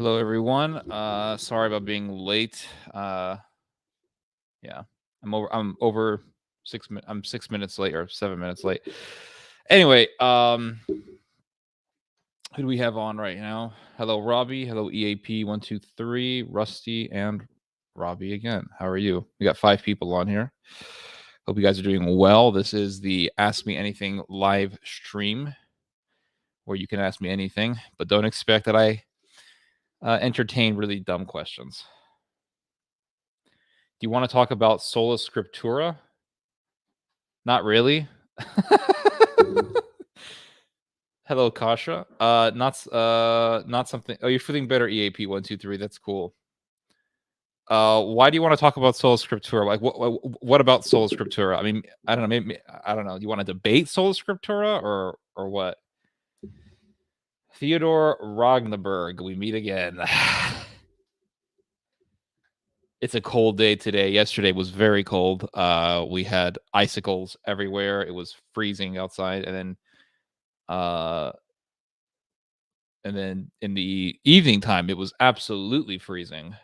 Hello, everyone. Sorry about being late. Yeah, I'm over 6 minutes. I'm 6 minutes late or 7 minutes late. Anyway, who do we have on right now? Hello, Robbie. Hello, EAP123, Rusty, and Robbie again. How are you? We got 5 people on here. Hope you guys are doing well. This is the Ask Me Anything live stream where you can ask me anything, but don't expect that I entertain really dumb questions. Do you want to talk about sola scriptura? Not really. Hello, Kasha. Not something. Oh, you're feeling better, EAP123. That's cool. Why do you want to talk about sola scriptura? Like, what about sola scriptura? I mean, I don't know. Maybe I don't know. You want to debate sola scriptura or what? Theodore Ragnaberg, we meet again. It's a cold day today. Yesterday was very cold. We had icicles everywhere. It was freezing outside, and then in the evening time, it was absolutely freezing.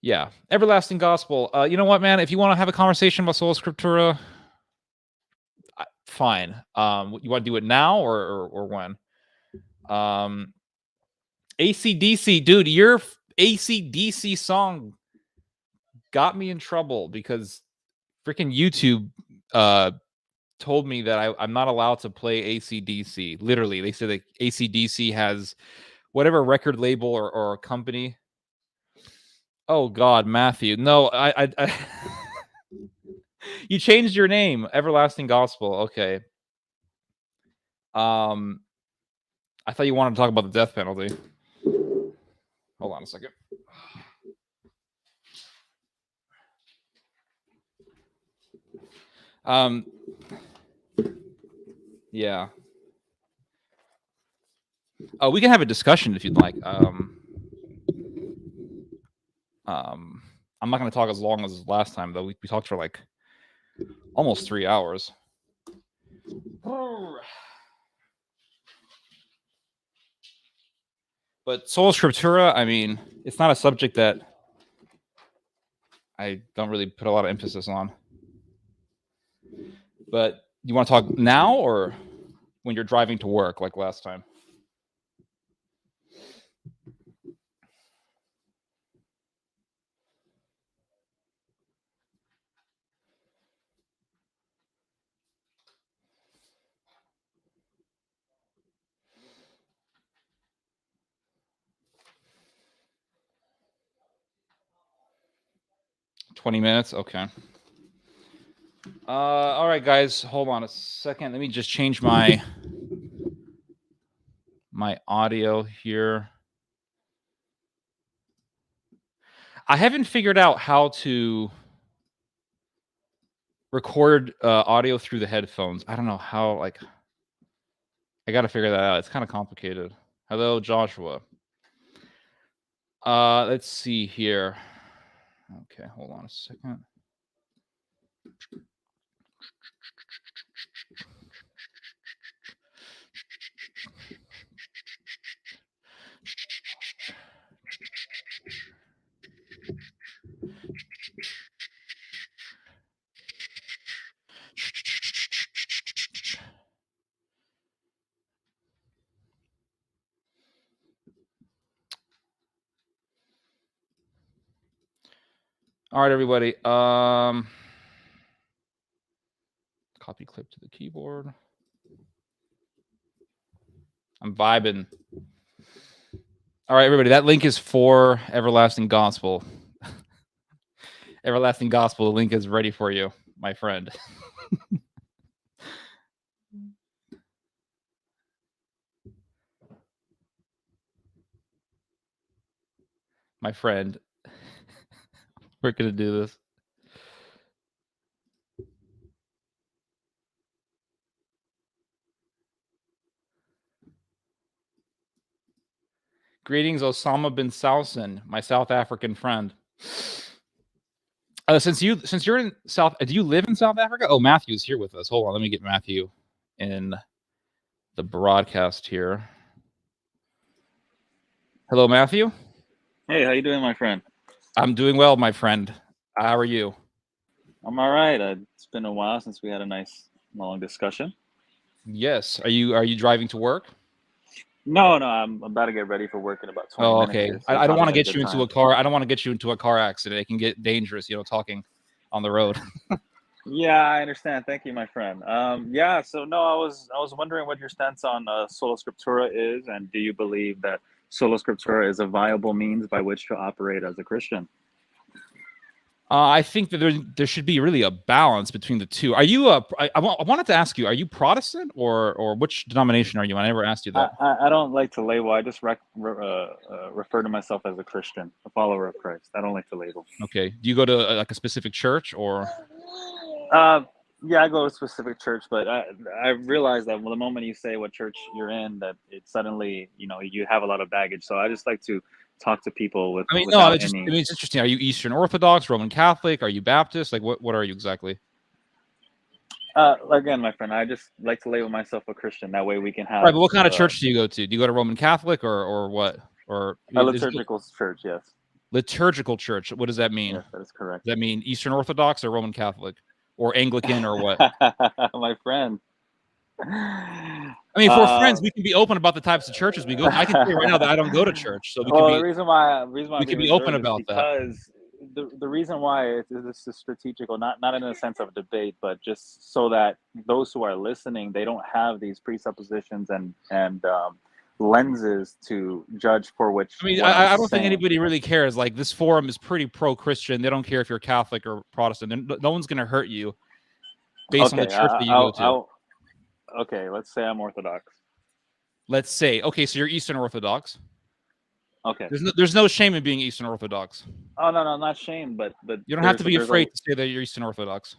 Yeah, everlasting gospel. You know what, man? If you want to have a conversation about sola scriptura, fine. You want to do it now or when? AC/DC, dude, your AC/DC song got me in trouble because freaking YouTube told me that I'm not allowed to play AC/DC. Literally, they said that AC/DC has whatever record label or company. Oh God, Matthew. No, I you changed your name, Everlasting Gospel. Okay. I thought you wanted to talk about the death penalty. Hold on a second. Yeah. Oh, we can have a discussion if you'd like. I'm not going to talk as long as last time, though. We talked for like almost 3 hours. But sola scriptura, I mean, it's not a subject that I don't really put a lot of emphasis on. But you want to talk now or when you're driving to work like last time? $20 minutes? Okay. All right, guys, hold on a second. Let me just change my audio here. I haven't figured out how to record audio through the headphones. I don't know how, like, I got to figure that out. It's kind of complicated. Hello, Joshua. Let's see here. Okay, hold on a second. All right, everybody. Copy clip to the keyboard. I'm vibing. All right, everybody. That link is for Everlasting Gospel. Everlasting Gospel. The link is ready for you, my friend. My friend. We're going to do this. Greetings, Osama bin Salson, my South African friend. Since you're in South, do you live in South Africa? Oh, Matthew's here with us. Hold on, let me get Matthew in the broadcast here. Hello, Matthew. Hey, how you doing, my friend? I'm doing well, my friend. How are you? I'm all right. It's been a while since we had a nice long discussion. Yes. Are you driving to work? No, I'm about to get ready for work in about 20 Oh, minutes okay. here, so I, it's I don't want to honestly a get good you into time. a car. I don't want to get you into a car accident. It can get dangerous, talking on the road. Yeah, I understand. Thank you, my friend. Yeah. So no, I was wondering what your stance on sola scriptura is, and do you believe that sola scriptura is a viable means by which to operate as a Christian? I think that there should be really a balance between the two. Are you I wanted to ask you, are you Protestant or which denomination are you? I never asked you that. I don't like to label. I just refer to myself as a Christian, a follower of Christ. I don't like to label. Okay. Do you go to like a specific church or? Uh, yeah, I go to a specific church, but I realize that the moment you say what church you're in, that it suddenly, you have a lot of baggage. So I just like to talk to people I mean, no. without any. It's interesting. Are you Eastern Orthodox, Roman Catholic? Are you Baptist? Like, what are you exactly? Again, my friend, I just like to label myself a Christian. That way we can Right, have but what kind of church do you go to? Do you go to Roman Catholic or what? Or a is it liturgical church. Yes, liturgical church? What does that mean? yes, that is correct. Does that mean Eastern Orthodox or Roman Catholic or Anglican or what? My friend. I mean, for friends, Um, we can be open about the types of churches we go to. I can tell you right now that I don't go to church, so Well, the reason why we I'm can being be open reserved is about that. because the reason why this is strategical, not in a sense of debate, but just so that those who are listening, they don't have these presuppositions and lenses to judge for which I mean, what I'm I don't think saying. anybody really cares. Like this forum is pretty pro-Christian. They don't care if you're Catholic or Protestant. No one's going to hurt you based on the Okay, church that you go to. okay. Let's say I'm Orthodox. Let's say, okay, so you're Eastern Orthodox. Okay. There's no shame in being Eastern Orthodox. Oh no, not shame, but You don't have there's to be there's a afraid to say that you're Eastern Orthodox.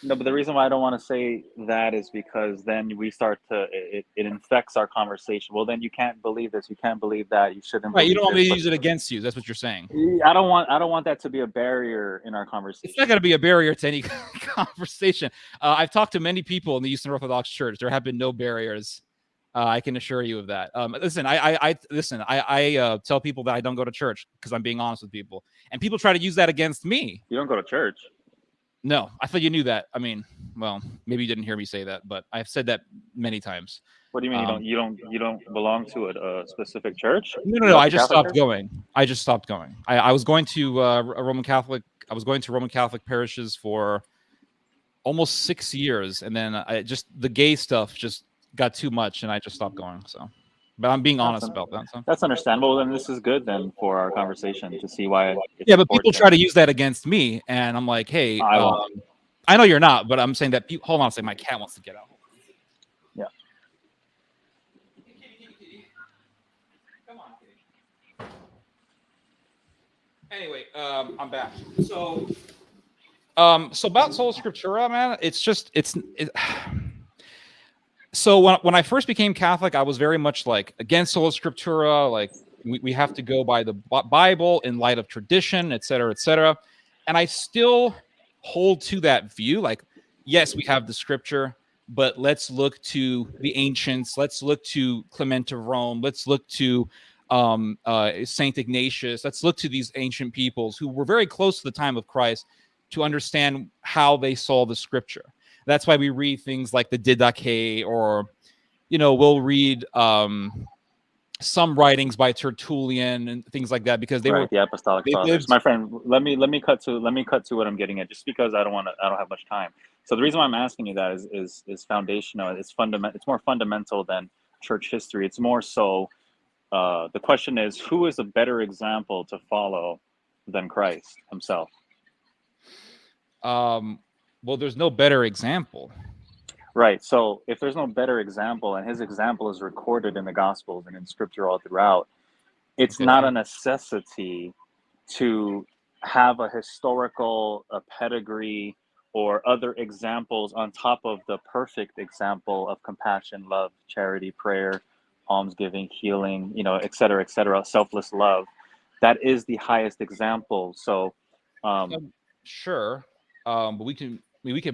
no, but the reason why I don't want to say that is because then we start to it infects our conversation. Well, then you can't believe this, you can't believe that, you shouldn't Right? You don't believe want me this. to But use it against you. That's what you're saying. I don't want that to be a barrier in our It's not conversation. going to be a barrier to any conversation. I've talked to many people in the Eastern Orthodox Church. There have been no barriers. I can assure you of that. Listen, I tell people that I don't go to church because I'm being honest with people, and people try to use that against me. You don't go to church. No, I thought you knew that. I mean, well, maybe you didn't hear me say that, but I've said that many times. What do you mean you don't Um, you don't you don't belong to a specific church? no. Not I the just Catholic stopped Church? going. I just stopped going. I was going to a Roman Catholic. I was going to Roman Catholic parishes for almost 6 years, and then I just the gay stuff just got too much, and I just stopped going. So, but I'm being That's honest un- about that. So, that's understandable. Then this is good then for our conversation to see why it's yeah, but people important. try to use that against me, and I'm like, hey, I won't. I know you're not, but I'm saying that. Hold on a second, my cat wants to get out. Yeah. Kitty. Come on, kitty. Anyway, I'm back. So about sola scriptura, man, so when I first became Catholic, I was very much like against sola scriptura, like we have to go by the Bible in light of tradition, et cetera, et cetera. And I still hold to that view. Like, yes, we have the scripture, but let's look to the ancients. Let's look to Clement of Rome. Let's look to Saint Ignatius. Let's look to these ancient peoples who were very close to the time of Christ to understand how they saw the scripture. That's why we read things like the Didache, or we'll read some writings by Tertullian and things like that, because Right, the apostolic they fathers. lived. My friend, let me cut to what I'm getting at, just because I don't have much time. So the reason why I'm asking you that is foundational. It's fundamental. It's more fundamental than church history. It's more so. The question is, who is a better example to follow than Christ himself? Well, there's no better example. Right. So if there's no better example, and his example is recorded in the Gospels and in Scripture all throughout, it's not Okay. a necessity to have a historical a pedigree or other examples on top of the perfect example of compassion, love, charity, prayer, almsgiving, healing, et cetera, selfless love. That is the highest example. So, um, Sure, but we can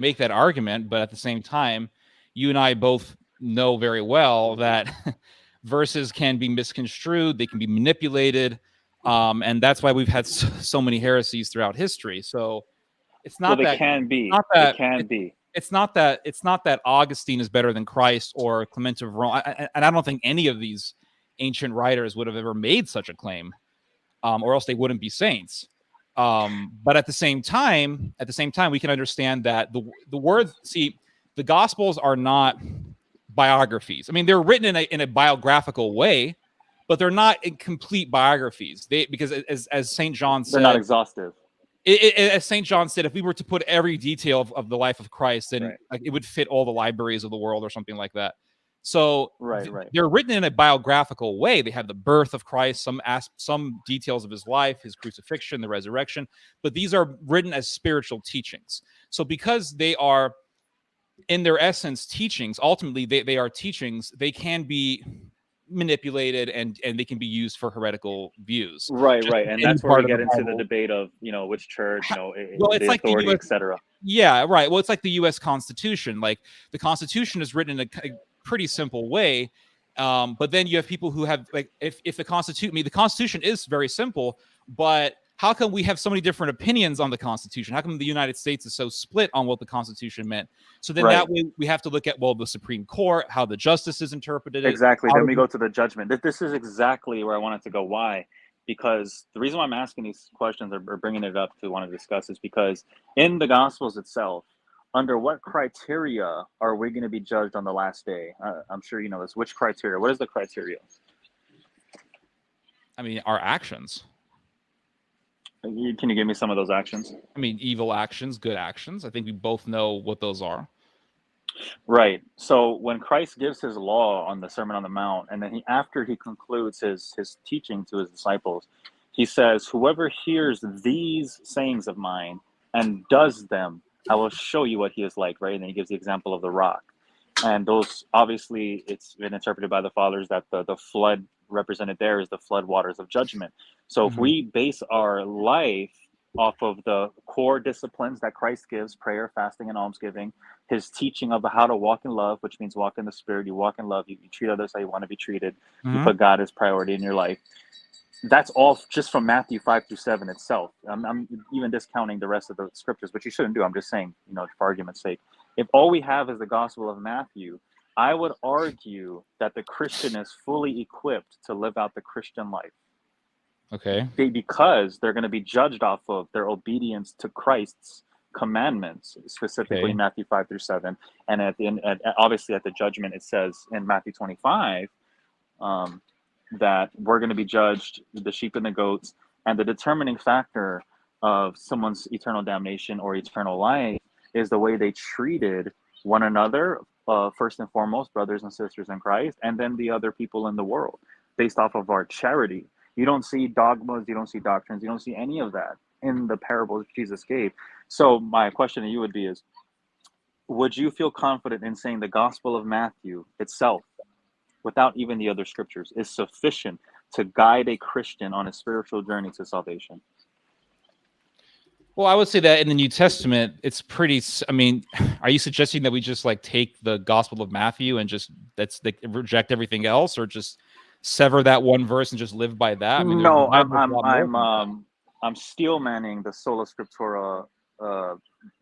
make that argument, but at the same time, you and I both know very well that verses can be misconstrued, they can be manipulated, and that's why we've had so many heresies throughout history. So it's Well, not they that can be. not They that can be. it's not that Augustine is better than Christ or Clement of Rome, and I don't think any of these ancient writers would have ever made such a claim, or else they wouldn't be saints. But at the same time, we can understand that the words. See, the Gospels are not biographies. I mean, they're written in a biographical way, but they're not complete biographies. Because as Saint John They're not said, exhaustive. as Saint John said, if we were to put every detail of the life of Christ, then Right. like, it would fit all the libraries of the world or something like that. So Right. they're written in a biographical way. They have the birth of Christ, some details of his life, his crucifixion, the resurrection, but these are written as spiritual teachings. So because they are in their essence teachings, ultimately they are teachings, they can be manipulated and they can be used for heretical views. Right. Just And any that's where we part of get the into the Bible. debate of, which church, Well, it's the like the authority, US. etc. Yeah, right. Well, it's like the U.S. Constitution. Like the Constitution is written in a pretty simple way, but then you have people who have like, if the Constitution, the Constitution is very simple, but how come we have so many different opinions on the Constitution? How come the United States is so split on what the Constitution meant? So then that way we have to look at, well, the Supreme Court, how the justices interpreted it. Exactly. Then we go to the judgment. This is exactly where I wanted to go. Why? Because the reason why I'm asking these questions or bringing it up to want to discuss is because in the Gospels itself, under what criteria are we going to be judged on the last day? I'm sure you know this. Which criteria? What is the criteria? I mean, our actions. Can you give me some of those actions? I mean, evil actions, good actions. I think we both know what those are. Right. So when Christ gives his law on the Sermon on the Mount, and then after he concludes his teaching to his disciples, he says, "Whoever hears these sayings of mine and does them, I will show you what he is like." Right. And then he gives the example of the rock. And those, obviously, it's been interpreted by the fathers that the flood represented there is the flood waters of judgment. So if we base our life off of the core disciplines that Christ gives, prayer, fasting, and almsgiving, his teaching of how to walk in love, which means walk in the Spirit, you walk in love, you treat others how you want to be treated, you put God as priority in your life. That's all just from Matthew 5-7 itself. I'm even discounting the rest of the scriptures, which you shouldn't do. I'm just saying, for argument's sake. If all we have is the Gospel of Matthew, I would argue that the Christian is fully equipped to live out the Christian life. Okay. Because they're going to be judged off of their obedience to Christ's commandments, specifically Matthew 5-7. And at the end, obviously at the judgment, it says in Matthew 25 that we're going to be judged, the sheep and the goats, and the determining factor of someone's eternal damnation or eternal life is the way they treated one another, first and foremost, brothers and sisters in Christ, and then the other people in the world, based off of our charity. You don't see dogmas, you don't see doctrines, you don't see any of that in the parables Jesus gave. So my question to you would be is, would you feel confident in saying the Gospel of Matthew itself, without even the other scriptures, is sufficient to guide a Christian on a spiritual journey to salvation? Well, I would say that in the New Testament, it's pretty. I mean, are you suggesting that we just like take the Gospel of Matthew and just reject everything else, or just sever that one verse and just live by that? I mean, No, I'm steel manning the sola scriptura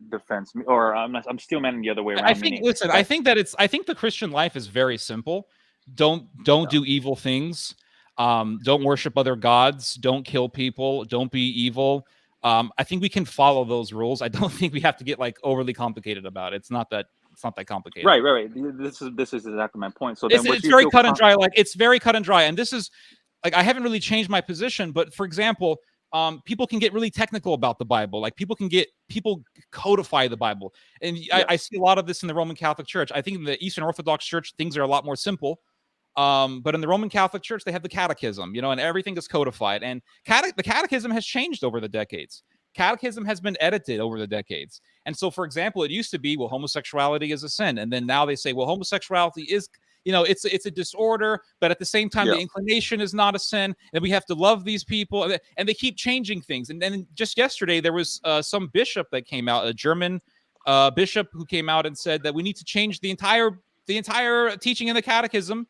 defense, or I'm steel manning the other way around. I think. Listen, I think the Christian life is very simple. Don't do evil things. Don't worship other gods. Don't kill people. Don't be evil. I think we can follow those rules. I don't think we have to get like overly complicated about it. It's not that complicated. Right. This is exactly my point. So then it's very cut and dry. Like it's very cut and dry. And this is like, I haven't really changed my position, but for example, people can get really technical about the Bible. Like people codify the Bible. And I see a lot of this in the Roman Catholic Church. I think in the Eastern Orthodox Church, things are a lot more simple. But in the Roman Catholic Church, they have the catechism, and everything is codified. And the catechism has changed over the decades. Catechism has been edited over the decades. And so, for example, it used to be, well, homosexuality is a sin. And then now they say, well, homosexuality is, it's a disorder, but at the same time, the inclination is not a sin. And we have to love these people. And they keep changing things. And then just yesterday, there was some bishop that came out, a German bishop who came out and said that we need to change the entire teaching in the catechism,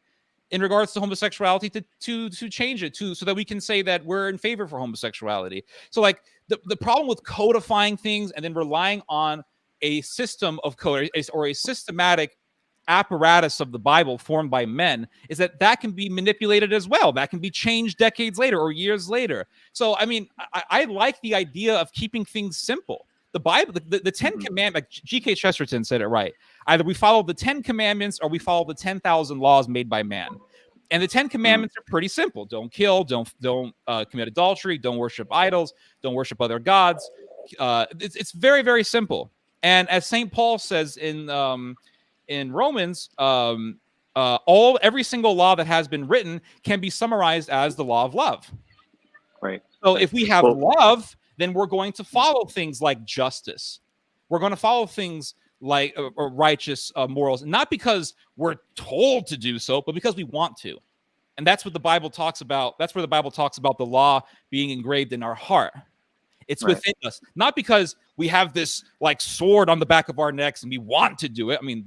in regards to homosexuality to change it so that we can say that we're in favor for homosexuality. So like the problem with codifying things and then relying on a system of code or a systematic apparatus of the Bible formed by men is that can be manipulated as well. That can be changed decades later or years later. So, I mean, I like the idea of keeping things simple. The Bible, the 10 Commandments, like G.K. Chesterton said it right. Either we follow the 10 Commandments or we follow the 10,000 laws made by man. And the 10 Commandments are pretty simple. Don't kill, don't commit adultery, don't worship idols, don't worship other gods. It's very, very simple. And as St. Paul says in Romans, every single law that has been written can be summarized as the law of love. Right. So if we have love, then we're going to follow things like justice. We're going to follow things like righteous morals, not because we're told to do so, but because we want to. And that's what the Bible talks about. That's where the Bible talks about the law being engraved in our heart. It's within us, not because we have this like sword on the back of our necks and we want to do it. I mean,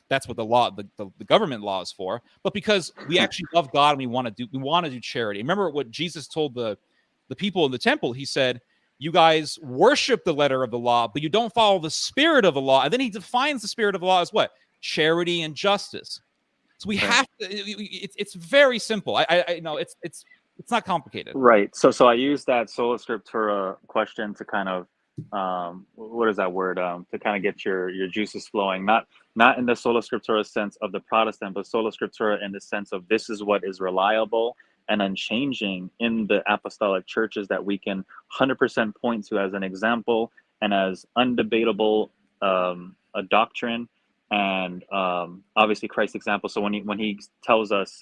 that's what the law, the government law is for, but because we actually love God and we want to do charity. Remember what Jesus told the people in the temple? He said, you guys worship the letter of the law, but you don't follow the spirit of the law. And then he defines the spirit of the law as what? Charity and justice. So we have to, it's very simple. I know it's not complicated. Right. So I use that sola scriptura question to kind of, what is that word? To kind of get your juices flowing, not in the sola scriptura sense of the Protestant, but sola scriptura in the sense of this is what is reliable and unchanging in the apostolic churches that we can 100% point to as an example and as undebatable a doctrine, and obviously Christ's example. So when he tells us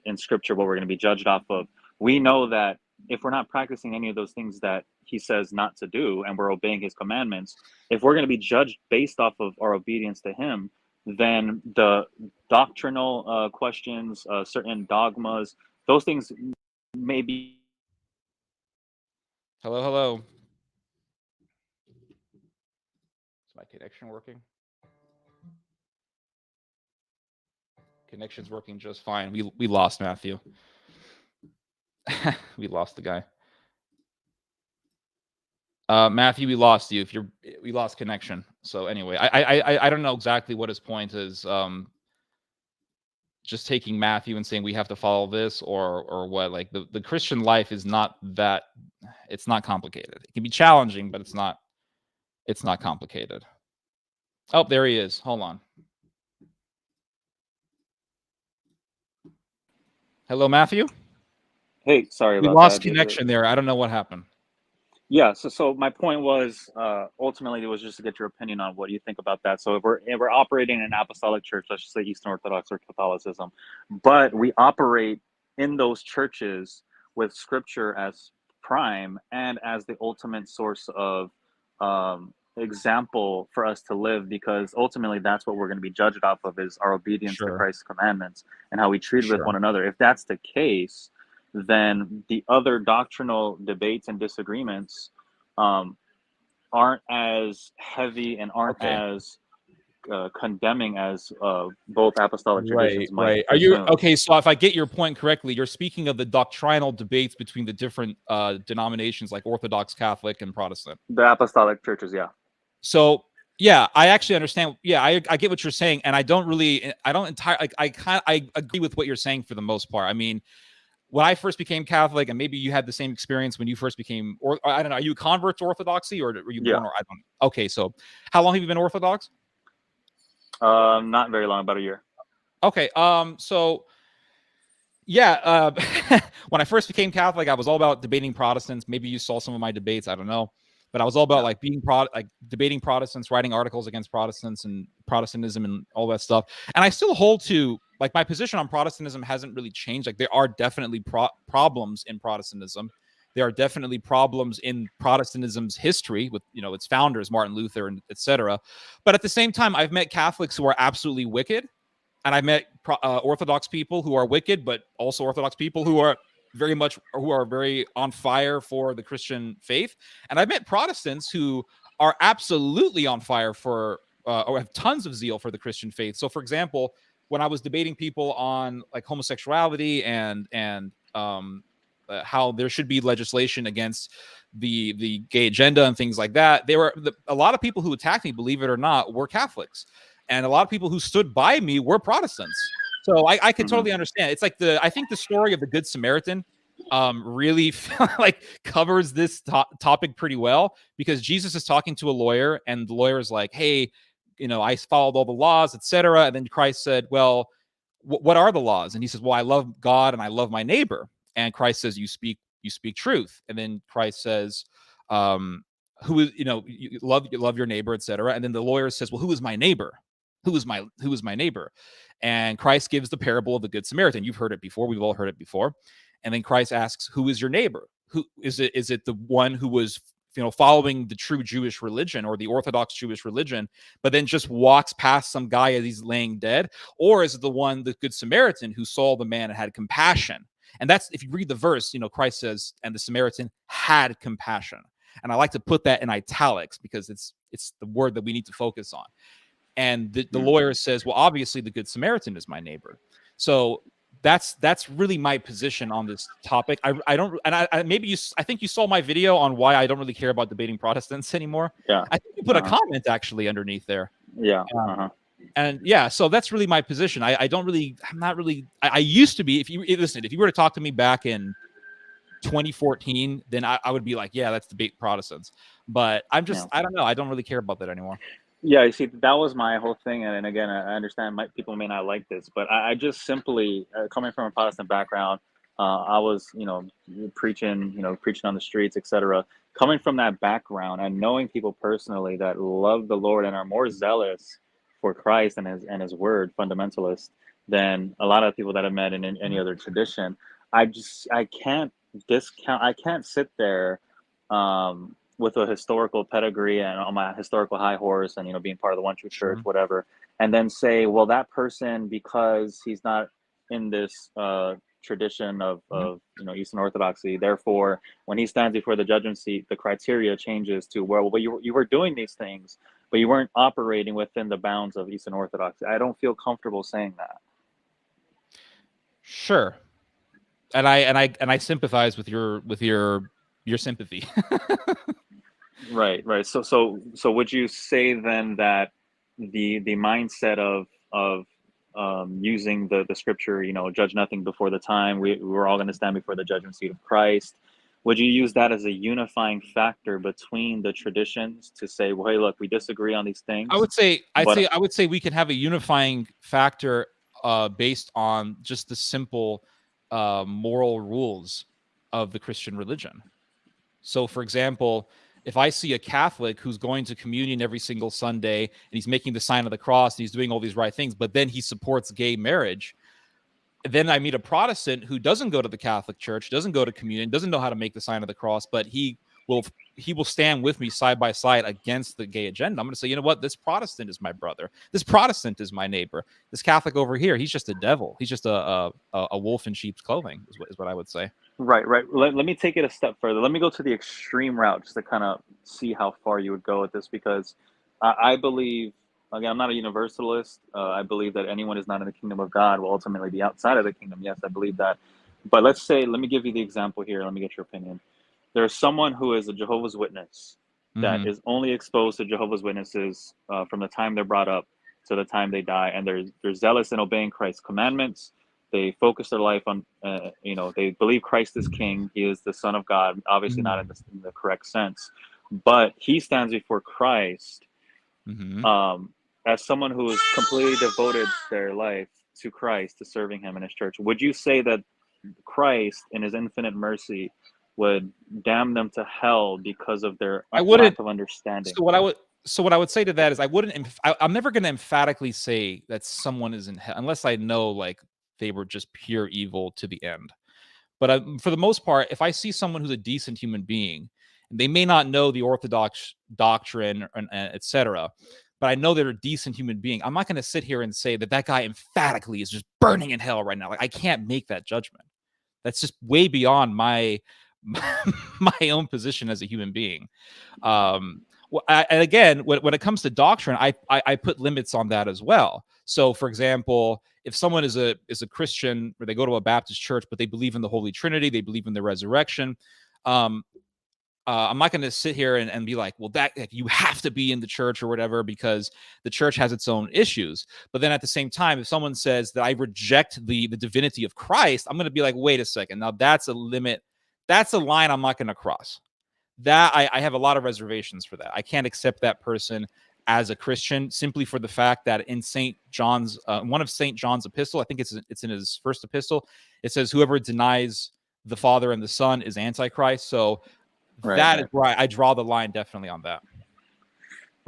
in Scripture what we're going to be judged off of, we know that if we're not practicing any of those things that he says not to do and we're obeying his commandments, if we're going to be judged based off of our obedience to him, then the doctrinal questions, certain dogmas, those things may be. Hello. Is my connection working? Connection's working just fine. We lost Matthew. We lost the guy. Matthew, we lost you. We lost connection. So anyway, I don't know exactly what his point is. Just taking Matthew and saying we have to follow this or what? Like the Christian life is not that. It's not complicated. It can be challenging, but it's not complicated. Oh, there he is. Hold on. Hello, Matthew. Hey, sorry about that. We lost connection there. I don't know what happened. Yeah, so my point was ultimately it was just to get your opinion on what you think about that. So if we're operating in an apostolic church, let's just say Eastern Orthodox or Catholicism, but we operate in those churches with Scripture as prime and as the ultimate source of example for us to live, because ultimately that's what we're going to be judged off of, is our obedience to Christ's commandments and how we treat with one another. If that's the case, then the other doctrinal debates and disagreements aren't as heavy and aren't as condemning as both apostolic traditions might. Are you okay? So if I get your point correctly, you're speaking of the doctrinal debates between the different denominations, like Orthodox, Catholic, and Protestant. The apostolic churches, yeah. So yeah, I actually understand. Yeah, I get what you're saying, and I agree with what you're saying for the most part. I mean, when I first became Catholic, and maybe you had the same experience when you first became, or I don't know, are you a convert to Orthodoxy, or were you born? Or I don't know. Okay, so how long have you been Orthodox? Not very long, about a year. Okay, so yeah, when I first became Catholic, I was all about debating Protestants. Maybe you saw some of my debates, I don't know, but I was all about like debating Protestants, writing articles against Protestants and Protestantism and all that stuff. And I still hold to, like, my position on Protestantism hasn't really changed. Like, there are definitely problems in Protestantism. There are definitely problems in Protestantism's history with, its founders, Martin Luther and etc. But at the same time, I've met Catholics who are absolutely wicked, and I've met Orthodox people who are wicked, but also Orthodox people who are very on fire for the Christian faith. And I've met Protestants who are absolutely on fire for or have tons of zeal for the Christian faith. So, for example, when I was debating people on like homosexuality and how there should be legislation against the gay agenda and things like that, a lot of people who attacked me, believe it or not, were Catholics, and a lot of people who stood by me were Protestants. So I could totally understand. It's like I think the story of the Good Samaritan really like covers this topic pretty well, because Jesus is talking to a lawyer, and the lawyer is like, hey, I followed all the laws, etc. And then Christ said, well, what are the laws? And he says, well, I love God and I love my neighbor. And Christ says, you speak truth. And then Christ says, who is, you love your neighbor, etc. And then the lawyer says, well, who is my neighbor? Who is my neighbor? And Christ gives the parable of the Good Samaritan. You've heard it before. We've all heard it before. And then Christ asks, who is your neighbor? Who is it? Is it the one who was, following the true Jewish religion or the Orthodox Jewish religion, but then just walks past some guy as he's laying dead? Or is it the Good Samaritan, who saw the man and had compassion? And that's, if you read the verse, Christ says, and the Samaritan had compassion. And I like to put that in italics because it's the word that we need to focus on. And the lawyer says, well, obviously the Good Samaritan is my neighbor. So that's really my position on this topic. I don't, and I think you saw my video on why I don't really care about debating Protestants anymore. Yeah. I think you put a comment actually underneath there. Yeah. And yeah, so that's really my position. I used to be, if you were to talk to me back in 2014, then I would be like, yeah, let's debate Protestants. But I don't know. I don't really care about that anymore. Yeah, you see, that was my whole thing. And again, I understand people may not like this, but I just simply, coming from a Protestant background, I was, preaching on the streets, etc. Coming from that background and knowing people personally that love the Lord and are more zealous for Christ and his word, fundamentalist, than a lot of people that I've met in any other tradition. I can't discount, I can't sit there with a historical pedigree and on my historical high horse and, being part of the One True Church, whatever, and then say, well, that person, because he's not in this tradition of Eastern Orthodoxy, therefore, when he stands before the judgment seat, the criteria changes to, well, you were doing these things, but you weren't operating within the bounds of Eastern Orthodoxy. I don't feel comfortable saying that. Sure. And I sympathize with your sympathy. Right. So would you say then that the mindset of using the scripture, judge nothing before the time, we're all going to stand before the judgment seat of Christ, would you use that as a unifying factor between the traditions to say, well, hey, look, we disagree on these things? I would say we can have a unifying factor based on just the simple moral rules of the Christian religion. So, for example, if I see a Catholic who's going to communion every single Sunday and he's making the sign of the cross and he's doing all these right things, but then he supports gay marriage, then I meet a Protestant who doesn't go to the Catholic Church, doesn't go to communion, doesn't know how to make the sign of the cross, but he will stand with me side by side against the gay agenda. I'm going to say, you know what? This Protestant is my brother. This Protestant is my neighbor. This Catholic over here, he's just a devil. He's just a wolf in sheep's clothing, is what I would say. Right. Let me take it a step further. Let me go to the extreme route just to kind of see how far you would go with this, because I believe, again, I'm not a universalist. I believe that anyone who's not in the kingdom of God will ultimately be outside of the kingdom. Yes, I believe that. But let me give you the example here. Let me get your opinion. There's someone who is a Jehovah's Witness that is only exposed to Jehovah's Witnesses from the time they're brought up to the time they die. And they're zealous in obeying Christ's commandments. They focus their life on, they believe Christ is king. He is the Son of God, obviously not in the correct sense. But he stands before Christ as someone who has completely devoted their life to Christ, to serving him in his church. Would you say that Christ, in his infinite mercy, would damn them to hell because of their lack of understanding? So what I would say to that is I'm never going to emphatically say that someone is in hell unless I know like they were just pure evil to the end. But for the most part, if I see someone who's a decent human being, and they may not know the Orthodox doctrine, and etc., but I know they're a decent human being, I'm not going to sit here and say that guy emphatically is just burning in hell right now. Like, I can't make that judgment. That's just way beyond my own position as a human being. And again, when it comes to doctrine, I put limits on that as well. So, for example, if someone is a Christian or they go to a Baptist church, but they believe in the Holy Trinity, they believe in the resurrection. I'm not going to sit here and be like, well, that you have to be in the church or whatever because the church has its own issues. But then at the same time, if someone says that I reject the divinity of Christ, I'm going to be like, wait a second. Now that's a limit. That's a line I'm not going to cross. That I have a lot of reservations for that. I can't accept that person as a Christian simply for the fact that in St. John's, one of St. John's epistle, I think it's in his first epistle, it says whoever denies the Father and the Son is Antichrist. So that is where I draw the line definitely on that.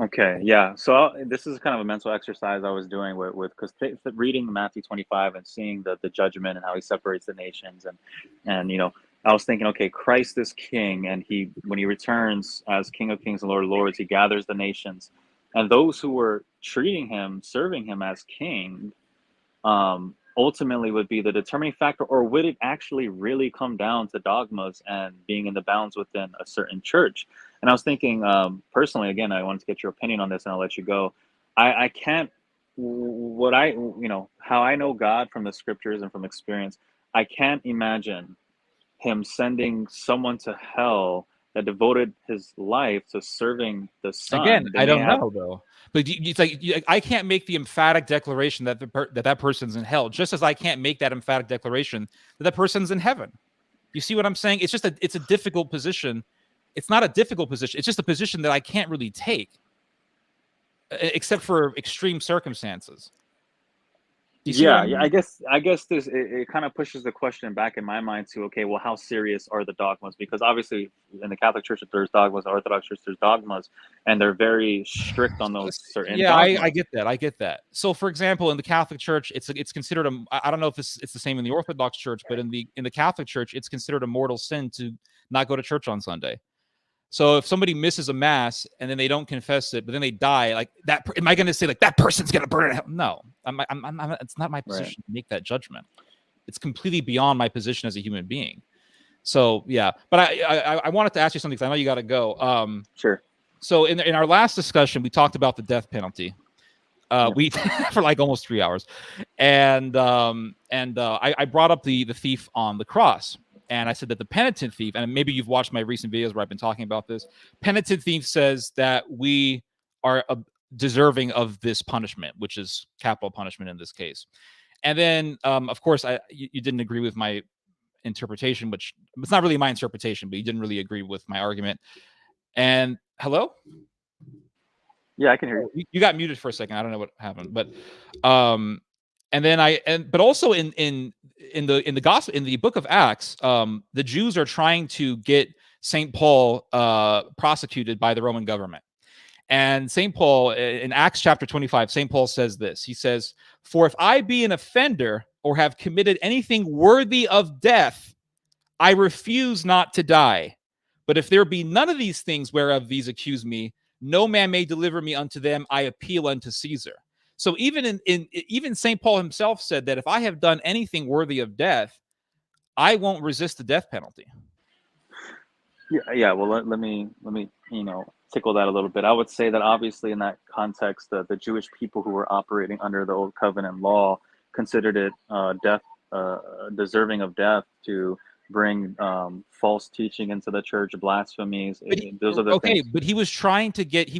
Okay, yeah. So this is kind of a mental exercise I was doing with because reading Matthew 25 and seeing the judgment and how he separates the nations and I was thinking, okay, Christ is king, and when he returns as King of Kings and Lord of Lords, he gathers the nations, and those who were treating him, serving him as king, ultimately would be the determining factor, or would it actually really come down to dogmas and being in the bounds within a certain church? And I was thinking, personally, again, I wanted to get your opinion on this, and I'll let you go. I can't, how I know God from the scriptures and from experience, I can't imagine him sending someone to hell that devoted his life to serving the Son. Again, I don't know though. But it's like I can't make the emphatic declaration that that person's in hell, just as I can't make that emphatic declaration that person's in heaven. You see what I'm saying? It's just it's a difficult position. It's not a difficult position. It's just a position that I can't really take, except for extreme circumstances. Yeah, I guess this it kind of pushes the question back in my mind to, okay, well, how serious are the dogmas? Because obviously in the Catholic Church there's dogmas, the Orthodox Church there's dogmas, and they're very strict on those certain dogmas. I get that. So for example, in the Catholic Church, it's considered I don't know if it's the same in the Orthodox Church, but in the Catholic Church, it's considered a mortal sin to not go to church on Sunday. So if somebody misses a mass and then they don't confess it, but then they die, like that, am I going to say like that person's going to burn in hell? No, it's not my position to make that judgment. It's completely beyond my position as a human being. So yeah, but I wanted to ask you something because I know you got to go. Sure. So in our last discussion, we talked about the death penalty. We for like almost 3 hours, and I brought up the thief on the cross. And I said that the penitent thief, and maybe you've watched my recent videos where I've been talking about this, penitent thief says that we are deserving of this punishment, which is capital punishment in this case. And then, of course, you didn't agree with my interpretation, which it's not really my interpretation, but you didn't really agree with my argument. And hello? Yeah, I can hear you. You got muted for a second. I don't know what happened, but and then but also in the gospel, in the book of Acts, the Jews are trying to get St. Paul prosecuted by the Roman government. And St. Paul in Acts chapter 25, St. Paul says this. He says, "For if I be an offender or have committed anything worthy of death, I refuse not to die. But if there be none of these things whereof these accuse me, no man may deliver me unto them. I appeal unto Caesar." So even even St. Paul himself said that if I have done anything worthy of death, I won't resist the death penalty. Yeah. Well, let me tickle that a little bit. I would say that obviously in that context, the Jewish people who were operating under the Old Covenant law considered it deserving of death to bring false teaching into the church, blasphemies. Those are the things. But he was trying to get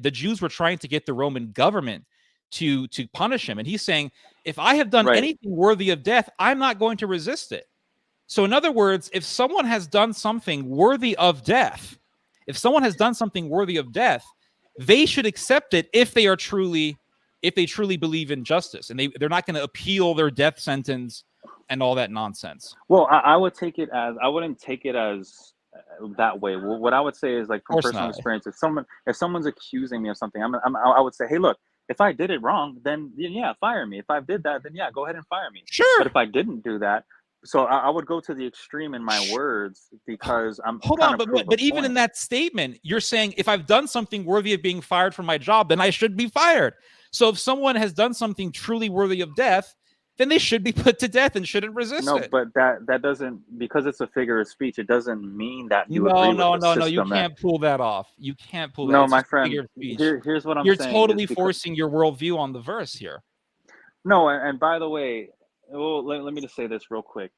the Jews were trying to get the Roman government to punish him, and he's saying, if I have done anything worthy of death, I'm not going to resist it. So in other words, if someone has done something worthy of death, they should accept it if they truly believe in justice, and they're not going to appeal their death sentence and all that nonsense. Well, I would take it as, I wouldn't take it as that way. What I would say is, like, from personal experience, if someone's accusing me of something, I would say, hey, look, if I did it wrong, then yeah, fire me. If I did that, then yeah, go ahead and fire me. Sure. But if I didn't do that, so I would go to the extreme in my words, because I'm but even in that statement, you're saying if I've done something worthy of being fired from my job, then I should be fired. So if someone has done something truly worthy of death, then they should be put to death and shouldn't resist it. No, but that doesn't, because it's a figure of speech, it doesn't mean that you agree with the system. No, you can't pull that off. You can't pull that. No, my friend, here's what I'm saying. You're totally forcing your worldview on the verse here. No, and by the way, well, let me just say this real quick.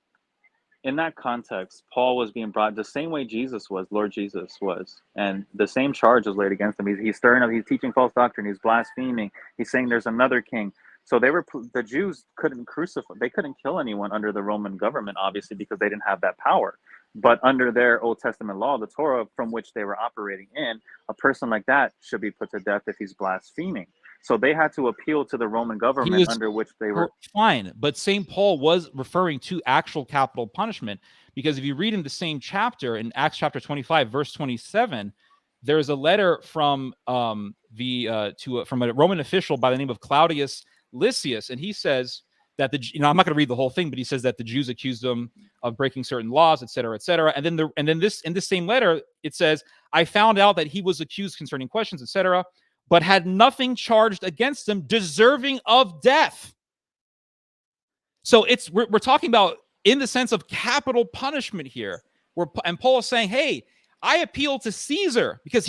In that context, Paul was being brought the same way Jesus was, Lord Jesus was, and the same charge was laid against him. He's stirring up, he's teaching false doctrine, he's blaspheming, he's saying there's another king. So the Jews couldn't crucify, they couldn't kill anyone under the Roman government, obviously, because they didn't have that power. But under their Old Testament law, the Torah from which they were operating in, a person like that should be put to death if he's blaspheming. So they had to appeal to the Roman He government was under which they were. fine, but St. Paul was referring to actual capital punishment, because if you read in the same chapter, in Acts chapter 25, verse 27, there's a letter from from a Roman official by the name of Claudius Lysias, and he says that I'm not going to read the whole thing, but he says that the Jews accused him of breaking certain laws, et cetera, et cetera. And then in this same letter, it says, I found out that he was accused concerning questions, et cetera, but had nothing charged against him deserving of death. So we're talking about in the sense of capital punishment here. And Paul is saying, hey, I appeal to Caesar, because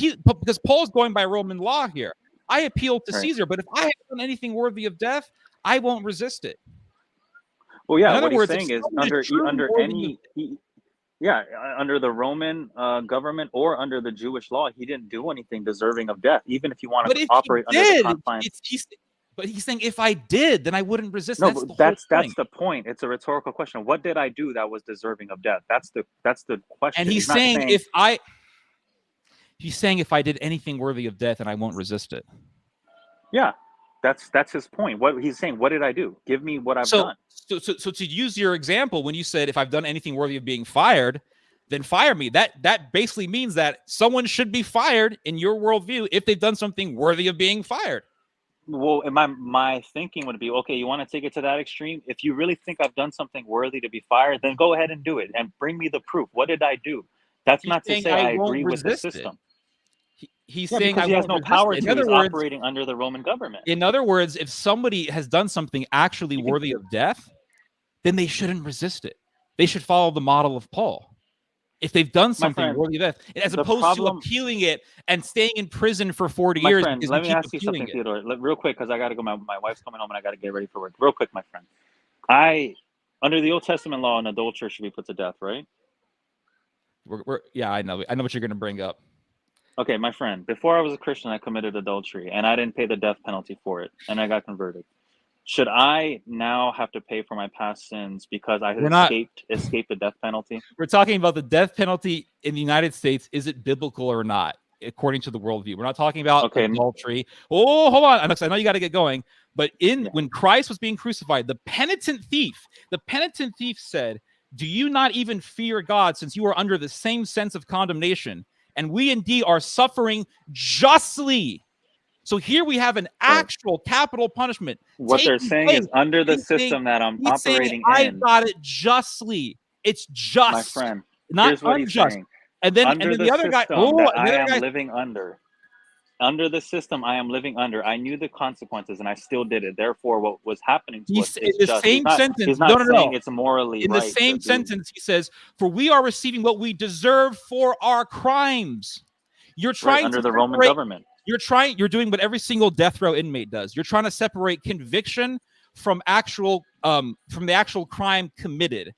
Paul's going by Roman law here. I appeal to Caesar, but if I have done anything worthy of death, I won't resist it. Well, yeah, what he's saying is under the Roman government or under the Jewish law, he didn't do anything deserving of death, even if you want to operate under the confines. But he's saying, if I did, then I wouldn't resist. No, that's the point. It's a rhetorical question. What did I do that was deserving of death? That's the question. And he's saying if I did anything worthy of death, and I won't resist it. Yeah. That's his point. What he's saying, what did I do? Give me what I've done. So to use your example, when you said, if I've done anything worthy of being fired, then fire me. That basically means that someone should be fired in your worldview if they've done something worthy of being fired. Well, my thinking would be, okay, you want to take it to that extreme? If you really think I've done something worthy to be fired, then go ahead and do it and bring me the proof. What did I do? That's not to say I agree with the system. He's saying because he has no power to. He's operating under the Roman government. In other words, if somebody has done something actually worthy of death, then they shouldn't resist it. They should follow the model of Paul. If they've done something worthy of death, as opposed to appealing it and staying in prison for 40 years. Friend, let me ask you something, Theodore. Real quick, because I got to go. My wife's coming home and I got to get ready for work. Real quick, my friend. Under the Old Testament law, an adulterer should be put to death, right? Yeah, I know what you're going to bring up. Okay, my friend, before I was a Christian, I committed adultery, and I didn't pay the death penalty for it, and I got converted. Should I now have to pay for my past sins because I escaped the death penalty? We're talking about the death penalty in the United States. Is it biblical or not, according to the worldview? We're not talking about adultery. Oh, hold on. I know you got to get going. But when Christ was being crucified, the penitent thief said, do you not even fear God, since you are under the same sense of condemnation? And we indeed are suffering justly. So here we have an actual capital punishment. What they're saying is under the system that I'm operating in. I got it justly. It's just. My friend, not here's what unjust. He's saying. And then the other guy. I am living under. Under the system I am living under, I knew the consequences and I still did it. Therefore, what was happening to us is just. He's not saying it's morally right. In the same sentence, he says, "For we are receiving what we deserve for our crimes." You're trying under the Roman government. You're doing what every single death row inmate does. You're trying to separate conviction from the actual crime committed.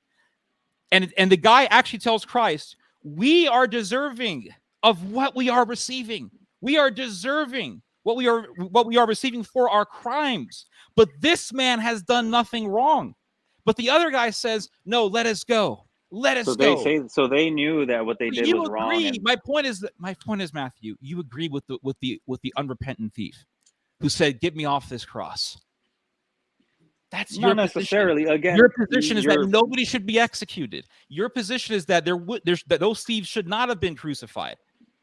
And the guy actually tells Christ, we are deserving of what we are receiving. We are deserving what we are receiving for our crimes. But this man has done nothing wrong. But the other guy says, no, let us go. Let us go. So they knew that what they did was wrong. My point is, Matthew, you agree with the unrepentant thief who said, "Get me off this cross." That's not necessarily. Again, your position is that nobody should be executed. Your position is that that those thieves should not have been crucified.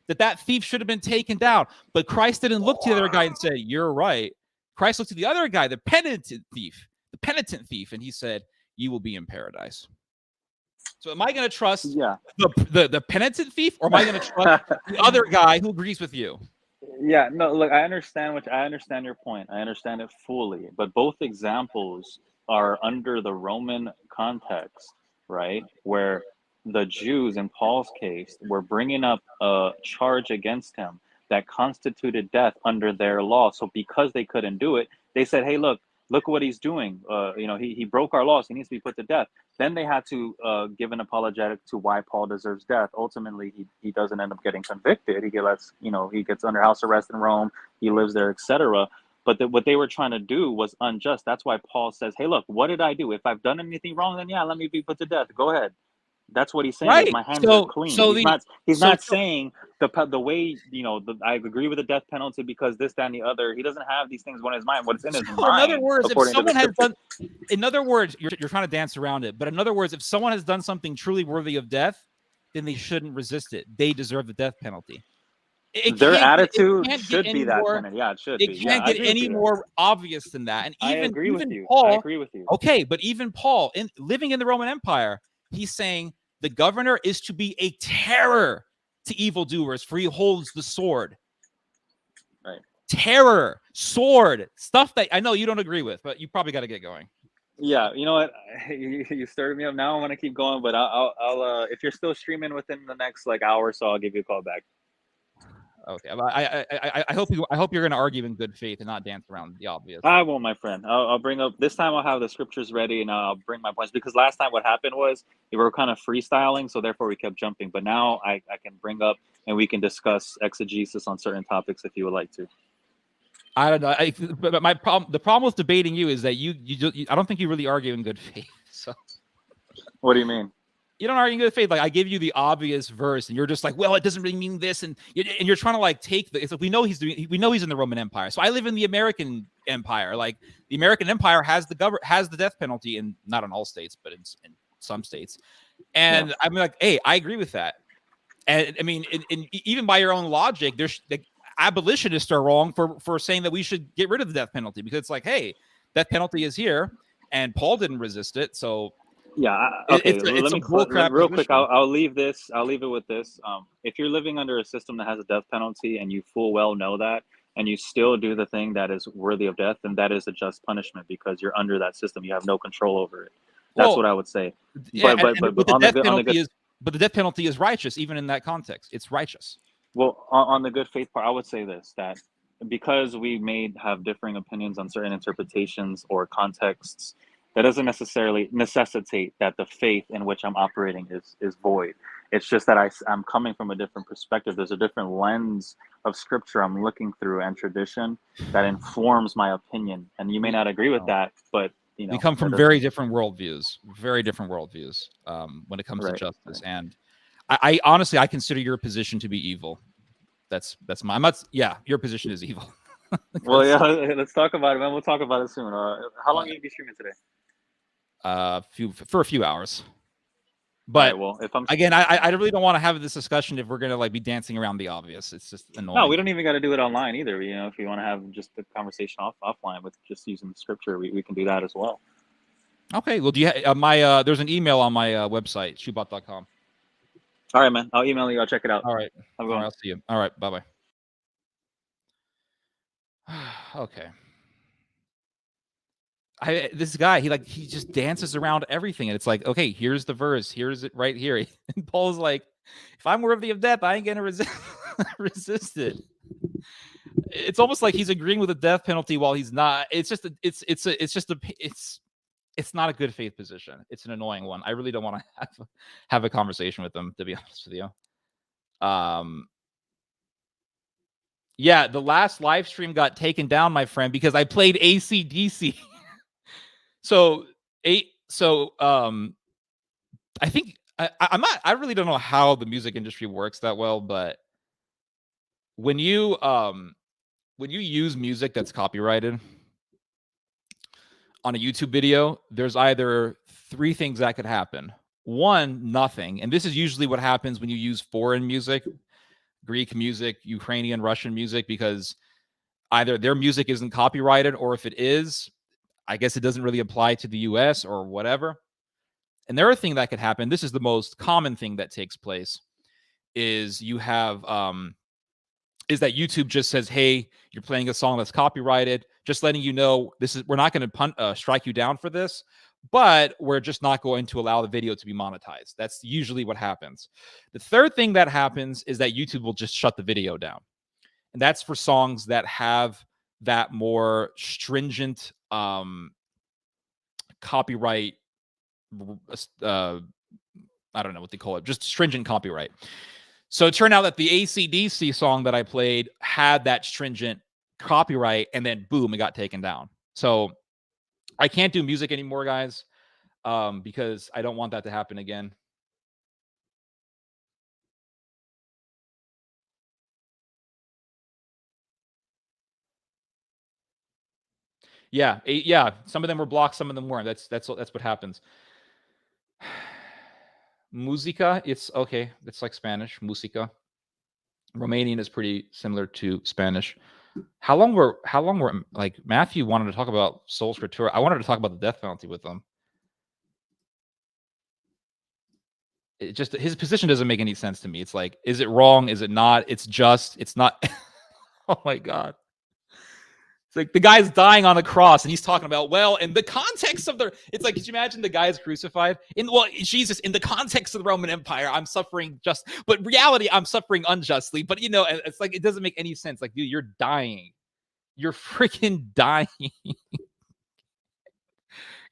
That thief should have been taken down. But Christ didn't look to the other guy and say, "You're right." Christ looked to the other guy, the penitent thief, and he said, "You will be in paradise." So am I going to trust the penitent thief, or am I going to trust the other guy who agrees with you? Yeah, no, look, I understand your point. I understand it fully. But both examples are under the Roman context, right? Where the Jews, in Paul's case, were bringing up a charge against him that constituted death under their law. So because they couldn't do it, they said, hey, look, look what he's doing. He broke our laws. He needs to be put to death. Then they had to give an apologetic to why Paul deserves death. Ultimately, he doesn't end up getting convicted. He gets under house arrest in Rome. He lives there, etc. But what they were trying to do was unjust. That's why Paul says, "Hey, look, what did I do? If I've done anything wrong, then yeah, let me be put to death. Go ahead." That's what he's saying. Is Right. my hands are So clean. so He's the not. He's so not saying the way I agree with the death penalty because this, that, and the other. He doesn't have these things on his mind. What's in his so in other mind, words, if according to the someone has scripture. in other words, you're trying to dance around it. But in other words, if someone has done something truly worthy of death, then they shouldn't resist it. They deserve the death penalty. Their attitude Can't get should any be that more. penalty. Yeah, it should It be. Yeah, can't I get agree with any you there. more obvious than that. And I even agree with even you. I Paul, agree with you. okay, but even Paul, in living in the Roman Empire, he's saying the governor is to be a terror to evildoers, for he holds the sword. Right. Terror, sword, stuff that I know you don't agree with, but you probably got to get going. Yeah, you know what? You stirred me up. Now I want to keep going, but I'll if you're still streaming within the next hour or so, I'll give you a call back. Okay, I hope you're going to argue in good faith and not dance around the obvious. I won't, my friend. I'll bring up this time. I'll have the scriptures ready and I'll bring my points because last time what happened was we were kind of freestyling, so therefore we kept jumping. But now I can bring up and we can discuss exegesis on certain topics if you would like to. I don't know. But the problem with debating you is that you I don't think you really argue in good faith. So what do you mean? You don't argue in good faith. Like I give you the obvious verse, and you're just like, well, it doesn't really mean this, and you're trying to take the. It's like we know he's in the Roman Empire. So I live in the American Empire. Like the American Empire has the death penalty in not in all states, but in some states. And I'm like, hey, I agree with that. And I mean, even by your own logic, there's abolitionists are wrong for saying that we should get rid of the death penalty because it's like, hey, death penalty is here, and Paul didn't resist it, so. Yeah. Okay. It's Let me real quick. I'll leave this. I'll leave it with this. If you're living under a system that has a death penalty and you full well know that, and you still do the thing that is worthy of death, then that is a just punishment because you're under that system. You have no control over it. That's what I would say. Yeah, but the death penalty is righteous even in that context. It's righteous. Well, on the good faith part, I would say this, that because we may have differing opinions on certain interpretations or contexts, that doesn't necessarily necessitate that the faith in which I'm operating is void. It's just that I'm coming from a different perspective. There's a different lens of scripture I'm looking through and tradition that informs my opinion. And you may not agree with that, but we come from very different worldviews when it comes to justice. Right. And I honestly, I consider your position to be evil. That's my. I'm not. Yeah, your position is evil. Well, yeah. Let's talk about it, man. We'll talk about it soon. How long are you be streaming today? For a few hours. But right, well, if I'm again, I really don't want to have this discussion if we're gonna be dancing around the obvious. It's just annoying. No, we don't even got to do it online either. If you want to have just the conversation offline with just using the scripture, we can do that as well. Okay. Well, do you there's an email on my website, shoebot.com. All right, man. I'll email you. I'll check it out. All right. I'll see you. All right. Bye-bye. Okay. This guy, he just dances around everything. And it's like, okay, here's the verse. Here's it right here. And Paul's like, if I'm worthy of death, I ain't going to resist it. It's almost like he's agreeing with the death penalty while he's not. It's not a good faith position. It's an annoying one. I really don't want to have a conversation with them, to be honest with you. Yeah, the last live stream got taken down, my friend, because I played AC/DC. I think I really don't know how the music industry works that well, but when you use music that's copyrighted on a YouTube video, there's either three things that could happen. One, nothing. And this is usually what happens when you use foreign music, Greek music, Ukrainian, Russian music, because either their music isn't copyrighted, or if it is, I guess it doesn't really apply to the US or whatever. And the other thing that could happen, this is the most common thing that takes place, is you have is that YouTube just says, hey, you're playing a song that's copyrighted, just letting you know we're not going to strike you down for this, but we're just not going to allow the video to be monetized. That's usually what happens. The third thing that happens is that YouTube will just shut the video down. And that's for songs that have that more stringent copyright, I don't know what they call it, just stringent copyright. So it turned out that the AC/DC song that I played had that stringent copyright, and then boom, it got taken down. So I can't do music anymore, guys, because I don't want that to happen again. Yeah, yeah. Some of them were blocked, some of them weren't. That's what happens. Música, it's okay. It's like Spanish, música. Romanian is pretty similar to Spanish. How long were like Matthew wanted to talk about sola scriptura? I wanted to talk about the death penalty with them. It just his position doesn't make any sense to me. It's like, is it wrong? Is it not? It's not. Oh my god. It's like the guy's dying on the cross and he's talking about, well, in the context of it's like, could you imagine the guy is crucified? Jesus, in the context of the Roman Empire, I'm suffering but reality, I'm suffering unjustly. But it's like, it doesn't make any sense. Like, dude, you're dying. You're freaking dying.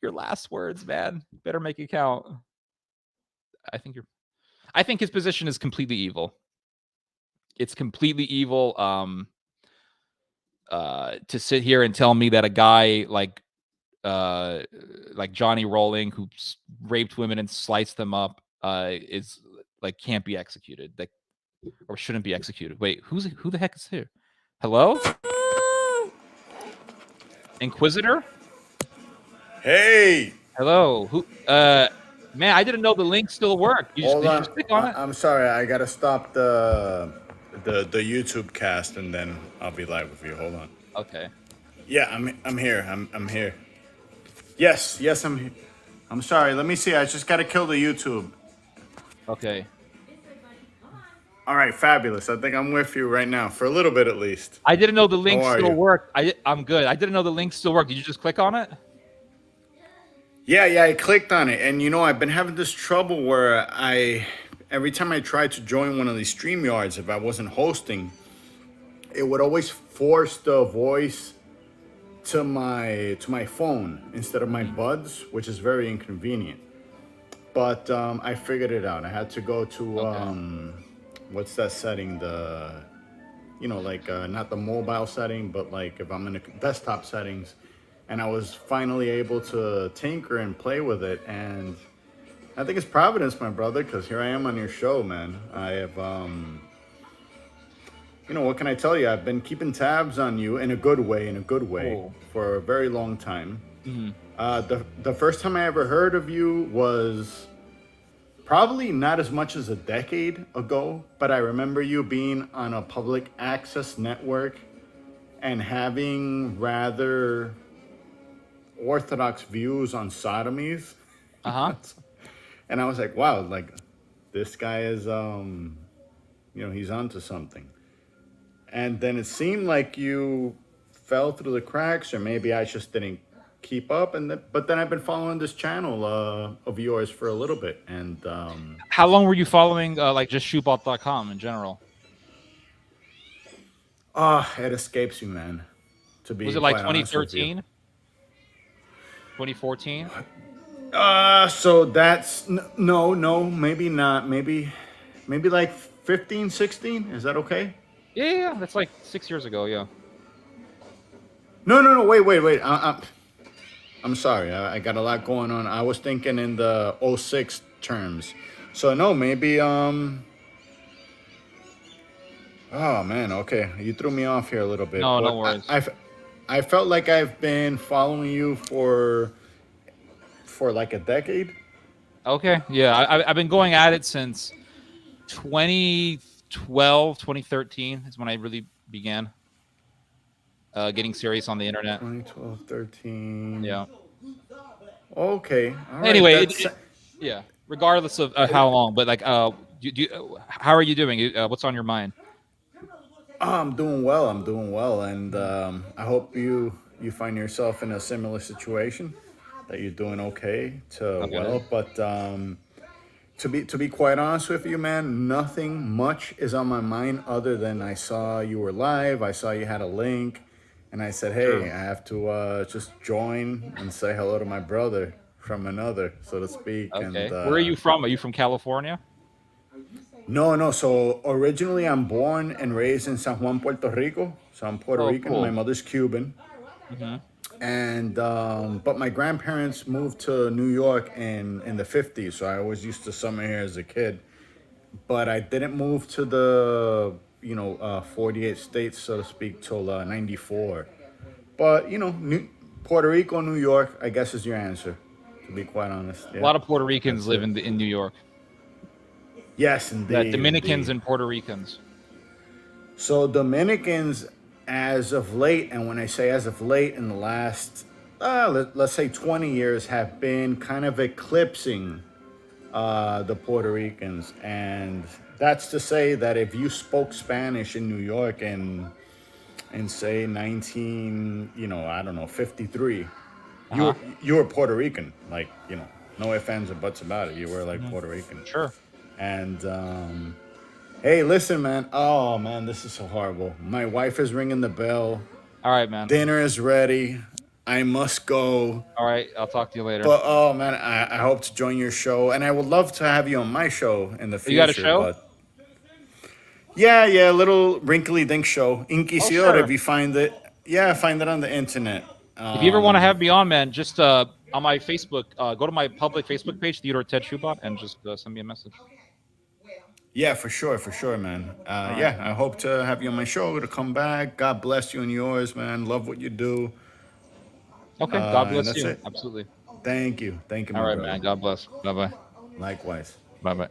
Your last words, man. Better make it count. I think his position is completely evil. It's completely evil. To sit here and tell me that a guy like Johnny Rowling, who raped women and sliced them up, is like can't be executed, or shouldn't be executed. Wait, who the heck is here? Hello, Inquisitor. Hey. Hello. Who? Man, I didn't know the link still worked. Did you just click on it? I'm sorry. I gotta stop the YouTube cast and then I'll be live with you. Hold on. Okay. Yeah, I'm here. I'm here. Yes, I'm here. I'm sorry. Let me see. I just gotta kill the YouTube. Okay. All right, fabulous. I think I'm with you right now for a little bit at least. I didn't know the link still worked. I'm good. I didn't know the link still worked. Did you just click on it? Yeah, I clicked on it, and I've been having this trouble where every time I tried to join one of these StreamYards, if I wasn't hosting, it would always force the voice to my phone instead of my buds, which is very inconvenient. But I figured it out. I had to go to what's that setting? The not the mobile setting, but like if I'm in the desktop settings. And I was finally able to tinker and play with it. And I think it's Providence, my brother, because here I am on your show, man. I have, what can I tell you? I've been keeping tabs on you in a good way, for a very long time. Mm-hmm. The first time I ever heard of you was probably not as much as a decade ago, but I remember you being on a public access network and having rather orthodox views on sodomies. And I was like, wow, like this guy is he's onto something. And then it seemed like you fell through the cracks, or maybe I just didn't keep up. But then I've been following this channel of yours for a little bit. And how long were you following like just shootbot.com in general? It escapes me, man. Was it like 2013? 2014? So that's no, maybe not. Maybe like 15, 16. Is that okay? Yeah, that's like 6 years ago. Yeah. No. Wait. I'm sorry. I got a lot going on. I was thinking in the 06 terms. So no, maybe Oh man, okay. You threw me off here a little bit. No, no worries. I felt like I've been following you for like a decade. Okay, yeah. I've been going at it since 2012, 2013 is when I really began getting serious on the internet. 2012, 13. Yeah. Okay. All right. Anyway, yeah. Regardless of how long, but like, how are you doing? What's on your mind? I'm doing well, and I hope you find yourself in a similar situation, that you're doing okay. But to be quite honest with you, man, nothing much is on my mind other than I saw you were live, I saw you had a link, and I said, "Hey, True. I have to just join and say hello to my brother from another, so to speak." And Okay. Where are you from? Are you from California? no. So originally, I'm born and raised in San Juan, Puerto Rico. So I'm Puerto Oh, Rican. My cool. mother's Cuban, Mm-hmm. and but my grandparents moved to New York in the '50s. So I always used to summer here as a kid, but I didn't move to the 48 states, so to speak, till '94. But Puerto Rico, New York, I guess is your answer. To be quite honest, A yeah, lot of Puerto Ricans that's live it. in New York. Yes, Yeah, indeed, Dominicans indeed. and Puerto Ricans. So Dominicans, as of late, and when I say as of late, in the last, let's say 20 years, have been kind of eclipsing the Puerto Ricans, and that's to say that if you spoke Spanish in New York in say 19, I don't know, 53, you Uh-huh. were you were Puerto Rican, like no ifs ands or buts about it. You were like Mm-hmm. Puerto Rican, Sure. and hey, listen, man. Oh man, this is so horrible. My wife is ringing the bell. All right, man. Dinner is ready. I must go. All right. I'll talk to you later. But oh man, I hope to join your show, and I would love to have you on my show in the You got a future. show? But yeah, little wrinkly dink show, Oh, Inquisitor. If sure. you find it, yeah, find it on the internet. If you ever want to have me on, man, just on my Facebook, go to my public Facebook page, Theodore Ted Schubot, and just send me a message. Yeah, for sure, man. All right. Yeah, I hope to have you on my show to come back. God bless you and yours, man. Love what you do, Okay. God and bless that's you. it. Absolutely. Thank you, All my right, brother. man. God bless. Bye bye. Likewise. Bye bye.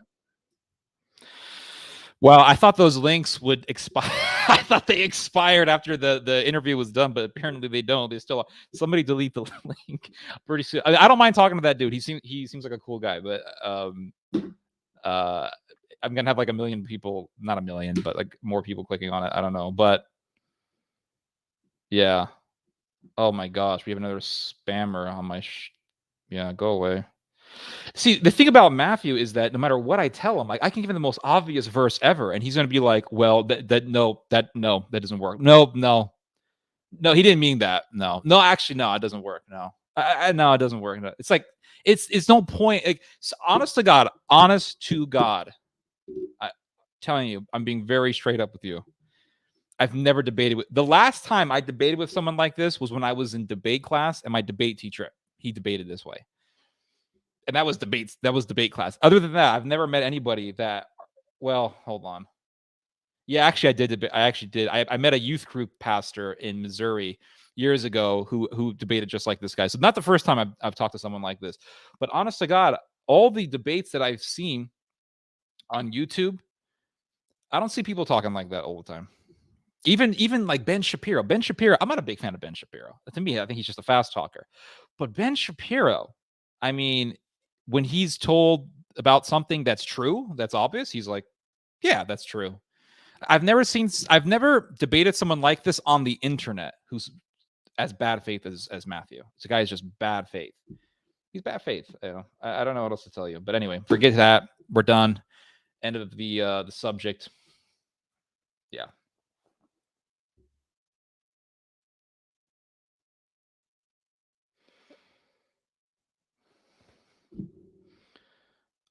Well, I thought those links would expire. I thought they expired after the interview was done, but apparently they don't. They still somebody delete the link pretty soon. I don't mind talking to that dude. He seems like a cool guy, but I'm gonna have like a million people, not a million, but like more people clicking on it. I don't know, but yeah. Oh my gosh, we have another spammer on my. Yeah, go away. See, the thing about Matthew is that no matter what I tell him, like I can give him the most obvious verse ever, and he's going to be like, "Well, that doesn't work. No, he didn't mean that. No, actually, no, it doesn't work. No, no, it doesn't work. No. It's like it's no point. Like, honest to God, I'm telling you, I'm being very straight up with you. I've never debated with. The last time I debated with someone like this was when I was in debate class, and my debate teacher he debated this way. And that was debates. That was debate class. Other than that, I've never met anybody that. Well, hold on. Yeah, actually, I did debate. I actually did. I met a youth group pastor in Missouri years ago who debated just like this guy. So not the first time I've talked to someone like this, but honest to God, all the debates that I've seen on YouTube, I don't see people talking like that all the time. Even like Ben Shapiro. Ben Shapiro, I'm not a big fan of Ben Shapiro. To me, I think he's just a fast talker. But Ben Shapiro, I mean, when he's told about something that's true, that's obvious, he's like, yeah, that's true. I've never debated someone like this on the internet who's as bad faith as Matthew. This guy is just bad faith. He's bad faith. I don't know what else to tell you. But anyway, forget that. We're done. End of the subject. Yeah.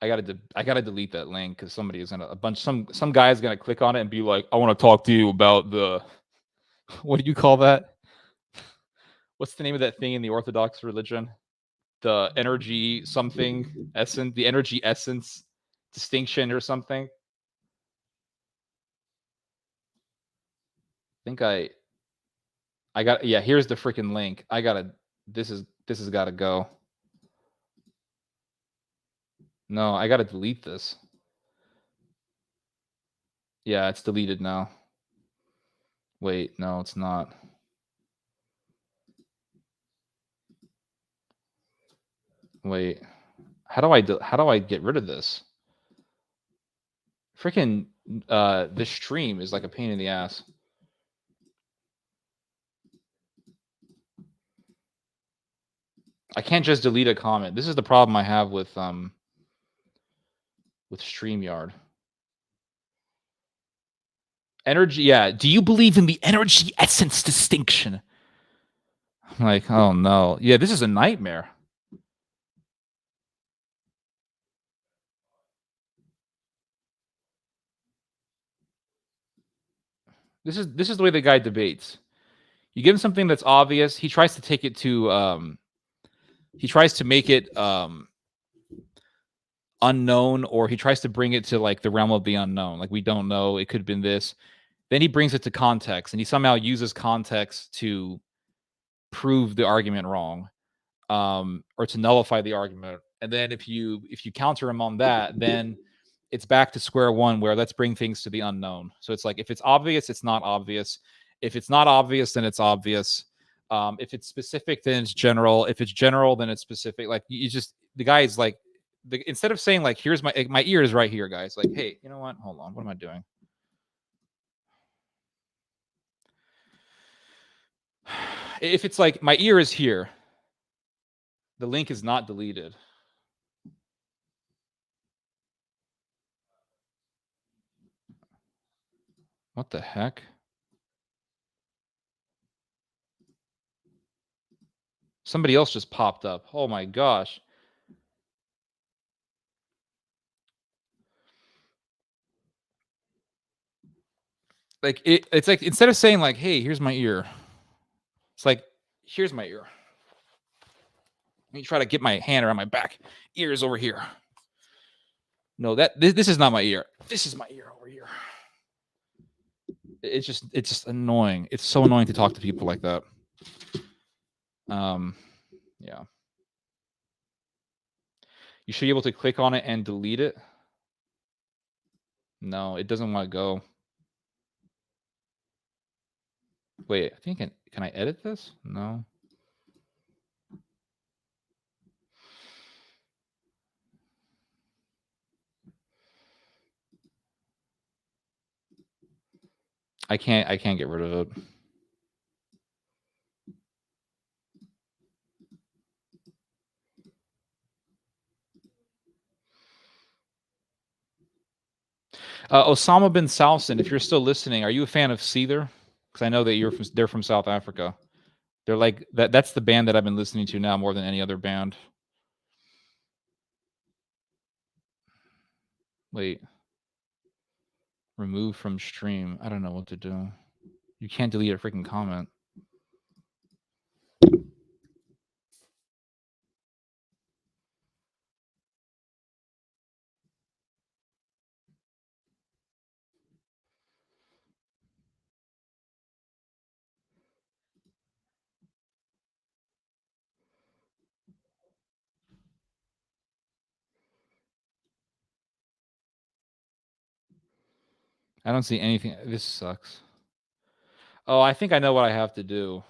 I gotta delete that link because somebody is gonna some guy is gonna click on it and be like, I want to talk to you about the what do you call that? What's the name of that thing in the Orthodox religion? The energy something essence, the energy essence distinction or something. I think I got yeah, here's the freaking link. This has gotta go. No, I gotta delete this. Yeah, it's deleted now. Wait, no, it's not. Wait. How do I get rid of this? Freaking this stream is like a pain in the ass. I can't just delete a comment. This is the problem I have with StreamYard. Energy, yeah. Do you believe in the energy essence distinction? I'm like, oh no. Yeah, this is a nightmare. This is the way the guy debates. You give him something that's obvious, he tries to take it to he tries to make it unknown, or he tries to bring it to like the realm of the unknown. Like, we don't know, it could have been this. Then he brings it to context, and he somehow uses context to prove the argument wrong, or to nullify the argument. And then if you counter him on that, then it's back to square one, where let's bring things to the unknown. So it's like, if it's obvious, it's not obvious. If it's not obvious, then it's obvious. If it's specific, then it's general. If it's general, then it's specific. Like, you just, the guy is like, instead of saying like, here's my ear is right here, guys. Like, hey, you know what? Hold on. What am I doing? If it's like, my ear is here, the link is not deleted. What the heck? Somebody else just popped up. Oh my gosh. Like, it's like, instead of saying like, hey, here's my ear, it's like, here's my ear. Let me try to get my hand around my back. Ears over here. No, this is not my ear. This is my ear over here. It's just annoying. It's so annoying to talk to people like that. Yeah. You should be able to click on it and delete it. No, it doesn't want to go. Wait, I think can I edit this? No. I can't get rid of it. Osama bin Salson, if you're still listening, are you a fan of Seether? Because I know that they're from South Africa. They're like that's the band that I've been listening to now more than any other band. Wait. Remove from stream. I don't know what to do. You can't delete a freaking comment. I don't see anything. This sucks. Oh, I think I know what I have to do.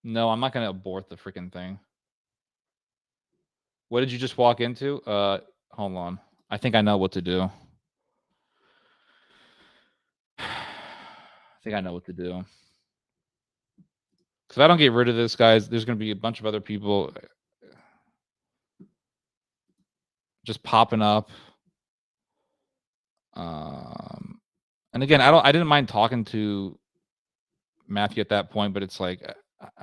No, I'm not going to abort the freaking thing. What did you just walk into? Hold on. I think I know what to do. I think I know what to do. Because if I don't get rid of this, guys, there's going to be a bunch of other people just popping up. And again, I didn't mind talking to Matthew at that point, but it's like,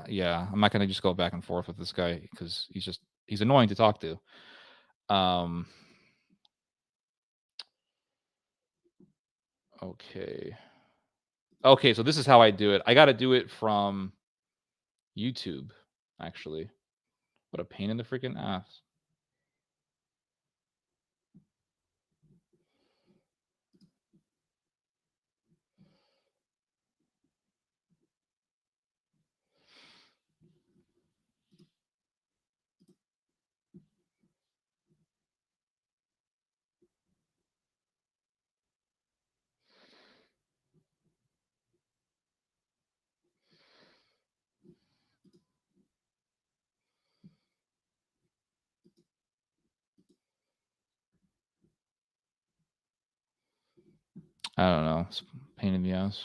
yeah, I'm not going to just go back and forth with this guy because he's annoying to talk to. Okay, so this is how I do it. I got to do it from YouTube, actually. What a pain in the freaking ass. I don't know. It's a pain in the ass.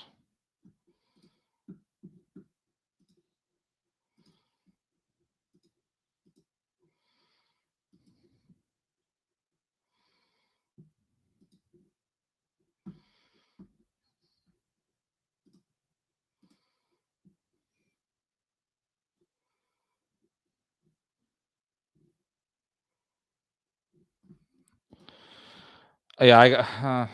Yeah, I got.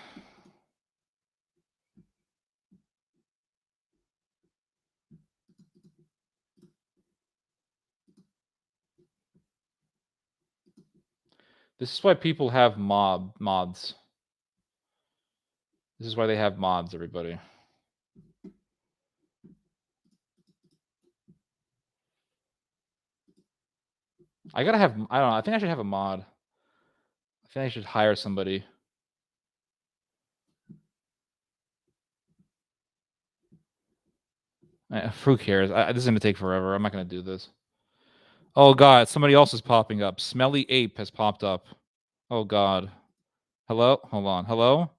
This is why people have mods. This is why they have mods, everybody. I gotta have. I don't know. I think I should have a mod. I think I should hire somebody. Who cares? This is gonna take forever. I'm not gonna do this. Oh God, somebody else is popping up. Smelly Ape has popped up. Oh God. Hello? Hold on. Hello?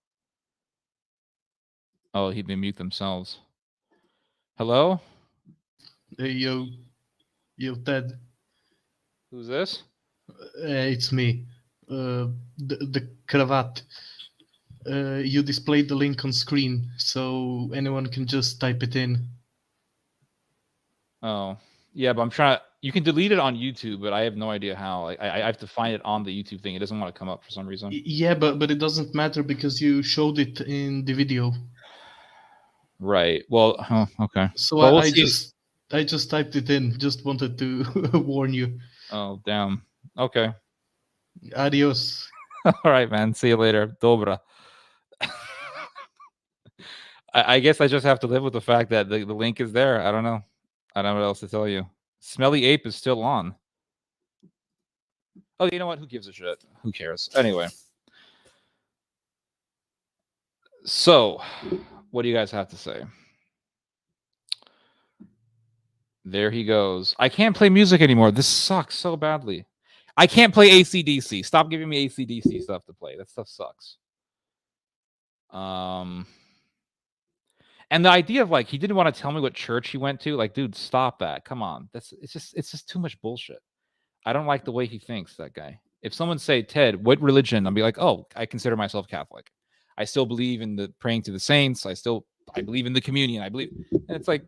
Oh, they mute themselves. Hello? Hey, yo, Ted. Who's this? It's me. The cravat. You displayed the link on screen, so anyone can just type it in. Oh, yeah, but I'm trying. You can delete it on YouTube, but I have no idea how. I have to find it on the YouTube thing. It doesn't want to come up for some reason. Yeah, but it doesn't matter because you showed it in the video. Right. Well, okay. So well, I just typed it in. Just wanted to warn you. Oh, damn. Okay. Adios. All right, man. See you later. Dobra. I guess I just have to live with the fact that the link is there. I don't know. I don't know what else to tell you. Smelly Ape is still on. Oh, you know what? Who gives a shit? Who cares? Anyway. So, what do you guys have to say? There he goes. I can't play music anymore. This sucks so badly. I can't play AC/DC. Stop giving me AC/DC stuff to play. That stuff sucks. And the idea of like he didn't want to tell me what church he went to, like, dude, stop that. Come on. It's just too much bullshit. I don't like the way he thinks, that guy. If someone say, Ted, what religion? I'll be like, oh, I consider myself Catholic. I still believe in the praying to the saints. I believe in the communion. And it's like,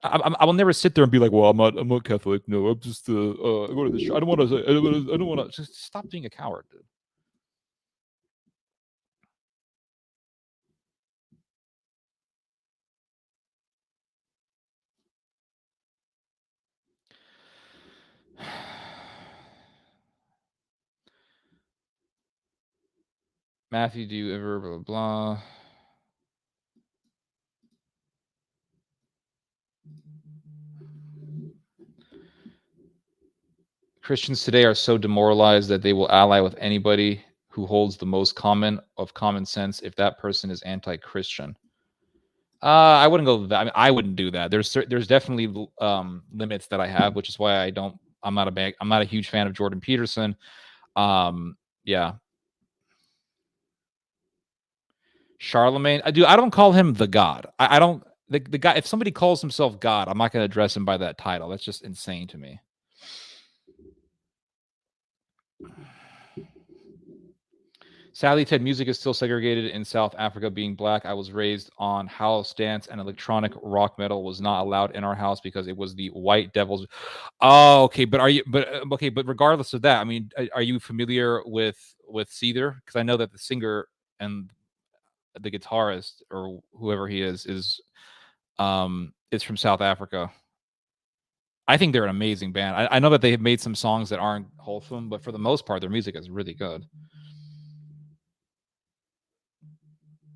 I will never sit there and be like, well, I'm not Catholic. No, I'm just I go to the church. I don't want to. Just stop being a coward, dude. Matthew, do you ever blah blah? Christians today are so demoralized that they will ally with anybody who holds the most common sense if that person is anti-Christian. I wouldn't go that. I mean, I wouldn't do that. There's definitely limits that I have, which is why I'm not a huge fan of Jordan Peterson. Yeah. Charlemagne. I don't call him the God. I don't the guy. If somebody calls himself God, I'm not going to address him by that title. That's just insane to me. Sadly, Ted, music is still segregated in South Africa. Being black, I was raised on house dance, and electronic rock metal was not allowed in our house because it was the white devils. Oh, okay. But But regardless of that, I mean, are you familiar with Seether? Because I know that the singer and the guitarist or whoever he is from South Africa. I think they're an amazing band. I know that they have made some songs that aren't wholesome, but for the most part, their music is really good.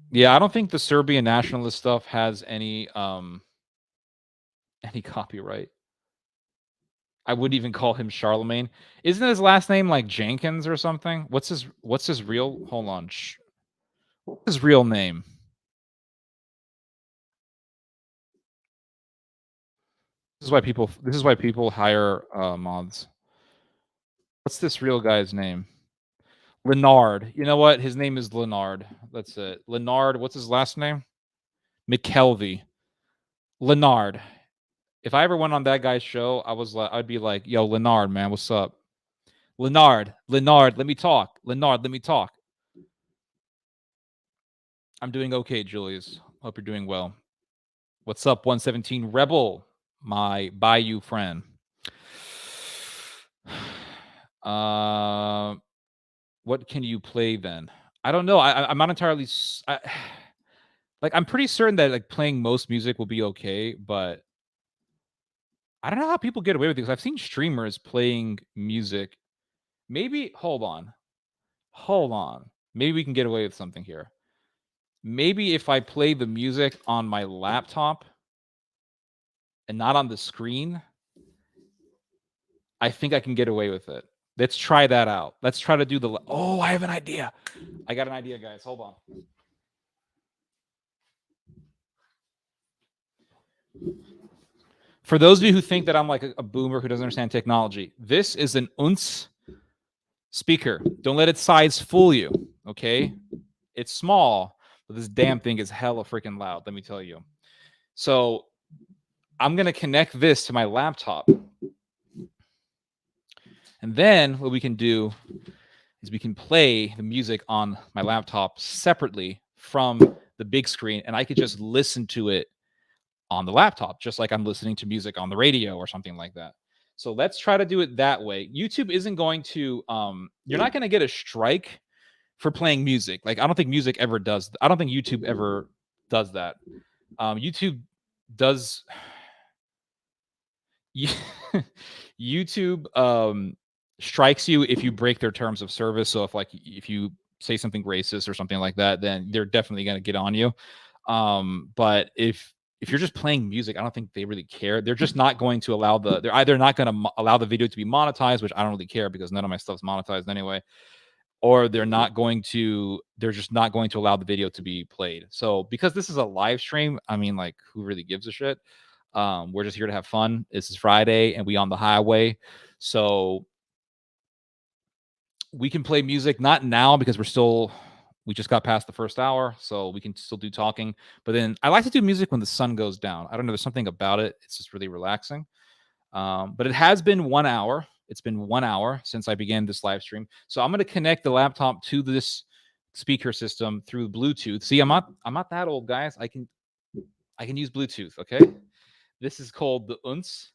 Yeah, I don't think the Serbian nationalist stuff has any copyright. I wouldn't even call him Charlemagne. Isn't his last name like Jenkins or something? What's his real? Hold on. What's his real name? This is why people hire mods. What's this real guy's name? Leonard. You know what? His name is Leonard. That's it. Leonard. What's his last name? McKelvey. Leonard. If I ever went on that guy's show, I'd be like, yo, Leonard, man, what's up? Leonard, let me talk. Leonard, let me talk. I'm doing okay, Julius. Hope you're doing well. What's up, 117 Rebel, my Bayou friend? What can you play then? I don't know. I'm not entirely like, I'm pretty certain that like playing most music will be okay, but I don't know how people get away with it, because I've seen streamers playing music. Maybe hold on. Hold on. Maybe we can get away with something here. Maybe if I play the music on my laptop and not on the screen, I think I can get away with it. Let's try that out. Let's try to do the. Oh, I have an idea. I got an idea, guys. Hold on. For those of you who think that I'm like a boomer who doesn't understand technology, this is an UNS speaker. Don't let its size fool you, okay? It's small, but this damn thing is hella freaking loud, let me tell you. So I'm going to connect this to my laptop. And then what we can do is we can play the music on my laptop separately from the big screen, and I could just listen to it on the laptop, just like I'm listening to music on the radio or something like that. So let's try to do it that way. YouTube isn't going to, you're not going to get a strike for playing music. Like, I don't think music ever does. I don't think YouTube ever does that. YouTube does. YouTube strikes you if you break their terms of service. So if you say something racist or something like that, then they're definitely going to get on you. But if you're just playing music, I don't think they really care. They're just not going to allow they're either not going to allow the video to be monetized, which I don't really care because none of my stuff's monetized anyway, or they're just not going to allow the video to be played. So because this is a live stream, I mean, like, who really gives a shit? We're just here to have fun. This is Friday and we on the highway. So we can play music, not now because we just got past the first hour, so we can still do talking. But then I like to do music when the sun goes down. I don't know, there's something about it. It's just really relaxing. But it has been 1 hour. It's been 1 hour since I began this live stream. So I'm going to connect the laptop to this speaker system through Bluetooth. See, I'm not that old, guys. I can use Bluetooth, okay? This is called the UNS.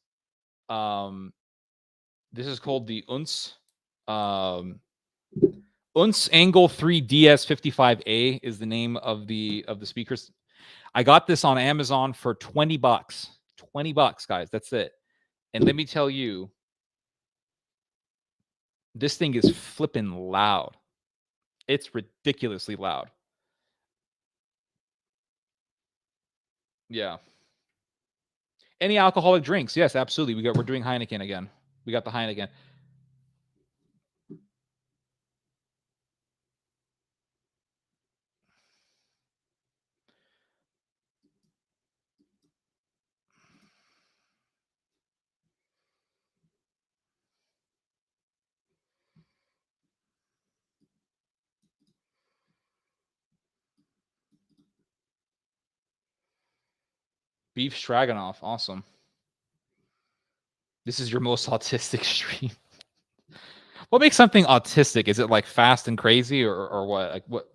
This is called the UNS. UNS Angle 3 DS55A is the name of the speakers. I got this on Amazon for $20. $20, guys. That's it. And let me tell you, this thing is flipping loud. It's ridiculously loud. Yeah. Any alcoholic drinks? Yes, absolutely. We're doing Heineken again. We got the Heineken. Beef stroganoff. Awesome. This is your most autistic stream. What makes something autistic? Is it like fast and crazy or what? Like what?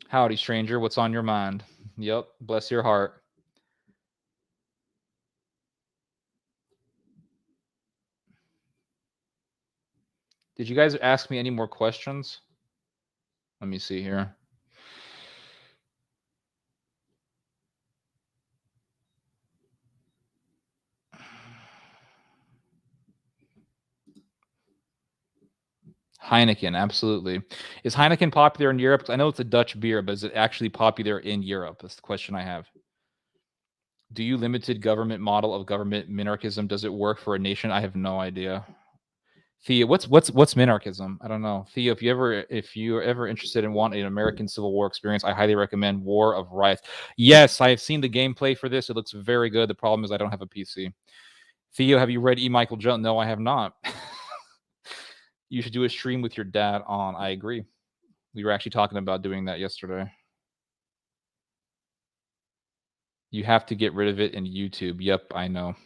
Howdy, stranger. What's on your mind? Yep. Bless your heart. Did you guys ask me any more questions? Let me see here. Heineken, absolutely. Is Heineken popular in Europe? I know it's a Dutch beer, but is it actually popular in Europe? That's the question I have. Do you limited government model of government minarchism? Does it work for a nation? I have no idea. Thea, what's minarchism? I don't know. Thea, if you're ever interested in wanting an American Civil War experience, I highly recommend War of Riots. Yes, I have seen the gameplay for this. It looks very good. The problem is I don't have a PC. Theo, have you read E. Michael Jones? No, I have not. You should do a stream with your dad on. I agree. We were actually talking about doing that yesterday. You have to get rid of it in YouTube. Yep, I know.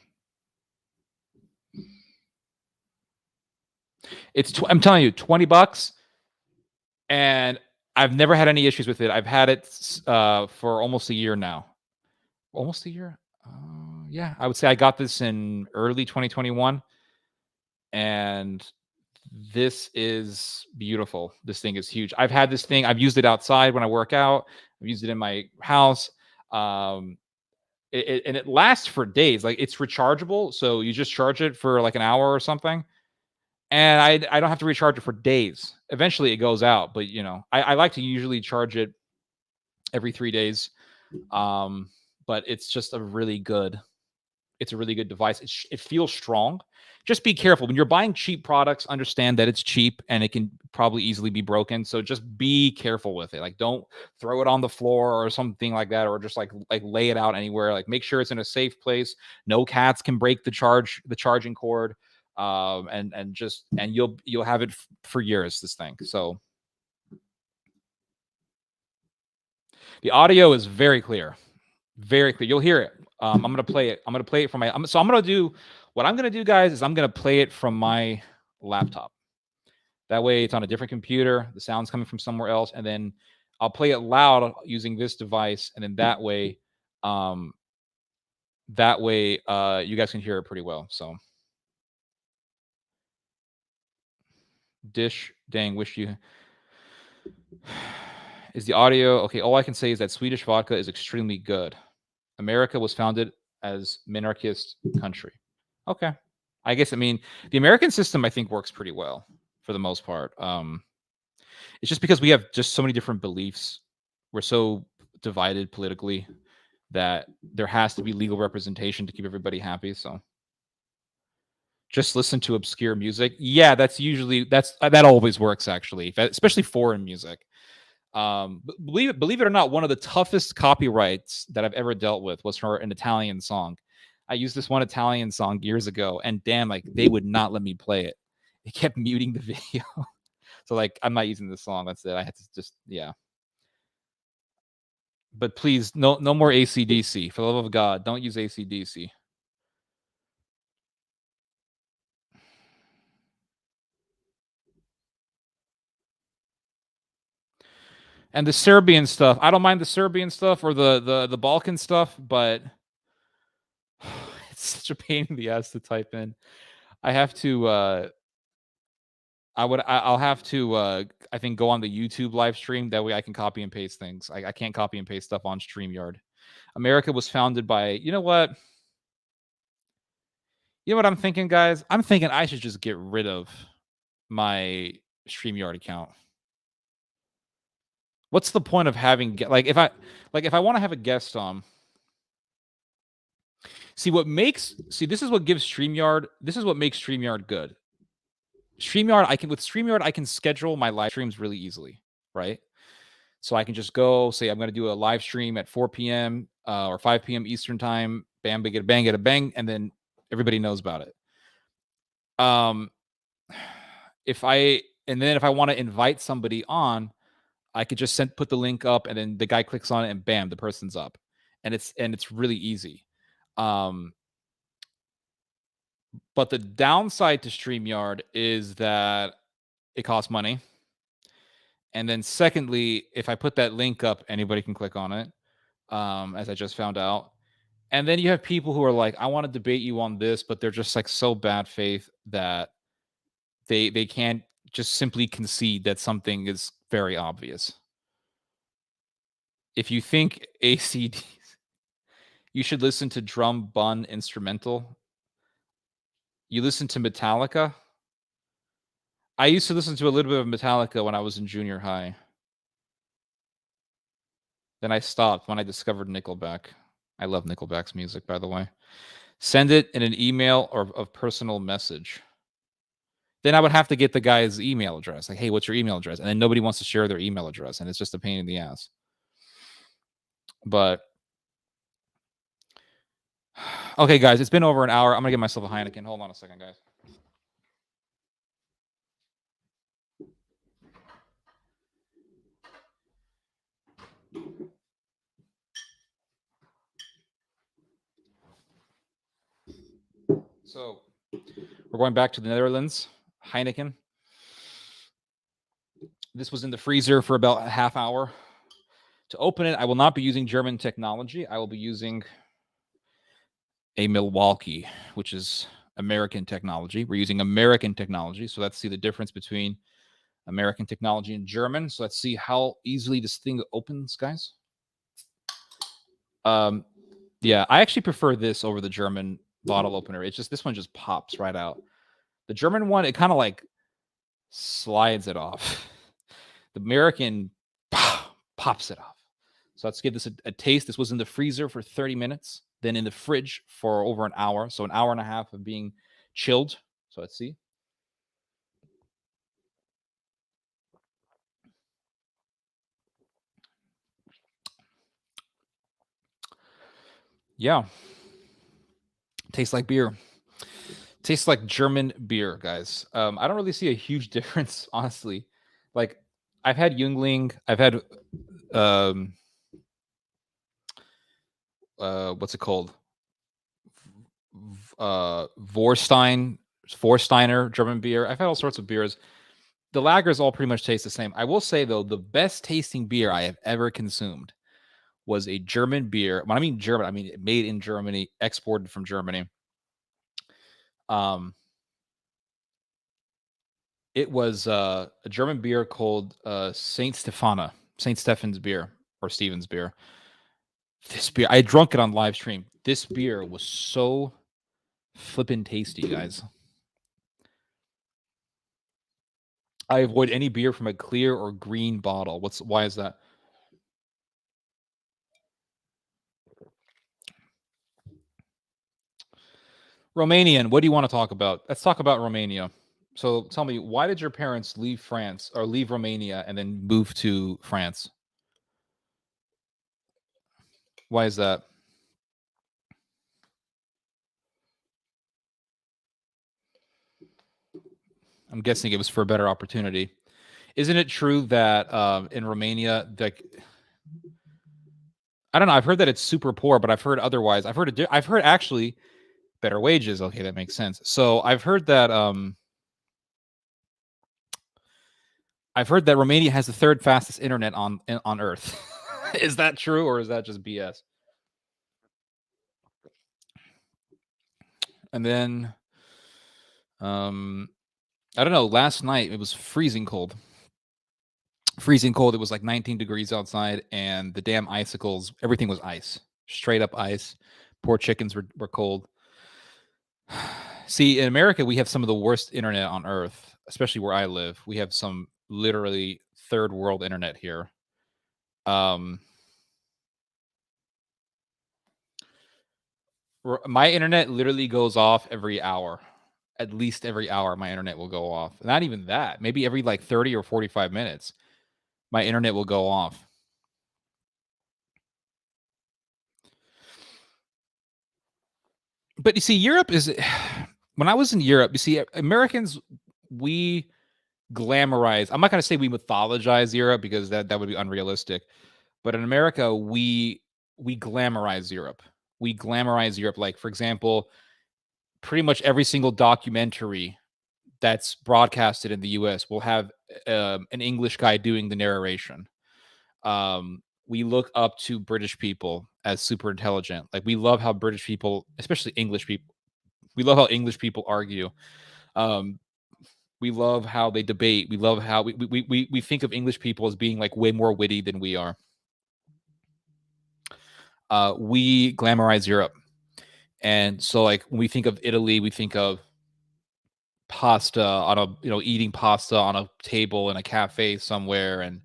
I'm telling you, $20, and I've never had any issues with it. I've had it for almost a year now. Almost a year? Yeah, I would say I got this in early 2021, and this is beautiful. This thing is huge. I've had this thing. I've used it outside when I work out. I've used it in my house. And it lasts for days. Like, it's rechargeable, so you just charge it for like an hour or something, and I don't have to recharge it for days. Eventually, it goes out, but I like to usually charge it every 3 days. But it's just a really good device. It feels strong. Just be careful when you're buying cheap products. Understand that it's cheap and it can probably easily be broken. So just be careful with it. Like, don't throw it on the floor or something like that, or just like lay it out anywhere. Like, make sure it's in a safe place. No cats can break the charging cord. And you'll have it for years, this thing. So the audio is very clear. Very clear. You'll hear it. I'm gonna play it. I'm gonna play it from my. So I'm gonna do what I'm gonna do, guys. Is I'm gonna play it from my laptop. That way, it's on a different computer. The sound's coming from somewhere else, and then I'll play it loud using this device, and then that way, you guys can hear it pretty well. So, dang, wish you. Is the audio okay? All I can say is that Swedish vodka is extremely good. America was founded as monarchist country. Okay. I guess, the American system, I think, works pretty well for the most part. It's just because we have just so many different beliefs. We're so divided politically that there has to be legal representation to keep everybody happy. So just listen to obscure music. Yeah, that always works, actually, especially foreign music. Believe it or not, one of the toughest copyrights that I've ever dealt with was for an Italian song. I used this one Italian song years ago, and damn, like, they would not let me play it. They kept muting the video. So, like, I'm not using this song. That's it. I had to just, yeah. But please, no more AC/DC. For the love of God, don't use AC/DC. And the Serbian stuff, I don't mind the Serbian stuff or the Balkan stuff, but it's such a pain in the ass to type in. I have to I'll have to I think go on the YouTube live stream. That way I can copy and paste things. I can't copy and paste stuff on StreamYard. America was founded by, you know what? You know what I'm thinking, guys? I'm thinking I should just get rid of my StreamYard account. What's the point of having if I want to have a guest on? This is what makes StreamYard. This is what makes StreamYard good. With StreamYard, I can schedule my live streams really easily, right? So I can just go say I'm going to do a live stream at 4 p.m. Or 5 p.m. Eastern time. Bam, bang, get a bang, and then everybody knows about it. If I want to invite somebody on, I could just put the link up, and then the guy clicks on it, and bam, the person's up, and it's really easy. But the downside to StreamYard is that it costs money. And then secondly, if I put that link up, anybody can click on it, as I just found out. And then you have people who are like, I want to debate you on this, but they're just like so bad faith that they can't just simply concede that something is very obvious. If you think ACD, you should listen to Drum Bun Instrumental. You listen to Metallica. I used to listen to a little bit of Metallica when I was in junior high. Then I stopped when I discovered Nickelback. I love Nickelback's music, by the way. Send it in an email or a personal message. Then I would have to get the guy's email address. Like, hey, what's your email address? And then nobody wants to share their email address, and it's just a pain in the ass. But okay, guys, it's been over an hour. I'm gonna get myself a Heineken. Hold on a second, guys. So we're going back to the Netherlands. Heineken. This was in the freezer for about a half hour. To open it, I will not be using German technology. I will be using a Milwaukee, which is American technology. We're using American technology. So let's see the difference between American technology and German. So let's see how easily this thing opens, guys. Yeah, I actually prefer this over the German bottle opener. It's just this one just pops right out. The German one, it kind of like slides it off. The American pops it off. So let's give this a taste. This was in the freezer for 30 minutes, then in the fridge for over an hour. So an hour and a half of being chilled. So let's see. Yeah. Tastes like beer. Tastes like German beer, guys. I don't really see a huge difference, honestly. Like, I've had Jungling. I've had what's it called? Vorsteiner German beer. I've had all sorts of beers. The lagers all pretty much taste the same. I will say though, the best tasting beer I have ever consumed was a German beer. When I mean German, I mean made in Germany, exported from Germany. It was a German beer called Saint Stephen's beer or Stephen's beer. This beer, I drunk it on live stream. This beer was so flippin' tasty, guys. I avoid any beer from a clear or green bottle. Why is that? Romanian, what do you want to talk about? Let's talk about Romania. So tell me, why did your parents leave France or leave Romania and then move to France? Why is that? I'm guessing it was for a better opportunity. Isn't it true that in Romania, like, I don't know, I've heard that it's super poor, but I've heard otherwise. I've heard actually better wages. Okay, that makes sense. So I've heard that Romania has the third fastest internet on Earth. Is that true or is that just BS? And then I don't know, last night it was freezing cold. Freezing cold. It was like 19 degrees outside and the damn icicles, everything was ice. Straight up ice. Poor chickens were cold. See, in America, we have some of the worst internet on Earth, especially where I live. We have some literally third world internet here. My internet literally goes off every hour. At least every hour, my internet will go off. Not even that. Maybe every like 30 or 45 minutes, my internet will go off. But you see, Europe is... When I was in Europe, you see, Americans, we glamorize... I'm not going to say we mythologize Europe because that would be unrealistic. But in America, we glamorize Europe. We glamorize Europe. Like, for example, pretty much every single documentary that's broadcasted in the US will have an English guy doing the narration. We look up to British people as super intelligent. Like, we love how British people, especially English people, we love how English people argue. We love how they debate. We love how we think of English people as being like way more witty than we are. We glamorize Europe. And so like when we think of Italy, we think of pasta on a, eating pasta on a table in a cafe somewhere and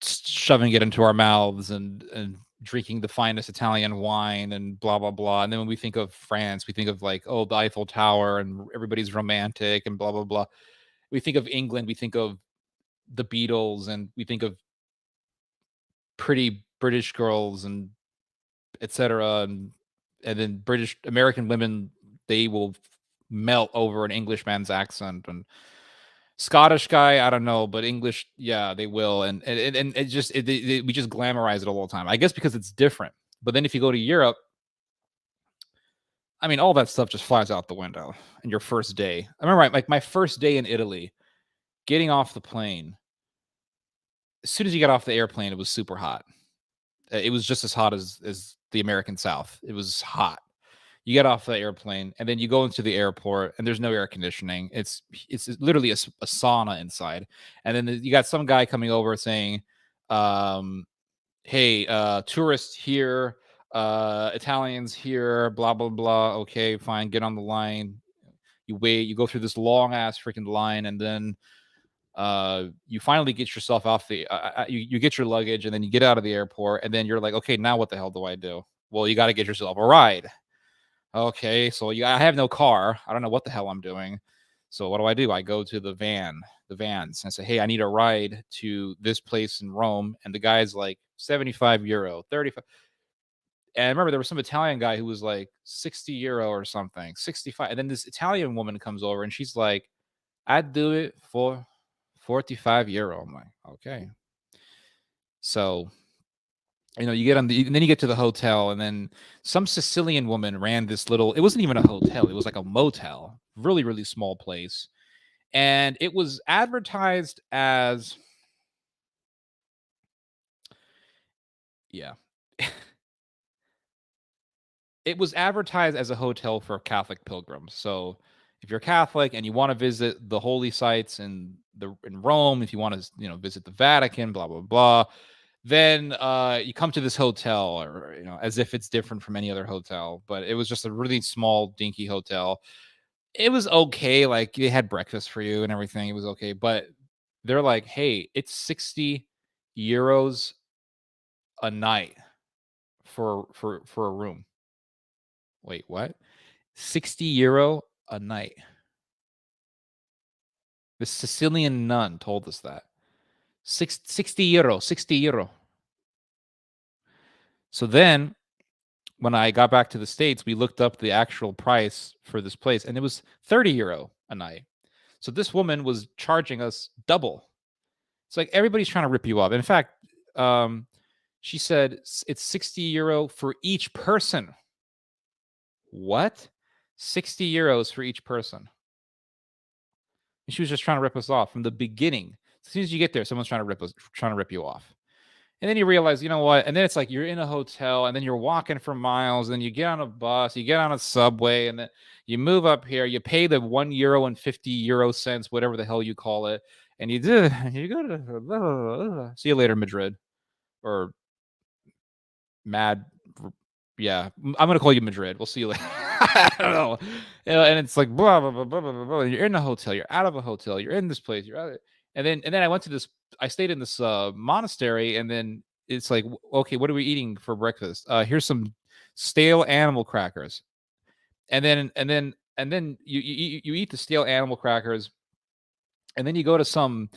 shoving it into our mouths and drinking the finest Italian wine and blah, blah, blah. And then when we think of France, we think of like, oh, the Eiffel Tower and everybody's romantic and blah, blah, blah. We think of England, we think of the Beatles, and we think of pretty British girls and etc. And then American women, they will melt over an Englishman's accent. And Scottish guy, I don't know, but English, yeah, they will. And we just glamorize it all the time. I guess because it's different. But then if you go to Europe, I mean, all that stuff just flies out the window in your first day. I remember like my first day in Italy, getting off the plane, as soon as you got off the airplane, it was super hot. It was just as hot as the American South. It was hot. You get off the airplane, and then you go into the airport, and there's no air conditioning. It's literally a sauna inside. And then you got some guy coming over saying, "Hey, tourists here, Italians here, blah blah blah. Okay, fine, get on the line." You wait. You go through this long ass freaking line, and then you finally get yourself off the you get your luggage, and then you get out of the airport, and then you're like, okay, now what the hell do I do? Well, you got to get yourself a ride. Okay, so I have no car. I don't know what the hell I'm doing. So what do? I go to the vans, and I say, hey, I need a ride to this place in Rome, and the guy's like €75, 35. And I remember there was some Italian guy who was like €60 or something, 65. And then this Italian woman comes over, and she's like, I'd do it for €45. I'm like, okay. So, you get on and then you get to the hotel, and then some Sicilian woman ran this little, it wasn't even a hotel, it was like a motel, really, really small place. And it was advertised as, yeah, it was advertised as a hotel for Catholic pilgrims. So if you're Catholic and you want to visit the holy sites in Rome, if you want to, visit the Vatican, blah, blah, blah, then you come to this hotel, or as if it's different from any other hotel. But it was just a really small, dinky hotel. It was okay. Like, they had breakfast for you and everything. It was okay. But they're like, hey, it's €60 a night for a room. Wait, what? €60 a night. The Sicilian nun told us that. €60. So then, when I got back to the States, we looked up the actual price for this place, and it was €30 a night. So this woman was charging us double. It's like everybody's trying to rip you off. In fact, she said it's €60 for each person. What? €60 for each person. And she was just trying to rip us off from the beginning. As soon as you get there, someone's trying to rip you off. And then you realize, you know what? And then it's like you're in a hotel, and then you're walking for miles, and then you get on a bus, you get on a subway, and then you move up here, you pay the €1.50, whatever the hell you call it, and you go to blah, blah, blah. See you later, Madrid. Or Mad. Yeah, I'm gonna call you Madrid. We'll see you later. I don't know. And it's like blah blah blah blah blah blah. You're in a hotel. You're out of a hotel. You're in this place. You're out. And then I went to this. I stayed in this monastery, and then it's like, okay, what are we eating for breakfast? Here's some stale animal crackers. And then you eat the stale animal crackers, and then you go to some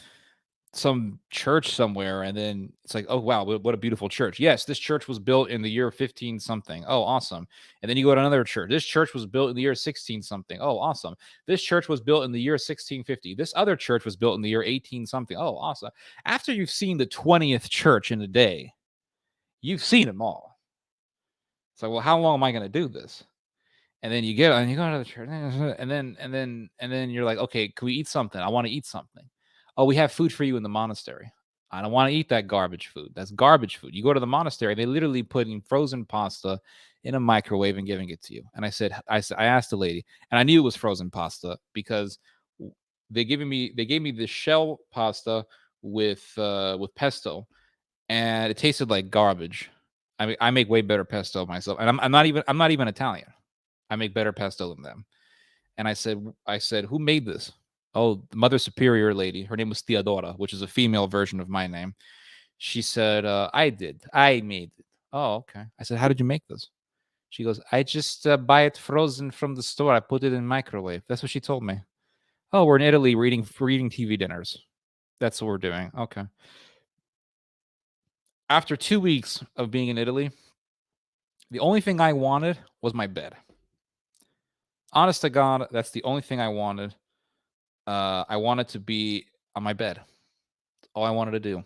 church somewhere, and then it's like, oh wow, what a beautiful church. Yes, this church was built in the year 15 something. Oh, awesome. And then you go to another church. This church was built in the year 16 something. Oh, awesome. This church was built in the year 1650. This other church was built in the year 18 something. Oh, awesome. After you've seen the 20th church in a day, you've seen them all. It's like, well, how long am I going to do this? And then you go to the church, and then you're like, okay, can we eat something? I want to eat something. Oh, we have food for you in the monastery. I don't want to eat that garbage food. That's garbage food. You go to the monastery, they literally putting frozen pasta in a microwave and giving it to you. And I asked the lady, and I knew it was frozen pasta because they gave me the shell pasta with pesto, and it tasted like garbage. I mean, I make way better pesto myself, and I'm not even Italian. I make better pesto than them. And I said, who made this? Oh, the Mother Superior lady. Her name was Theodora, which is a female version of my name. She said, I did. I made it. Oh, okay. I said, how did you make this? She goes, I just buy it frozen from the store. I put it in microwave. That's what she told me. Oh, we're in Italy. We're eating TV dinners. That's what we're doing. Okay. After 2 weeks of being in Italy, the only thing I wanted was my bed. Honest to God, that's the only thing I wanted. I wanted to be on my bed. That's all I wanted to do.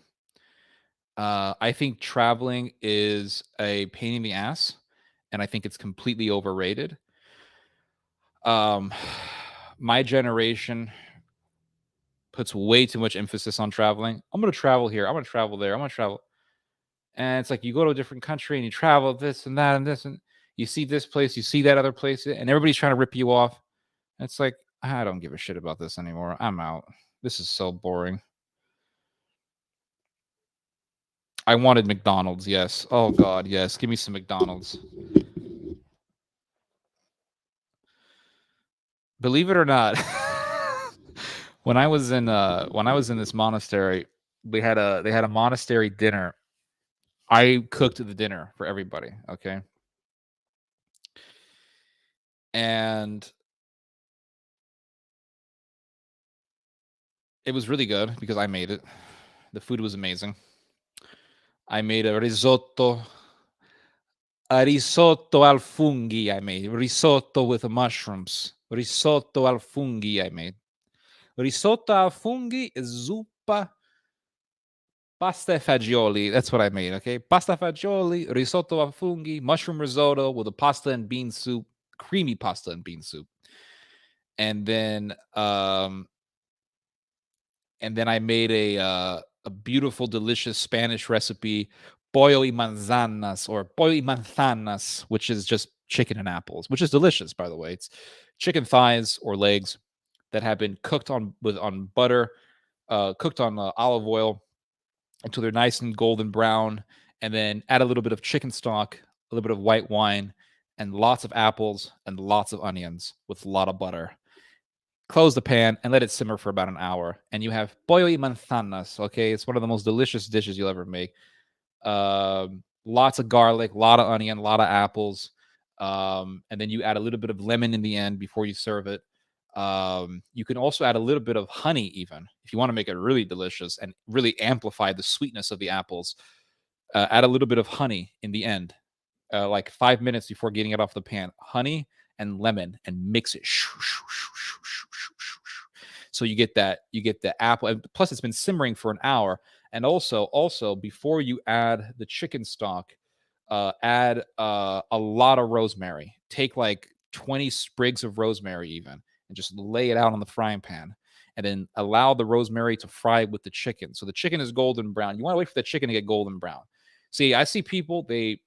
I think traveling is a pain in the ass, and I think it's completely overrated. My generation, puts way too much emphasis on traveling. I'm going to travel here. I'm going to travel there. I'm going to travel. And it's like you go to a different country and you travel this and that and this, and you see this place, you see that other place, and everybody's trying to rip you off. And it's like, I don't give a shit about this anymore. I'm out. This is so boring. I wanted McDonald's, yes. Oh God, yes. Give me some McDonald's. Believe it or not, when I was in this monastery, they had a monastery dinner. I cooked the dinner for everybody, okay? And it was really good because I made it. The food was amazing. I made a risotto al funghi. I made risotto with mushrooms. Risotto al funghi. I made risotto al funghi is zuppa, pasta e fagioli. That's what I made. Okay, pasta fagioli, risotto al funghi, mushroom risotto with a pasta and bean soup, creamy pasta and bean soup, and then I made a beautiful, delicious Spanish recipe, pollo y manzanas, or pollo y manzanas, which is just chicken and apples, which is delicious, by the way. It's chicken thighs or legs that have been cooked on butter, cooked on olive oil until they're nice and golden brown, and then add a little bit of chicken stock, a little bit of white wine, and lots of apples and lots of onions with a lot of butter. Close the pan and let it simmer for about an hour, and you have pollo y manzanas. Okay, it's one of the most delicious dishes you'll ever make. Lots of garlic, a lot of onion, a lot of apples, and then you add a little bit of lemon in the end before you serve it. You can also add a little bit of honey, even if you want to make it really delicious and really amplify the sweetness of the apples. Add a little bit of honey in the end, like 5 minutes before getting it off the pan. Honey and lemon, and mix it. So you get the apple, and plus it's been simmering for an hour. And also before you add the chicken stock, add a lot of rosemary. Take like 20 sprigs of rosemary even, and just lay it out on the frying pan, and then allow the rosemary to fry with the chicken. So the chicken is golden brown. You want to wait for the chicken to get golden brown. See, I see people, they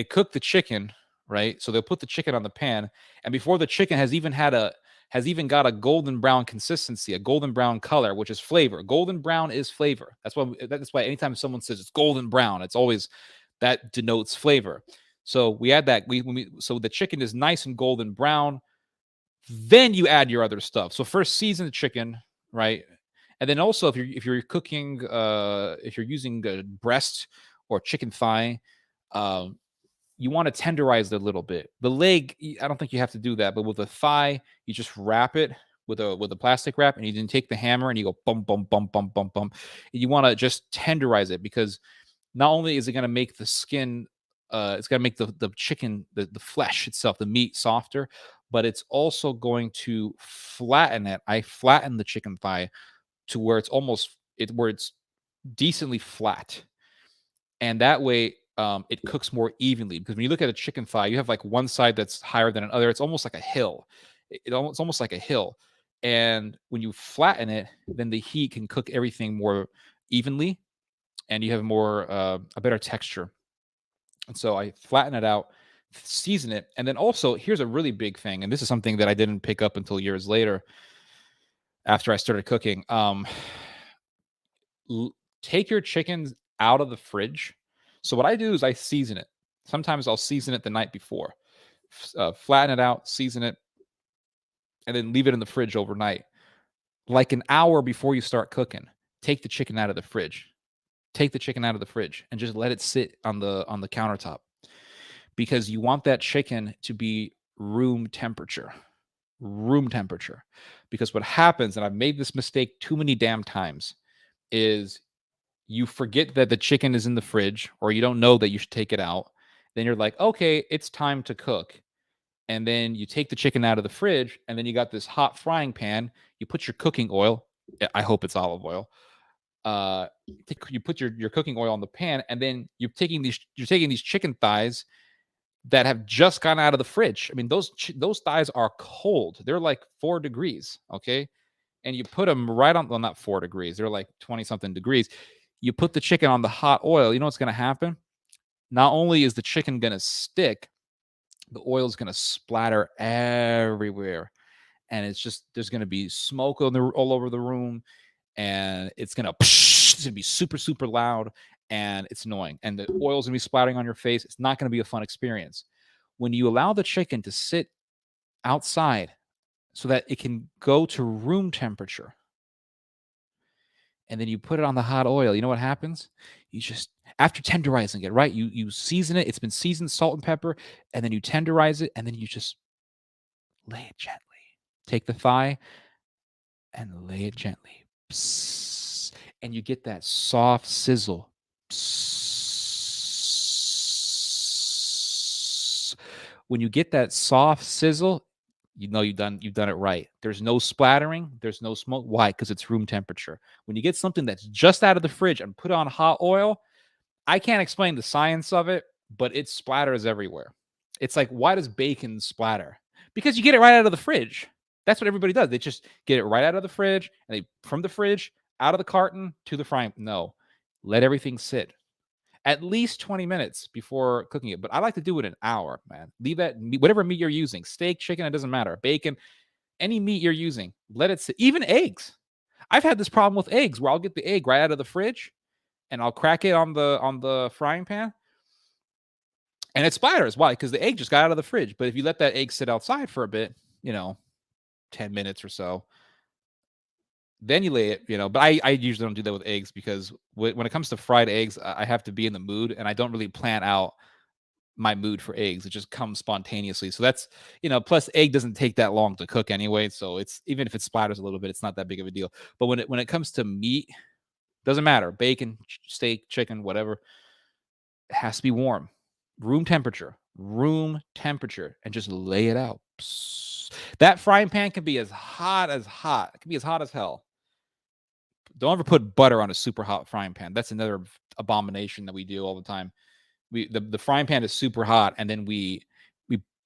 cook the chicken, right? So they'll put the chicken on the pan, and before the chicken has even got a golden brown consistency, a golden brown color, which is flavor. Golden brown is flavor. That's why anytime someone says it's golden brown, it's always that denotes flavor. So we add that. So the chicken is nice and golden brown. Then you add your other stuff. So first season the chicken, right? And then also if you're cooking, if you're using breast or chicken thigh, you want to tenderize it a little bit. The leg, I don't think you have to do that, but with the thigh, you just wrap it with a plastic wrap, and you then take the hammer and you go bum bum bum bum bum bum. And you want to just tenderize it, because not only is it going to make the skin, it's going to make the chicken, the flesh itself, the meat softer, but it's also going to flatten it. I flatten the chicken thigh to where it's where it's decently flat, and that way it cooks more evenly. Because when you look at a chicken thigh, you have like one side that's higher than another. It's almost like a hill. It's almost like a hill. And when you flatten it, then the heat can cook everything more evenly, and you have a better texture. And so I flatten it out, season it, and then also here's a really big thing, and this is something that I didn't pick up until years later after I started cooking. Take your chickens out of the fridge. So what I do is I season it. Sometimes I'll season it the night before, flatten it out, season it, and then leave it in the fridge overnight. Like an hour before you start cooking, take the chicken out of the fridge. Take the chicken out of the fridge and just let it sit on the countertop, because you want that chicken to be room temperature. Because what happens, and I've made this mistake too many damn times, is you forget that the chicken is in the fridge, or you don't know that you should take it out. Then you're like, okay, it's time to cook. And then you take the chicken out of the fridge, and then you got this hot frying pan. You put your cooking oil. I hope it's olive oil. You put your cooking oil on the pan, and then you're taking these chicken thighs that have just gone out of the fridge. I mean, those thighs are cold. They're like 4 degrees, okay? and you put them right on, well, not 4 degrees. They're like 20 something degrees. You put the chicken on the hot oil. You know what's going to happen? Not only is the chicken going to stick, the oil is going to splatter everywhere. And it's just, there's going to be smoke all over the room. And it's going to be super, super loud. And it's annoying. And the oil's going to be splattering on your face. It's not going to be a fun experience. When you allow the chicken to sit outside so that it can go to room temperature, and then you put it on the hot oil, you know what happens? You just, after tenderizing it, right? You season it. It's been seasoned, salt and pepper, and then you tenderize it, and then you just lay it gently. Take the thigh and lay it gently. Psst, and you get that soft sizzle. Psst. When you get that soft sizzle, you know you've done it right. There's no splattering. There's no smoke. Why? Because it's room temperature. When you get something that's just out of the fridge and put on hot oil, I can't explain the science of it, but it splatters everywhere. It's like, why does bacon splatter? Because you get it right out of the fridge. That's what everybody does. They just get it right out of the fridge, and from the fridge, out of the carton to the frying. No, let everything sit at least 20 minutes before cooking it. But I like to do it an hour, man. Leave that, whatever meat you're using, steak, chicken, it doesn't matter. Bacon, any meat you're using, let it sit. Even eggs. I've had this problem with eggs where I'll get the egg right out of the fridge and I'll crack it on the frying pan, and it splatters. Why? Because the egg just got out of the fridge. But if you let that egg sit outside for a bit, 10 minutes or so, then you lay it, but I usually don't do that with eggs, because when it comes to fried eggs, I have to be in the mood, and I don't really plan out my mood for eggs. It just comes spontaneously. So that's, plus egg doesn't take that long to cook anyway. So it's, even if it splatters a little bit, it's not that big of a deal. But when it comes to meat, doesn't matter. Bacon, steak, chicken, whatever, it has to be warm, room temperature, and just lay it out. Psst. That frying pan can be as hot as hot. It can be as hot as hell. Don't ever put butter on a super hot frying pan. That's another abomination that we do all the time. The frying pan is super hot, and then we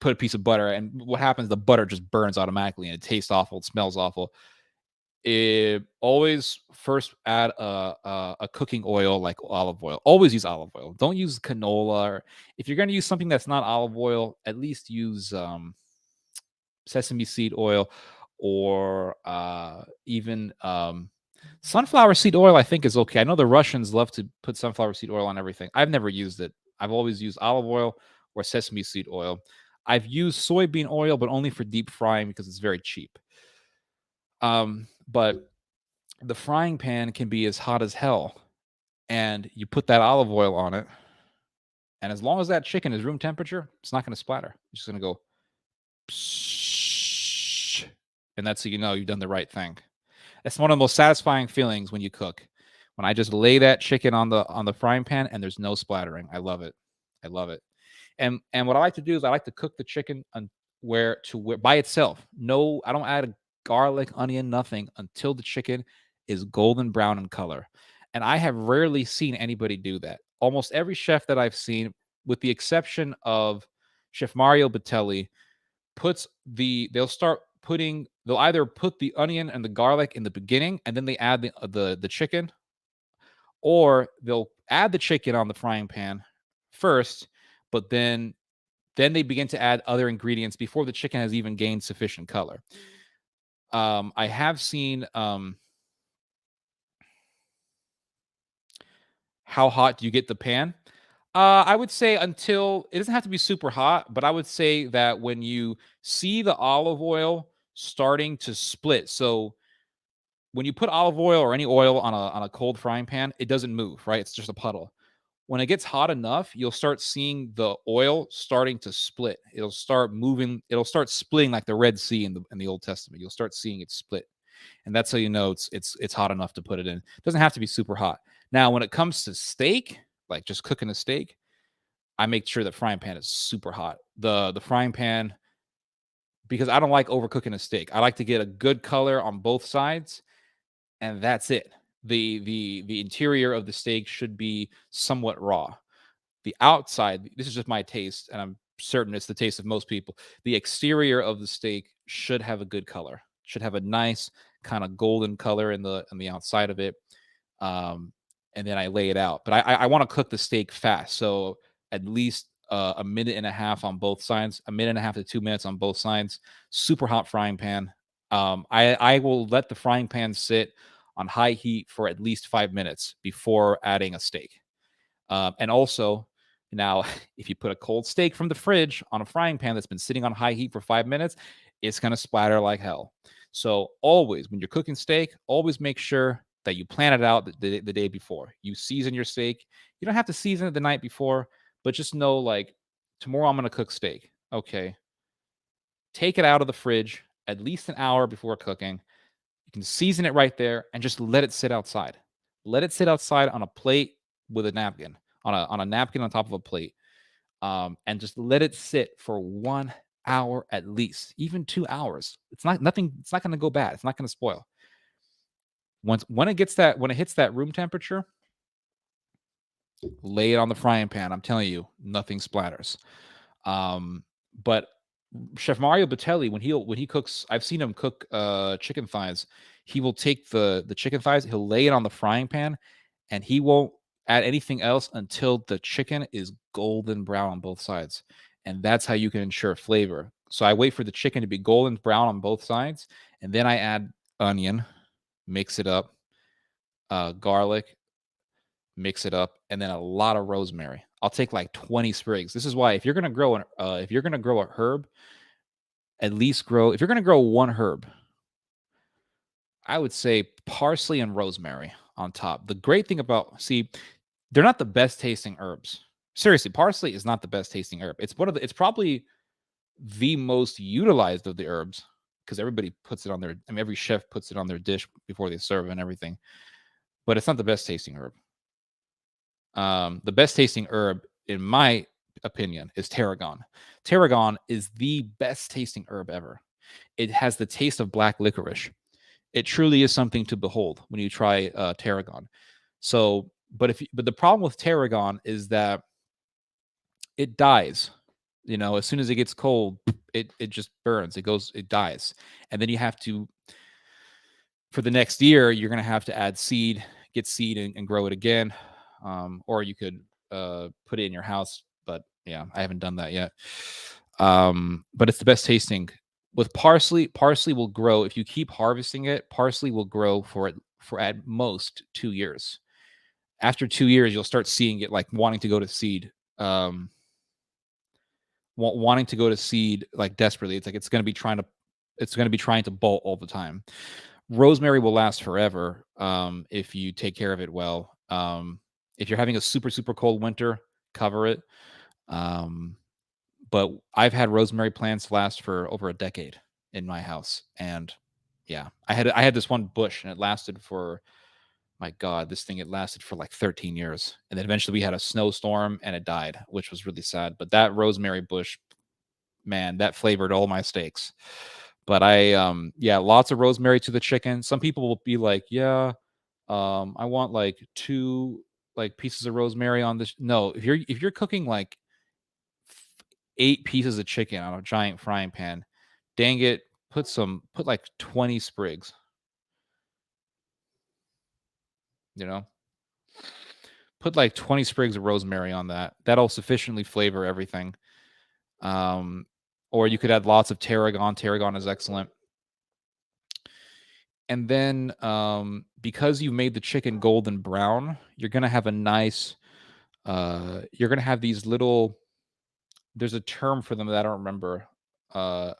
put a piece of butter, and what happens? The butter just burns automatically, and it tastes awful. It smells awful. Always first add a cooking oil like olive oil. Always use olive oil. Don't use canola. Or if you're going to use something that's not olive oil, at least use sesame seed oil, or even sunflower seed oil. I think is okay. I know the Russians love to put sunflower seed oil on everything. I've never used it. I've always used olive oil or sesame seed oil. I've used soybean oil, but only for deep frying because it's very cheap. But the frying pan can be as hot as hell, and you put that olive oil on it, and as long as that chicken is room temperature, it's not going to splatter. It's just going to go, psh, and that's how you know you've done the right thing. That's one of the most satisfying feelings when you cook. When I just lay that chicken on the frying pan and there's no splattering. I love it. I love it. And what I like to do is I like to cook the chicken where by itself. No, I don't add garlic, onion, nothing until the chicken is golden brown in color. And I have rarely seen anybody do that. Almost every chef that I've seen, with the exception of Chef Mario Battelli, they'll either put the onion and the garlic in the beginning, and then they add the chicken, or they'll add the chicken on the frying pan first, but then they begin to add other ingredients before the chicken has even gained sufficient color. I have seen how hot do you get the pan? I would say until it doesn't have to be super hot, but I would say that when you see the olive oil starting to split, so when you put olive oil or any oil on a cold frying pan, it doesn't move, right? It's just a puddle. When it gets hot enough, you'll start seeing the oil starting to split. It'll start moving. It'll start splitting like the Red Sea in the Old Testament. You'll start seeing it split, and that's how you know it's hot enough to put it in. It doesn't have to be super hot. Now, when it comes to steak, like just cooking a steak, I make sure the frying pan is super hot. The frying pan, because I don't like overcooking a steak. I like to get a good color on both sides, and that's it. The interior of the steak should be somewhat raw. The outside, this is just my taste, and I'm certain it's the taste of most people. The exterior of the steak should have a good color. Should have a nice kind of golden color in the outside of it. And then I lay it out. But I want to cook the steak fast, so at least a minute and a half on both sides, a minute and a half to 2 minutes on both sides. Super hot frying pan. I will let the frying pan sit on high heat for at least 5 minutes before adding a steak. And also, now, if you put a cold steak from the fridge on a frying pan that's been sitting on high heat for 5 minutes, it's going to splatter like hell. So always, when you're cooking steak, always make sure that you plan it out the day before. You season your steak. You don't have to season it the night before, but just know, like, tomorrow I'm going to cook steak. Okay. Take it out of the fridge at least an hour before cooking. You can season it right there and just let it sit outside. Let it sit outside on a plate with a napkin, on a napkin on top of a plate, and just let it sit for 1 hour at least, even 2 hours. It's not nothing. It's not going to go bad. It's not going to spoil. When it hits that room temperature, lay it on the frying pan. I'm telling you, nothing splatters. But Chef Mario Battelli, when he cooks, I've seen him cook chicken thighs. He will take the chicken thighs, he'll lay it on the frying pan, and he won't add anything else until the chicken is golden brown on both sides. And that's how you can ensure flavor. So I wait for the chicken to be golden brown on both sides, and then I add onion, mix it up, garlic, mix it up, and then a lot of rosemary. I'll take like 20 sprigs. This is why if you're gonna grow a herb, at least if you're gonna grow one herb, I would say parsley and rosemary on top. The great thing about, they're not the best tasting herbs. Seriously, parsley is not the best tasting herb. It's it's probably the most utilized of the herbs because everybody puts it on their, every chef puts it on their dish before they serve and everything. But it's not the best tasting herb. The best tasting herb, in my opinion, is tarragon. Tarragon is the best tasting herb ever. It has the taste of black licorice. It truly is something to behold when you try tarragon. So, but the problem with tarragon is that it dies. You know, as soon as it gets cold, it just burns. It dies, and then you have to, for the next year, you're going to have to add seed, get seed, and grow it again. Or you could put it in your house, but yeah, I haven't done that yet. But it's the best tasting. With parsley will grow if you keep harvesting it. Parsley will grow for at most 2 years. After 2 years, you'll start seeing it like wanting to go to seed. Wanting to go to seed like desperately. It's like it's going to be trying to bolt all the time. Rosemary will last forever if you take care of it well. If you're having a super, super cold winter, cover it. But I've had rosemary plants last for over a decade in my house. And yeah, I had this one bush and it lasted for, my God, it lasted for like 13 years. And then eventually we had a snowstorm and it died, which was really sad. But that rosemary bush, man, that flavored all my steaks. But lots of rosemary to the chicken. Some people will be like, yeah, I want like 2 like pieces of rosemary on this. No, if you're cooking like 8 pieces of chicken on a giant frying pan, dang it, put like 20 sprigs. You know, put like 20 sprigs of rosemary on that. That'll sufficiently flavor everything. Or you could add lots of tarragon. Tarragon is excellent. And then because you made the chicken golden brown, you're going to have a nice, you're going to have these little, there's a term for them that I don't remember.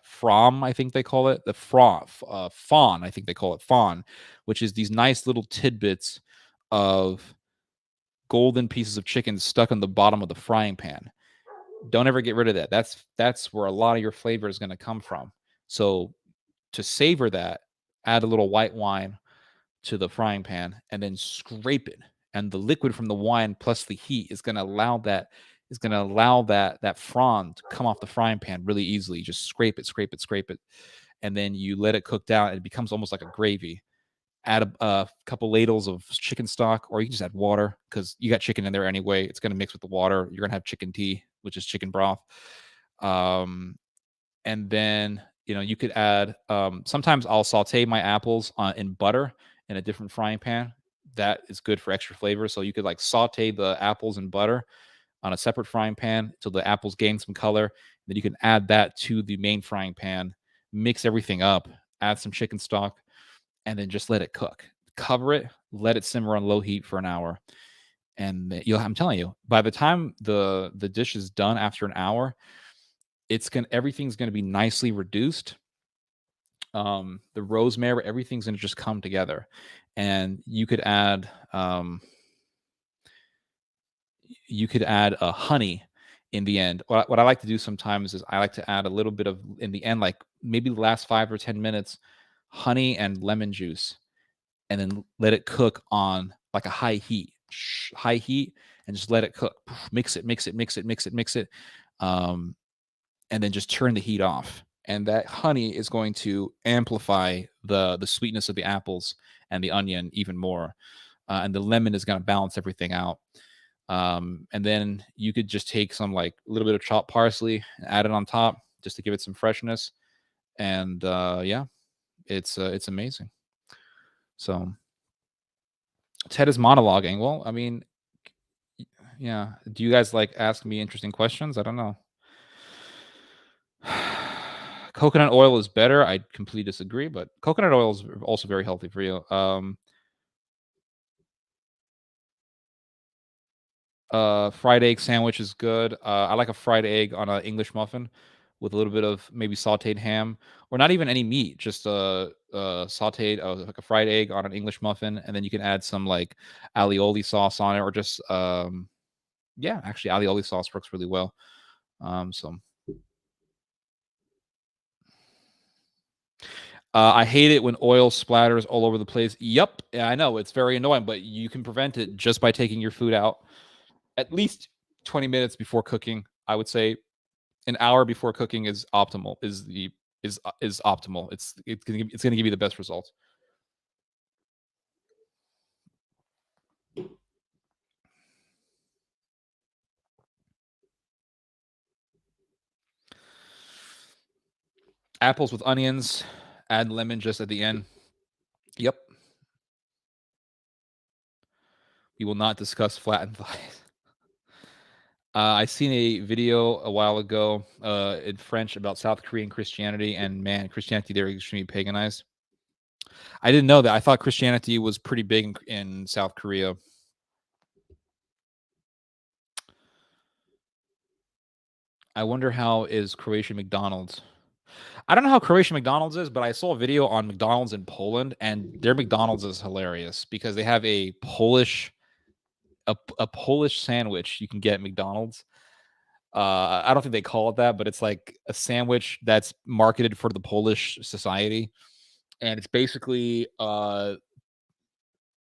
From, I think they call it. The fawn, I think they call it fawn, which is these nice little tidbits of golden pieces of chicken stuck on the bottom of the frying pan. Don't ever get rid of that. That's where a lot of your flavor is going to come from. So to savor that, add a little white wine to the frying pan and then scrape it. And the liquid from the wine plus the heat is going to allow that frond to come off the frying pan really easily. Just scrape it. And then you let it cook down and it becomes almost like a gravy. Add a couple ladles of chicken stock, or you can just add water because you got chicken in there anyway. It's going to mix with the water. You're going to have chicken tea, which is chicken broth. And then you could add. Sometimes I'll saute my apples in butter in a different frying pan. That is good for extra flavor. So you could like saute the apples in butter on a separate frying pan till the apples gain some color. Then you can add that to the main frying pan, mix everything up, add some chicken stock, and then just let it cook. Cover it, let it simmer on low heat for an hour. And I'm telling you, by the time the dish is done after an hour, everything's gonna be nicely reduced. The rosemary, everything's gonna just come together. And you could add honey in the end. What I like to do sometimes is I like to add a little bit of, in the end, like maybe the last 5 or 10 minutes, honey and lemon juice, and then let it cook on like a high heat, and just let it cook. Mix it, and then just turn the heat off. And that honey is going to amplify the sweetness of the apples and the onion even more. And the lemon is going to balance everything out. And then you could just take some like a little bit of chopped parsley and add it on top just to give it some freshness. And yeah, it's amazing. So Ted is monologuing. Well, I mean, yeah. Do you guys like ask me interesting questions? I don't know. Coconut oil is better. I completely disagree, but coconut oil is also very healthy for you. Fried egg sandwich is good. I like a fried egg on an English muffin with a little bit of maybe sauteed ham, or not even any meat, just sauteed like a fried egg on an English muffin, and then you can add some like alioli sauce on it, or just yeah, actually alioli sauce works really well. So I hate it when oil splatters all over the place. Yep, yeah, I know it's very annoying, but you can prevent it just by taking your food out at least 20 minutes before cooking. I would say an hour before cooking is optimal. Is optimal. It's going to give you the best results. Apples with onions, add lemon just at the end. Yep. We will not discuss flattened thighs. I seen a video a while ago in French about South Korean Christianity, and man, Christianity there is extremely paganized. I didn't know that. I thought Christianity was pretty big in South Korea. I wonder how is Croatian McDonald's. I don't know how Croatian McDonald's is, but I saw a video on McDonald's in Poland, and their McDonald's is hilarious because they have a Polish sandwich you can get at McDonald's. I don't think they call it that, but it's like a sandwich that's marketed for the Polish society, and it's basically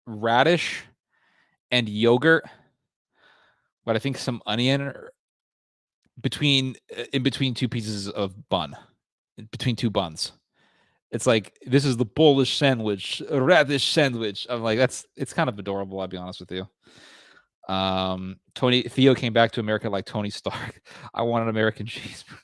radish and yogurt, but I think some onion in between two pieces of bun, between two buns. It's like, this is the Polish sandwich, a radish sandwich. I'm like, it's kind of adorable, I'll be honest with you. Theo came back to America like Tony Stark. I want an American cheeseburger.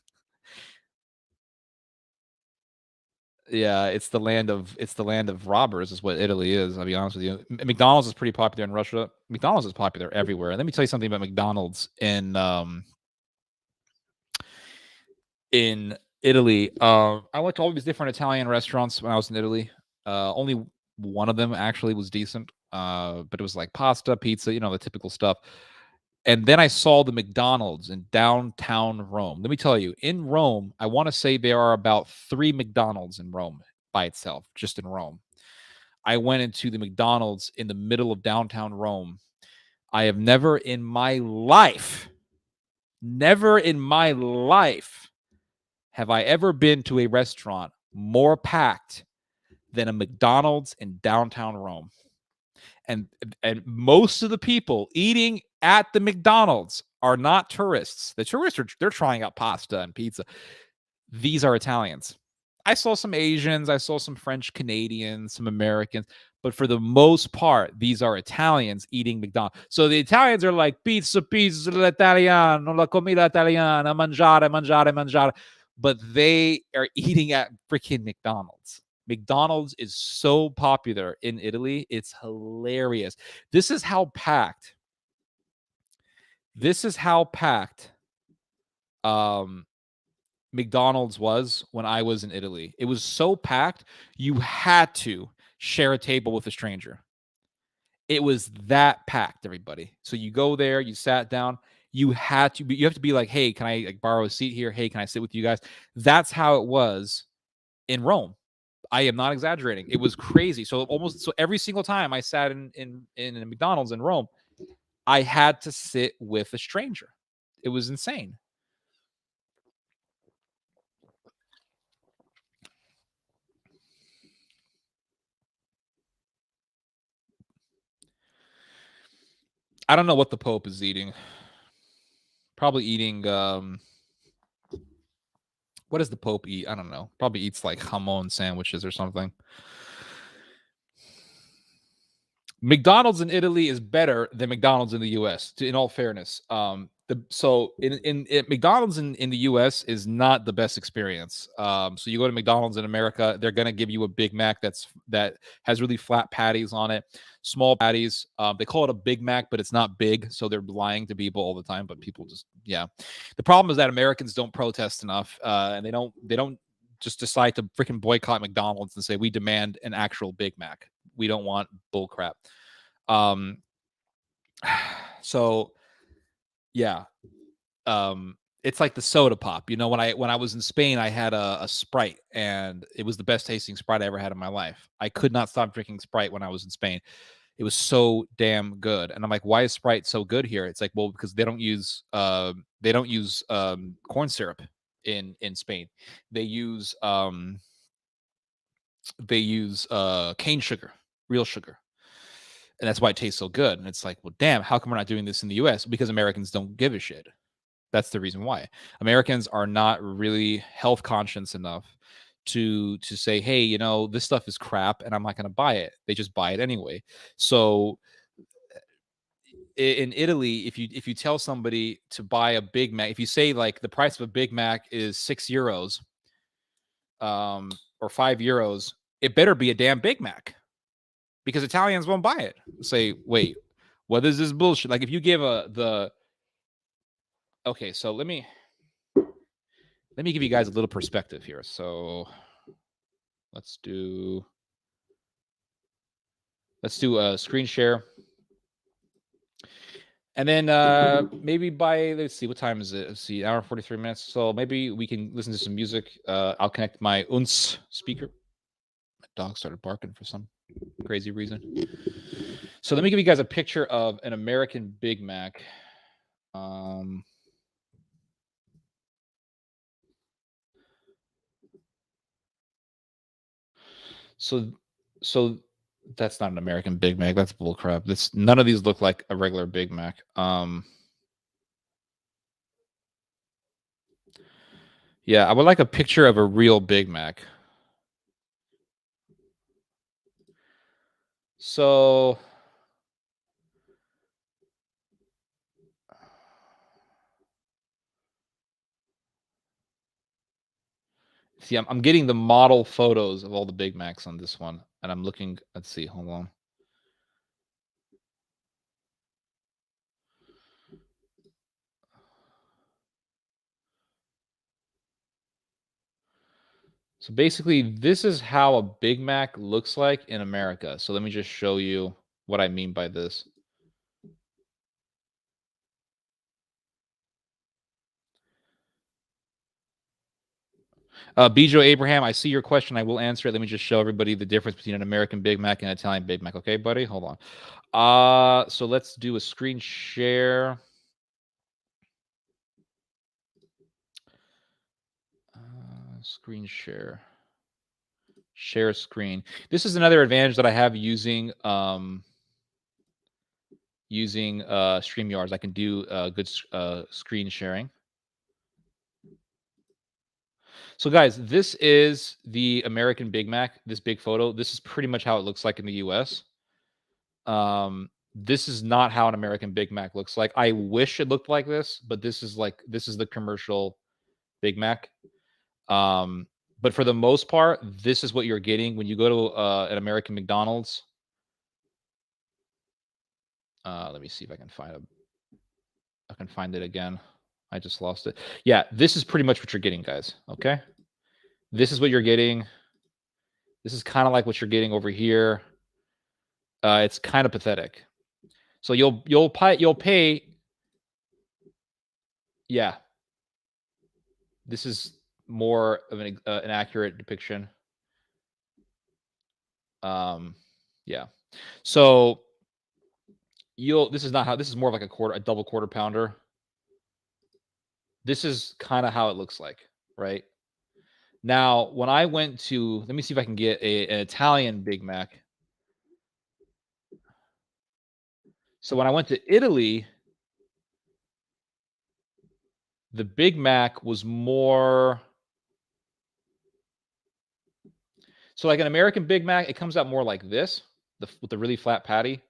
Yeah, it's the land of robbers is what Italy is, I'll be honest with you. McDonald's is pretty popular in Russia. McDonald's is popular everywhere. And let me tell you something about McDonald's in Italy. I went to all these different Italian restaurants when I was in Italy. Only one of them actually was decent. But it was like pasta, pizza, the typical stuff. And then I saw the McDonald's in downtown Rome. Let me tell you, in Rome, I want to say there are about 3 McDonald's in Rome by itself, just in Rome. I went into the McDonald's in the middle of downtown Rome. I have never in my life have I ever been to a restaurant more packed than a McDonald's in downtown Rome. And most of the people eating at the McDonald's are not tourists. The tourists they're trying out pasta and pizza. These are Italians. I saw some Asians, I saw some French Canadians, some Americans, but for the most part, these are Italians eating McDonald's. So the Italians are like pizza l'italiano, la comida italiana, mangiare. but they are eating at freaking McDonald's. McDonald's is so popular in Italy. It's hilarious. This is how packed. McDonald's was when I was in Italy. It was so packed, you had to share a table with a stranger. It was that packed, everybody. So you go there, you sat down, you have to be like, hey, can I like borrow a seat here? Hey, can I sit with you guys? That's how it was in Rome. I am not exaggerating. It was crazy. So every single time I sat in a McDonald's in Rome, I had to sit with a stranger. It was insane. I don't know what the Pope is eating. Probably eating what does the Pope eat? I don't know. Probably eats like jamon sandwiches or something. McDonald's in Italy is better than McDonald's in the US, in all fairness. McDonald's in the US is not the best experience. So you go to McDonald's in America, they're gonna give you a Big Mac that has really flat patties on it, small patties. They call it a Big Mac, but it's not big, so they're lying to people all the time. But people just The problem is that Americans don't protest enough, and they don't just decide to freaking boycott McDonald's and say we demand an actual Big Mac. We don't want bull crap. So yeah. It's like the soda pop. You know, when I was in Spain, I had a Sprite, and it was the best tasting Sprite I ever had in my life. I could not stop drinking Sprite when I was in Spain. It was so damn good. And I'm like, why is Sprite so good here? It's like, well, because they don't use corn syrup in Spain. They use cane sugar, real sugar. And that's why it tastes so good. And it's like, well, damn, how come we're not doing this in the US? Because Americans don't give a shit. That's the reason why. Americans are not really health conscious enough to say, hey, you know, this stuff is crap and I'm not going to buy it. They just buy it anyway. So in Italy, if you tell somebody to buy a Big Mac, if you say like the price of a Big Mac is €6, or €5, it better be a damn Big Mac, because Italians won't buy it. Say, wait, what is this bullshit? Like if you give okay, so let me give you guys a little perspective here. So let's do a screen share. And then maybe let's see, what time is it? Let's see, hour and 43 minutes. So maybe we can listen to some music. I'll connect my UNS speaker. My dog started barking for some crazy reason. So let me give you guys a picture of an American Big Mac. So that's not an American Big Mac. That's bullcrap. None of these look like a regular Big Mac. Yeah, I would like a picture of a real Big Mac. So see, I'm getting the model photos of all the Big Macs on this one, and I'm looking. Let's see, hold on. So basically, this is how a Big Mac looks like in America. So let me just show you what I mean by this. Bijo Abraham, I see your question. I will answer it. Let me just show everybody the difference between an American Big Mac and an Italian Big Mac. Okay, buddy? Hold on. So let's do a screen share. Screen share. Share screen. This is another advantage that I have using StreamYards. I can do good screen sharing. So guys, this is the American Big Mac, this big photo. This is pretty much how it looks like in the US. This is not how an American Big Mac looks like. I wish it looked like this, but this is the commercial Big Mac. But for the most part, this is what you're getting when you go to an American McDonald's. Let me see if I can find it again. I just lost it. Yeah, this is pretty much what you're getting, guys. Okay, this is what you're getting. This is kind of like what you're getting over here. It's kind of pathetic. So you'll pay. Yeah, this is more of an accurate depiction. Yeah. So this is not how, this is more of like a double quarter pounder. This is kind of how it looks like, right? Now, when I went to, let me see if I can get an Italian Big Mac. So when I went to Italy, the Big Mac was more, so like an American Big Mac, it comes out more like this, with the really flat patty.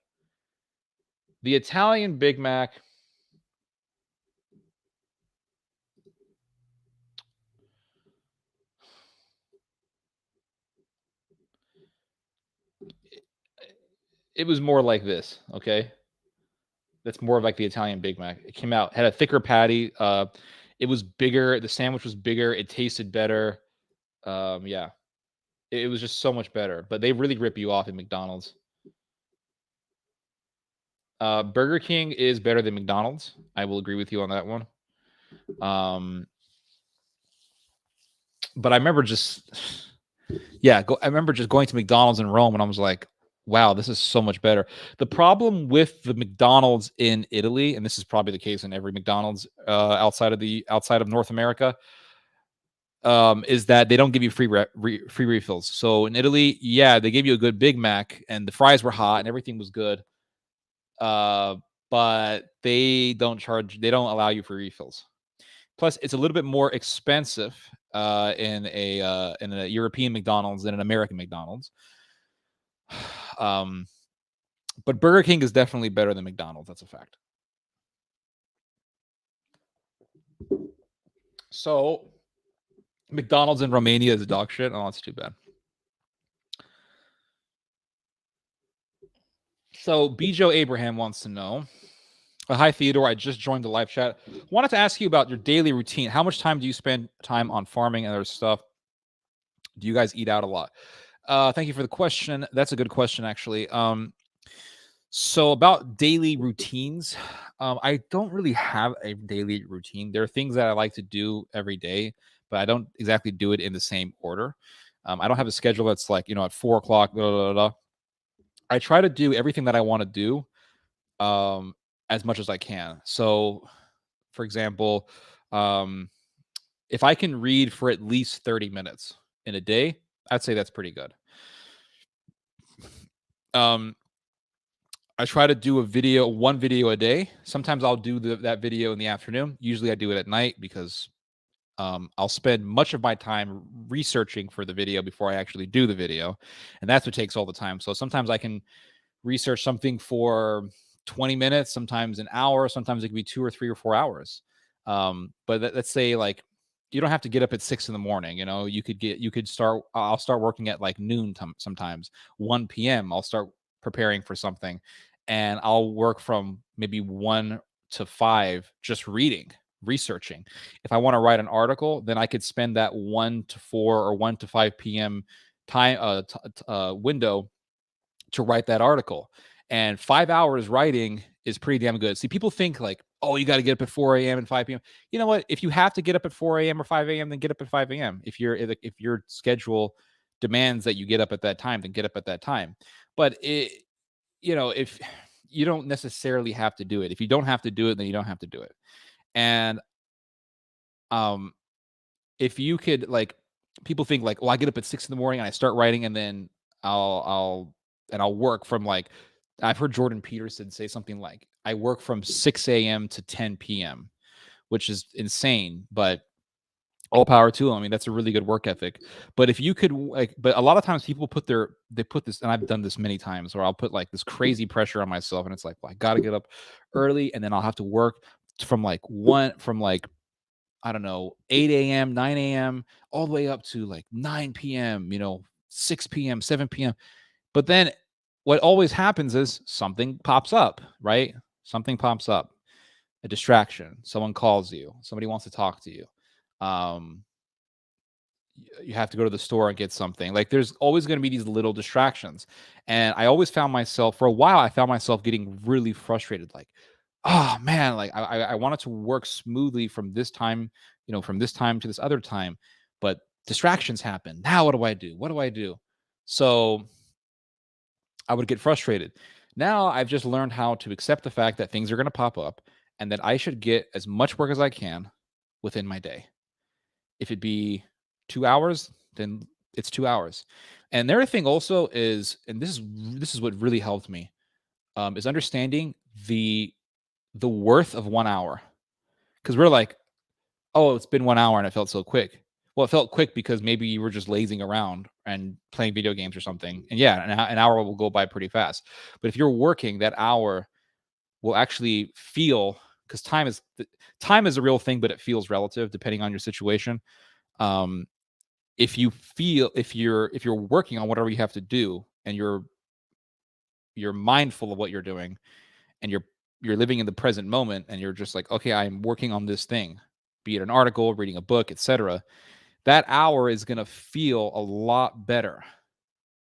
The Italian Big Mac, it was more like this, okay? That's more of like the Italian Big Mac. It came out, had a thicker patty. It was bigger. The sandwich was bigger. It tasted better. Yeah. It was just so much better. But they really rip you off at McDonald's. Burger King is better than McDonald's. I will agree with you on that one. But I remember just, I remember just going to McDonald's in Rome and I was like, wow, this is so much better. The problem with the McDonald's in Italy, and this is probably the case in every McDonald's outside of North America, is that they don't give you free refills. So in Italy, yeah, they gave you a good Big Mac and the fries were hot and everything was good. But they don't allow you for refills. Plus, it's a little bit more expensive in a European McDonald's than an American McDonald's. But Burger King is definitely better than McDonald's. That's a fact. So McDonald's in Romania is dog shit. Oh, that's too bad. So Bijo Abraham wants to know. Hi, Theodore. I just joined the live chat. Wanted to ask you about your daily routine. How much time do you spend time on farming and other stuff? Do you guys eat out a lot? Thank you for the question. That's a good question, actually. So about daily routines, I don't really have a daily routine. There are things that I like to do every day, but I don't exactly do it in the same order. I don't have a schedule that's like, at 4 o'clock, blah, blah, blah. I try to do everything that I want to do as much as I can. So, for example, if I can read for at least 30 minutes in a day, I'd say that's pretty good. I try to do one video a day. Sometimes I'll do that video in the afternoon. Usually I do it at night because I'll spend much of my time researching for the video before I actually do the video. And that's what takes all the time. So sometimes I can research something for 20 minutes, sometimes an hour, sometimes it could be 2 or 3 or 4 hours. But let's say like, you don't have to get up at 6 in the morning. I'll start working at like noon sometimes, 1 p.m. I'll start preparing for something and I'll work from maybe 1 to 5 just researching. If I want to write an article, then I could spend that 1 to 4 or 1 to 5 p.m. time window to write that article. And 5 hours writing is pretty damn good. See, people think like, oh, you got to get up at 4 a.m. and 5 p.m. You know what? If you have to get up at 4 a.m. or 5 a.m., then get up at 5 a.m. If your schedule demands that you get up at that time, then get up at that time. But if you don't necessarily have to do it. If you don't have to do it, then you don't have to do it. And if you could, like, people think like, well, I get up at 6 in the morning and I start writing and then I'll work from like, I've heard Jordan Peterson say something like, I work from 6 a.m. to 10 p.m., which is insane, but all power to them. I mean, that's a really good work ethic. But if you could, but a lot of times people put this, and I've done this many times, where I'll put like this crazy pressure on myself, and it's like, well, I got to get up early, and then I'll have to work from like I don't know, 8 a.m., 9 a.m., all the way up to like 9 p.m., 6 p.m., 7 p.m. But then what always happens is something pops up, right? Something pops up, a distraction. Someone calls you. Somebody wants to talk to you. You have to go to the store and get something. Like there's always going to be these little distractions. And I always found myself, for a while, I found myself getting really frustrated. Like, oh man, like I wanted to work smoothly from this time, from this time to this other time, but distractions happen. Now what do I do? What do I do? So I would get frustrated. Now I've just learned how to accept the fact that things are going to pop up and that I should get as much work as I can within my day. If it be 2 hours, then it's 2 hours. And the other thing also is, and this is what really helped me, is understanding the worth of 1 hour. Because we're like, oh, it's been 1 hour and it felt so quick. Well, it felt quick because maybe you were just lazing around and playing video games or something. And yeah, an hour will go by pretty fast. But if you're working, that hour will actually feel, because time is a real thing, but it feels relative depending on your situation. If you're working on whatever you have to do and you're mindful of what you're doing and you're living in the present moment and you're just like, okay, I'm working on this thing, be it an article, reading a book, etc., that hour is going to feel a lot better.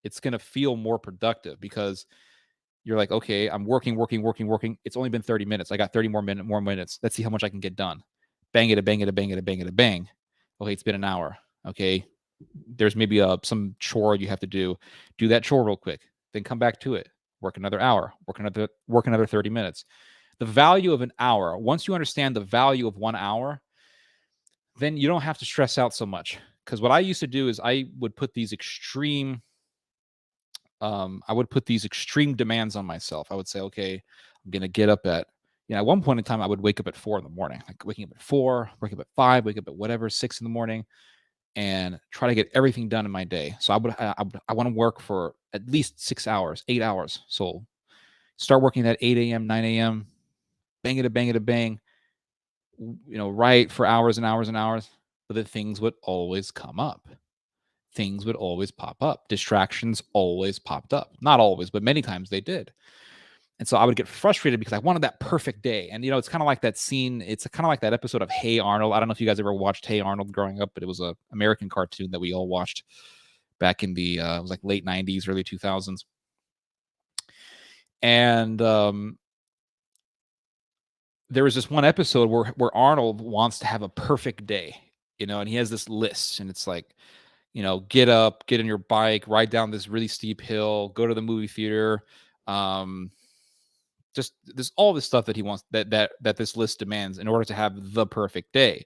It's going to feel more productive because you're like, okay, I'm working. It's only been 30 minutes. I got 30 more minutes. Let's see how much I can get done. Bang it, a bang it, a bang it, a bang it, a bang. Okay, it's been an hour. Okay, there's maybe some chore you have to do. Do that chore real quick. Then come back to it. Work another hour. Work another 30 minutes. The value of an hour. Once you understand the value of 1 hour, then you don't have to stress out so much. Because what I used to do is I would put these extreme demands on myself. I would say, okay, I'm going to get up at, at one point in time, I would wake up at 4 a.m, like waking up at 4, wake up at 5, wake up at whatever, 6 a.m, and try to get everything done in my day. So I want to work for at least 6 hours, 8 hours. So start working at 8 a.m, 9 a.m, bang it, a bang it, a bang, write for hours and hours and hours. But the things would always come up. Things would always pop up. Distractions always popped up. Not always, but many times they did. And so I would get frustrated because I wanted that perfect day. And, it's kind of like that scene. It's kind of like that episode of Hey Arnold. I don't know if you guys ever watched Hey Arnold growing up, but it was an American cartoon that we all watched back in the, it was like late 90s, early 2000s. And there was this one episode where Arnold wants to have a perfect day, and he has this list, and it's like, get up, get in your bike, ride down this really steep hill, go to the movie theater. Just there's all this stuff that he wants, that this list demands in order to have the perfect day.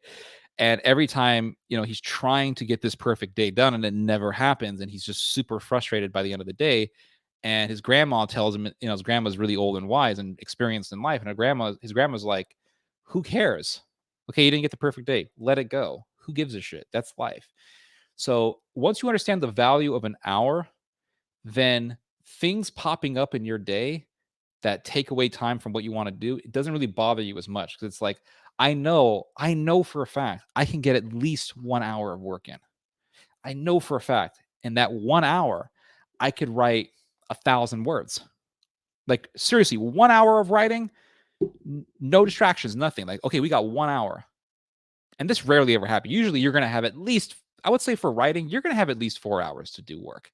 And every time, he's trying to get this perfect day done and it never happens. And he's just super frustrated by the end of the day. And his grandma tells him, his grandma's really old and wise and experienced in life. And his grandma's like, who cares? Okay, you didn't get the perfect day. Let it go. Who gives a shit? That's life. So once you understand the value of an hour, then things popping up in your day that take away time from what you want to do, it doesn't really bother you as much, because it's like, I know for a fact I can get at least 1 hour of work in. I know for a fact in that 1 hour, I could write 1,000 words. Like seriously, 1 hour of writing, no distractions, nothing. Like, okay, we got 1 hour. And this rarely ever happens. Usually you're going to have at least, I would say for writing, you're going to have at least 4 hours to do work.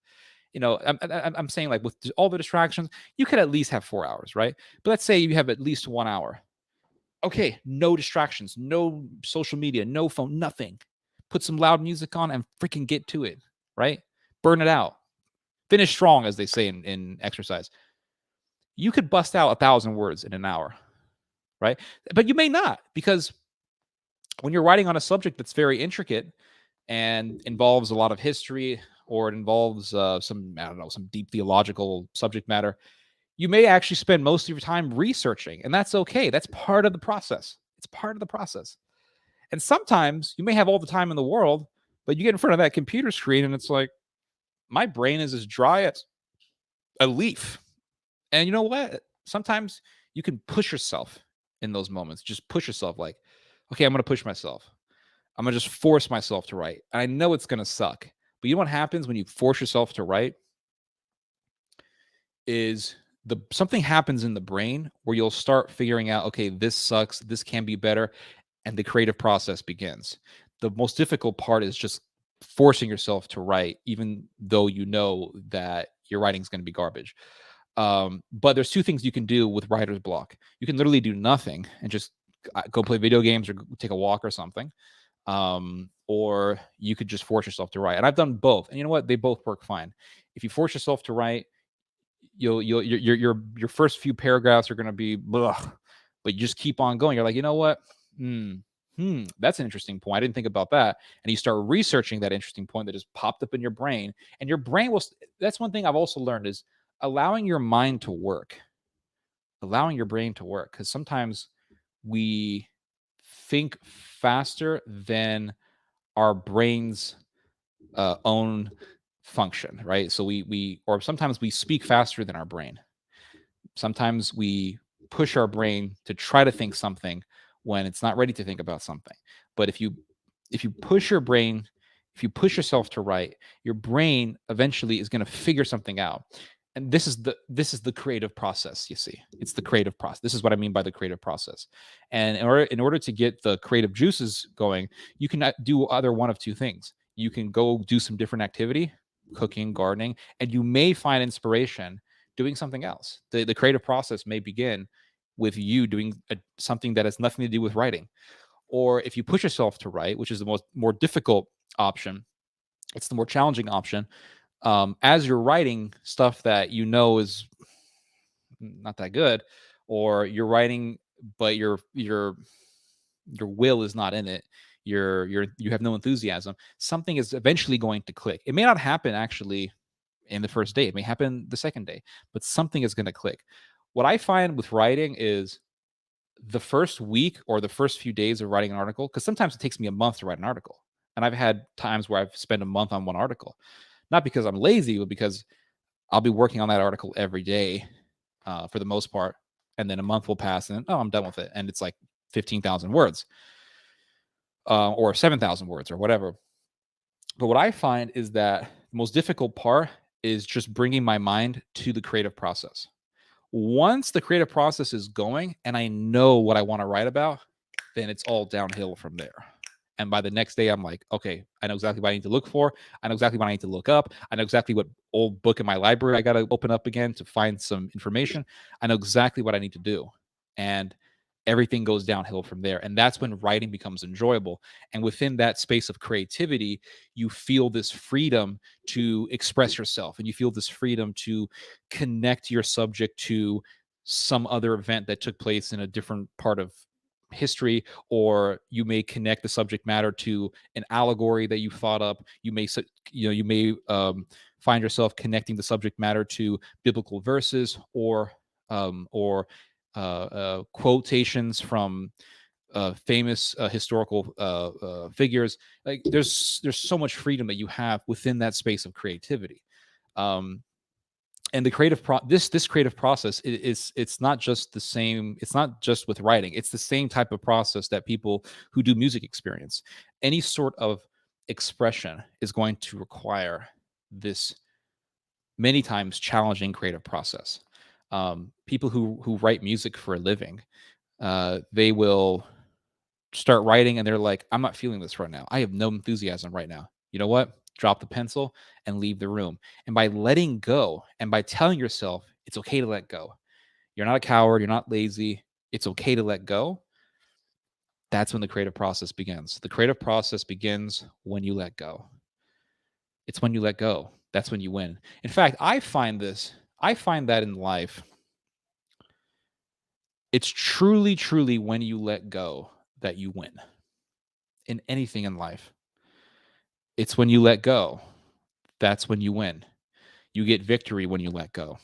I'm saying, like, with all the distractions, you could at least have 4 hours, right? But let's say you have at least 1 hour. Okay, no distractions, no social media, no phone, nothing. Put some loud music on and freaking get to it, right? Burn it out. Finish strong, as they say in exercise. You could bust out 1,000 words in an hour, right? But you may not, because when you're writing on a subject that's very intricate and involves a lot of history, or it involves some deep theological subject matter, you may actually spend most of your time researching, and that's okay. That's part of the process. It's part of the process. And sometimes you may have all the time in the world, but you get in front of that computer screen and it's like, my brain is as dry as a leaf. And you know what? Sometimes you can push yourself in those moments. Just push yourself, like, okay, I'm going to push myself. I'm going to just force myself to write. And I know it's going to suck. But you know what happens when you force yourself to write? Is something happens in the brain where you'll start figuring out, okay, this sucks, this can be better, and the creative process begins. The most difficult part is just forcing yourself to write, even though you know that your writing is going to be garbage. But there's two things you can do with writer's block. You can literally do nothing and just go play video games or take a walk or something. Or you could just force yourself to write. And I've done both. And you know what? They both work fine. If you force yourself to write, your first few paragraphs are going to be blah, but you just keep on going. You're like, you know what? That's an interesting point. I didn't think about that. And you start researching that interesting point that just popped up in your brain, and your brain will. That's one thing I've also learned is allowing your mind to work, allowing your brain to work. Because sometimes we think faster than our brain's own function, right? So or sometimes we speak faster than our brain. Sometimes we push our brain to try to think something when it's not ready to think about something. But if you push your brain, if you push yourself to write, your brain eventually is going to figure something out. And this is the creative process. You see, it's the creative process. This is what I mean by the creative process. And in order to get the creative juices going, you can do either one of two things. You can go do some different activity, cooking, gardening, and you may find inspiration doing something else. The creative process may begin with you doing something that has nothing to do with writing. Or if you push yourself to write, which is the more difficult option, it's the more challenging option. As you're writing stuff that you know is not that good, or you're writing but your will is not in it, you have no enthusiasm, something is eventually going to click. It may not happen actually in the first day, it may happen the second day, but something is going to click. What I find with writing is the first week or the first few days of writing an article, because sometimes it takes me a month to write an article, and I've had times where I've spent a month on one article, not because I'm lazy, but because I'll be working on that article every day for the most part, and then a month will pass and I'm done with it, and it's like 15,000 words or 7,000 words or whatever. But what I find is that the most difficult part is just bringing my mind to the creative process. Once the creative process is going and I know what I want to write about, then it's all downhill from there. And by the next day, I'm like, okay, I know exactly what I need to look for. I know exactly what I need to look up. I know exactly what old book in my library I got to open up again to find some information. I know exactly what I need to do. And everything goes downhill from there. And that's when writing becomes enjoyable. And within that space of creativity, you feel this freedom to express yourself, and you feel this freedom to connect your subject to some other event that took place in a different part of history, or you may connect the subject matter to an allegory that you thought up. You may find yourself connecting the subject matter to biblical verses or quotations from famous historical figures. Like there's so much freedom that you have within that space of creativity. And the this creative process it's not just the same. It's not just with writing. It's the same type of process that people who do music experience. Any sort of expression is going to require this many times challenging creative process. People who write music for a living, they will start writing and they're like, I'm not feeling this right now. I have no enthusiasm right now. You know what? Drop the pencil and leave the room. And by letting go and by telling yourself it's okay to let go, you're not a coward, you're not lazy, it's okay to let go. That's when the creative process begins. The creative process begins when you let go. It's when you let go. That's when you win. In fact, I find that in life, it's truly, truly when you let go that you win. In anything in life, it's when you let go. That's when you win. You get victory when you let go.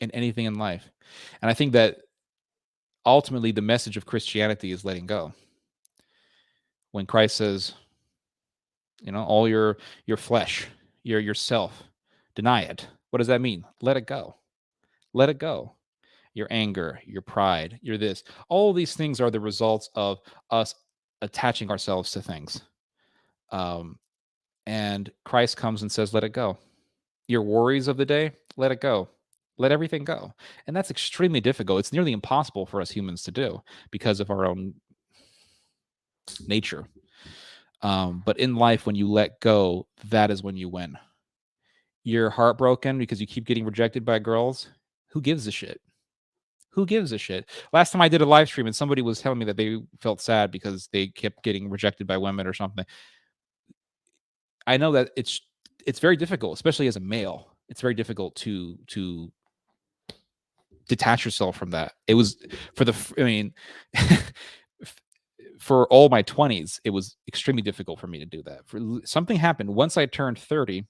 In anything in life. And I think that ultimately the message of Christianity is letting go. When Christ says, all your flesh, your yourself, deny it. What does that mean? Let it go. Let it go. Your anger, your pride, your this. All these things are the results of us attaching ourselves to things. And Christ comes and says, let it go. Your worries of the day, let it go. Let everything go. And that's extremely difficult. It's nearly impossible for us humans to do because of our own nature. But in life, when you let go, that is when you win. You're heartbroken because you keep getting rejected by girls. Who gives a shit? Who gives a shit? Last time I did a live stream and somebody was telling me that they felt sad because they kept getting rejected by women or something. I know that it's very difficult, especially as a male. It's very difficult to detach yourself from that. It was for all my 20s, it was extremely difficult for me to do that. Something happened once I turned 30.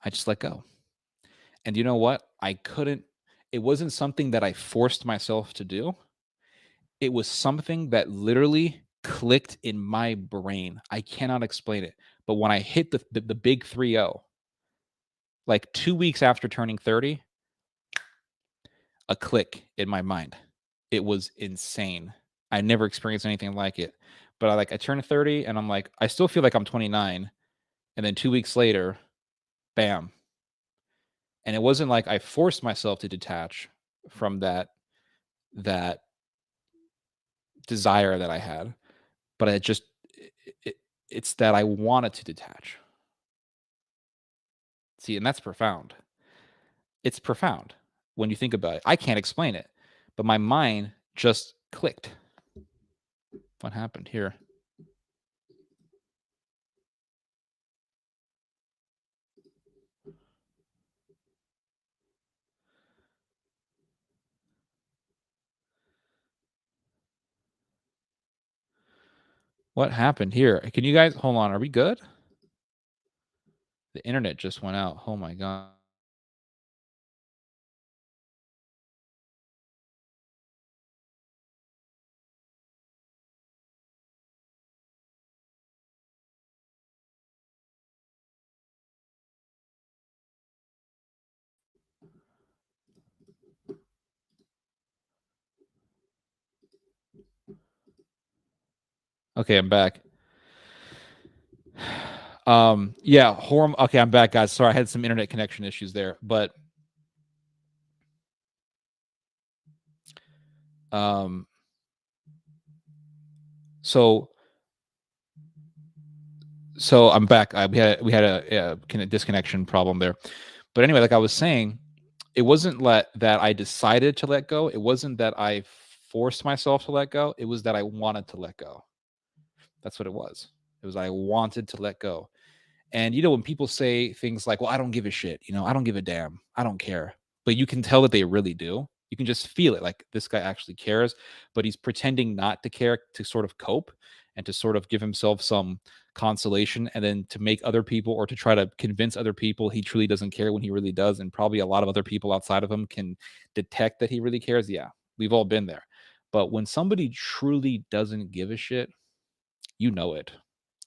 I just let go. And you know what? It wasn't something that I forced myself to do. It was something that literally clicked in my brain. I cannot explain it. But when I hit the big 3-0, like 2 weeks after turning 30, a click in my mind. It was insane. I never experienced anything like it. But I turned 30 and I'm like, I still feel like I'm 29. And then 2 weeks later, bam. And it wasn't like I forced myself to detach from that desire that I had, but it's that I wanted to detach. See, and that's profound. It's profound when you think about it. I can't explain it, but my mind just clicked. What happened here? What happened here? Can you guys hold on? Are we good? The internet just went out. Oh my God. Okay, I'm back. Yeah, okay, I'm back, guys. Sorry, I had some internet connection issues there, but so I'm back. We had a disconnection problem there, but anyway, like I was saying, it wasn't that I decided to let go. It wasn't that I forced myself to let go. It was that I wanted to let go. That's what it was. It was I wanted to let go. And when people say things like, well, I don't give a shit, I don't give a damn, I don't care, but you can tell that they really do. You can just feel it, like this guy actually cares, but he's pretending not to care to sort of cope and to sort of give himself some consolation, and then to make other people, or to try to convince other people he truly doesn't care when he really does. And probably a lot of other people outside of him can detect that he really cares. Yeah, we've all been there. But when somebody truly doesn't give a shit, you know it.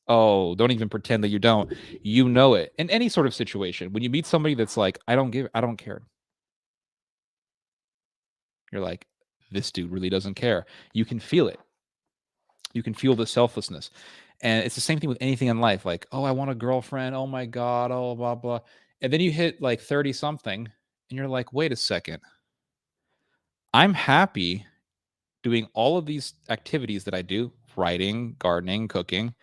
Oh, don't even pretend that you don't. You know it. In any sort of situation, when you meet somebody that's like, I don't care. You're like, this dude really doesn't care. You can feel it. You can feel the selflessness. And it's the same thing with anything in life. Like, oh, I want a girlfriend. Oh my God. Oh, blah, blah. And then you hit like 30 something and you're like, wait a second. I'm happy doing all of these activities that I do, writing, gardening, cooking.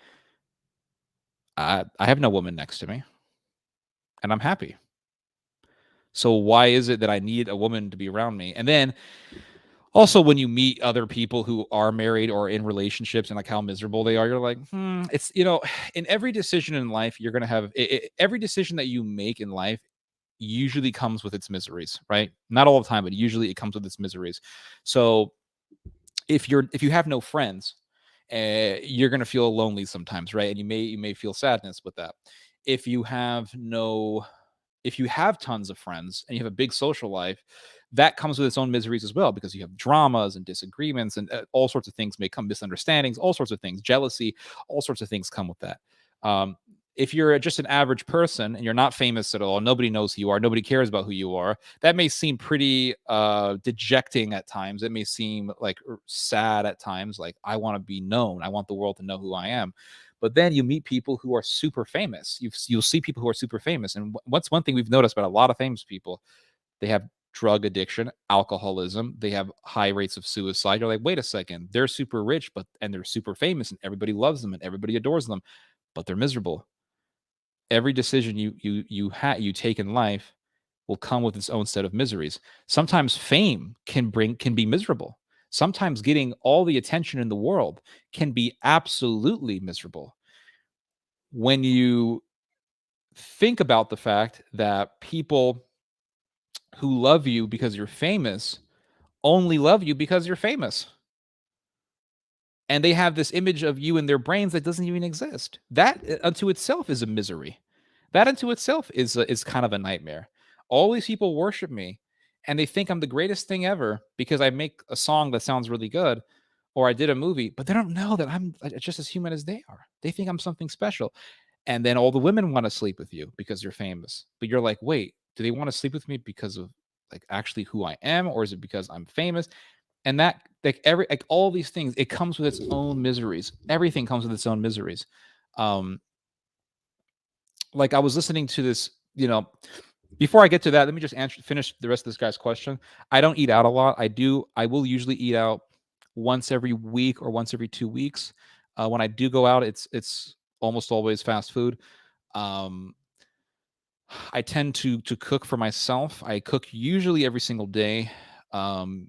I have no woman next to me and I'm happy. So why is it that I need a woman to be around me? And then also, when you meet other people who are married or in relationships and like how miserable they are, you're like, it's, in every decision in life, you're going to have every decision that you make in life usually comes with its miseries, right? Not all the time, but usually it comes with its miseries. So if you have no friends, you're going to feel lonely sometimes, right? And you may feel sadness with that. If you have tons of friends and you have a big social life, that comes with its own miseries as well, because you have dramas and disagreements and all sorts of things may come, misunderstandings, all sorts of things, jealousy, all sorts of things come with that. If you're just an average person and you're not famous at all, nobody knows who you are, nobody cares about who you are, that may seem pretty dejecting at times. It may seem like sad at times, like I want to be known. I want the world to know who I am. But then you meet people who are super famous. You'll see people who are super famous. And what's one thing we've noticed about a lot of famous people? They have drug addiction, alcoholism. They have high rates of suicide. You're like, wait a second, they're super rich, and they're super famous, and everybody loves them, and everybody adores them, but they're miserable. Every decision you take in life will come with its own set of miseries. Sometimes fame can be miserable. Sometimes getting all the attention in the world can be absolutely miserable. When you think about the fact that people who love you because you're famous only love you because you're famous, and they have this image of you in their brains that doesn't even exist, that unto itself is a misery. That unto itself is kind of a nightmare. All these people worship me, and they think I'm the greatest thing ever because I make a song that sounds really good, or I did a movie, but they don't know that I'm just as human as they are. They think I'm something special. And then all the women want to sleep with you because you're famous. But you're like, wait, do they want to sleep with me because of like actually who I am, or is it because I'm famous? And that like all these things, it comes with its own miseries. Everything comes with its own miseries. Like I was listening to this, before I get to that, let me just finish the rest of this guy's question. I don't eat out a lot. I will usually eat out once every week or once every 2 weeks. When I do go out, it's almost always fast food. I tend to cook for myself. I cook usually every single day.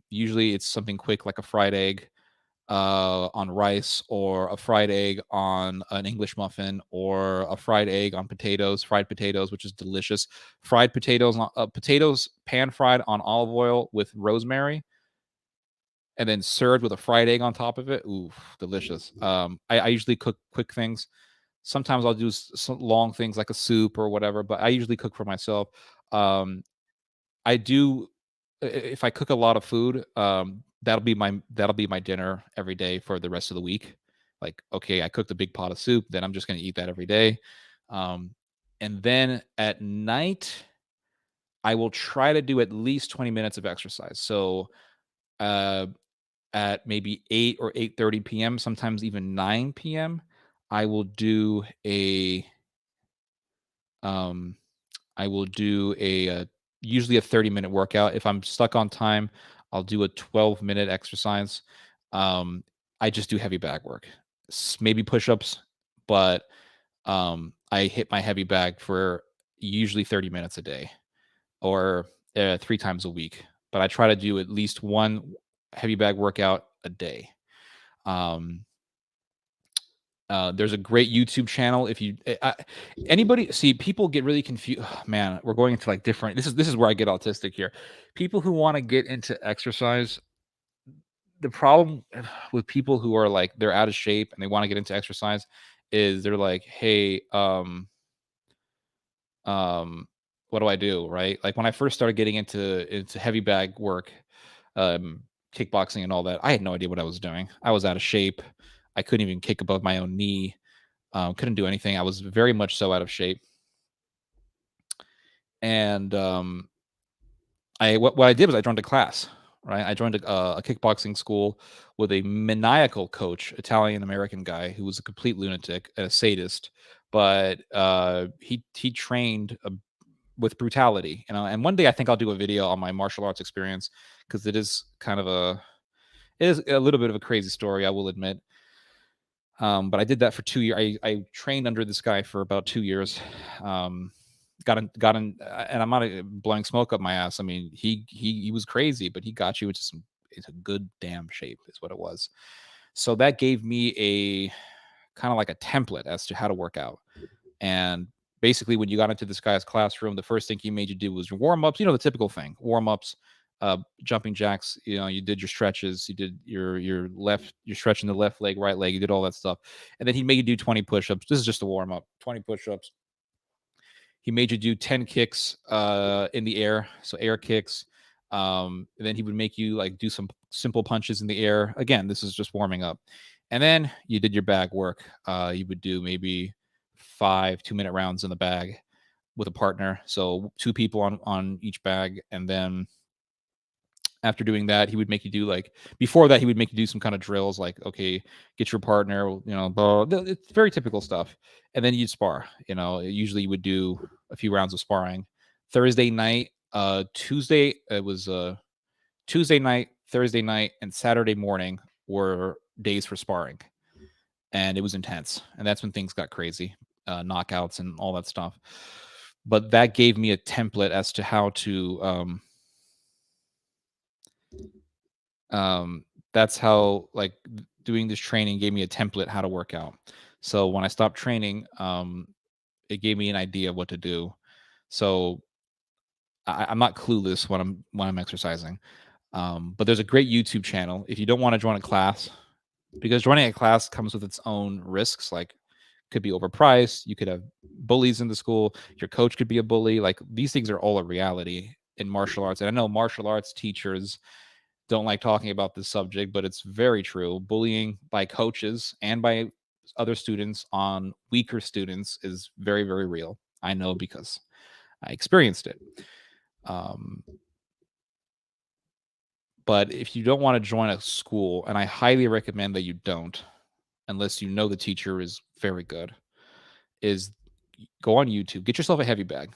Usually it's something quick like a fried egg on rice, or a fried egg on an English muffin, or a fried egg on fried potatoes, which is delicious. Fried potatoes, potatoes pan fried on olive oil with rosemary, and then served with a fried egg on top of it. Ooh, delicious. I usually cook quick things. Sometimes I'll do some long things like a soup or whatever, but I usually cook for myself. I do if I cook a lot of food, that'll be my dinner every day for the rest of the week. Like, okay, I cooked a big pot of soup, then I'm just going to eat that every day. And then at night, I will try to do at least 20 minutes of exercise. So at maybe 8 or 8:30 p.m., sometimes even 9 p.m., I will do a um I will do usually a 30-minute workout. If I'm stuck on time, I'll do a 12-minute exercise. I just do heavy bag work, maybe push-ups, but I hit my heavy bag for usually 30 minutes a day, or 3 times a week. But I try to do at least one heavy bag workout a day. There's a great YouTube channel. If you anybody see, people get really confused. Oh, man, we're going into like different. This is where I get autistic here. People who want to get into exercise. The problem with people who are like they're out of shape and they want to get into exercise is they're like, hey, what do I do? Right? Like when I first started getting into heavy bag work, kickboxing and all that, I had no idea what I was doing. I was out of shape. I couldn't even kick above my own knee. Couldn't do anything. I was very much so out of shape. And what I did was I joined a class, right? I joined a kickboxing school with a maniacal coach, Italian American guy who was a complete lunatic and a sadist, but he trained with brutality, And one day I think I'll do a video on my martial arts experience, because it is a little bit of a crazy story, I will admit. But I did that for 2 years. I trained under this guy for about 2 years. Got in, and I'm not blowing smoke up my ass. I mean, he was crazy, but he got you into a good damn shape, is what it was. So that gave me a kind of like a template as to how to work out. And basically, when you got into this guy's classroom, the first thing he made you do was your warm ups. The typical thing: warm ups, jumping jacks. You did your stretches. You did your stretching the left leg, right leg. You did all that stuff, and then he made you do 20 push-ups. This is just a warm up. 20 push-ups. He made you do 10 kicks in the air, so air kicks. And then he would make you like do some simple punches in the air. Again, this is just warming up. And then you did your bag work. You would do maybe 5 2-minute rounds in the bag with a partner. So 2 people on each bag. And then after doing that, he would make you do before that, he would make you do some kind of drills like, okay, get your partner, it's very typical stuff. And then you'd spar, usually you would do a few rounds of sparring. Thursday night, Tuesday, it was Tuesday night, Thursday night, and Saturday morning were days for sparring. And it was intense. And that's when things got crazy, knockouts and all that stuff. But that gave me a template as to how to, that's how doing this training gave me a template how to work out. So when I stopped training, it gave me an idea of what to do. So I'm not clueless when I'm exercising. But there's a great YouTube channel if you don't want to join a class, because joining a class comes with its own risks. Could be overpriced. You could have bullies in the school. Your coach could be a bully. These things are all a reality in martial arts. And I know martial arts teachers don't like talking about this subject, but it's very true. Bullying by coaches and by other students on weaker students is very, very real. I know because I experienced it. But if you don't want to join a school, and I highly recommend that you don't, unless you know the teacher is very good, is go on YouTube, get yourself a heavy bag.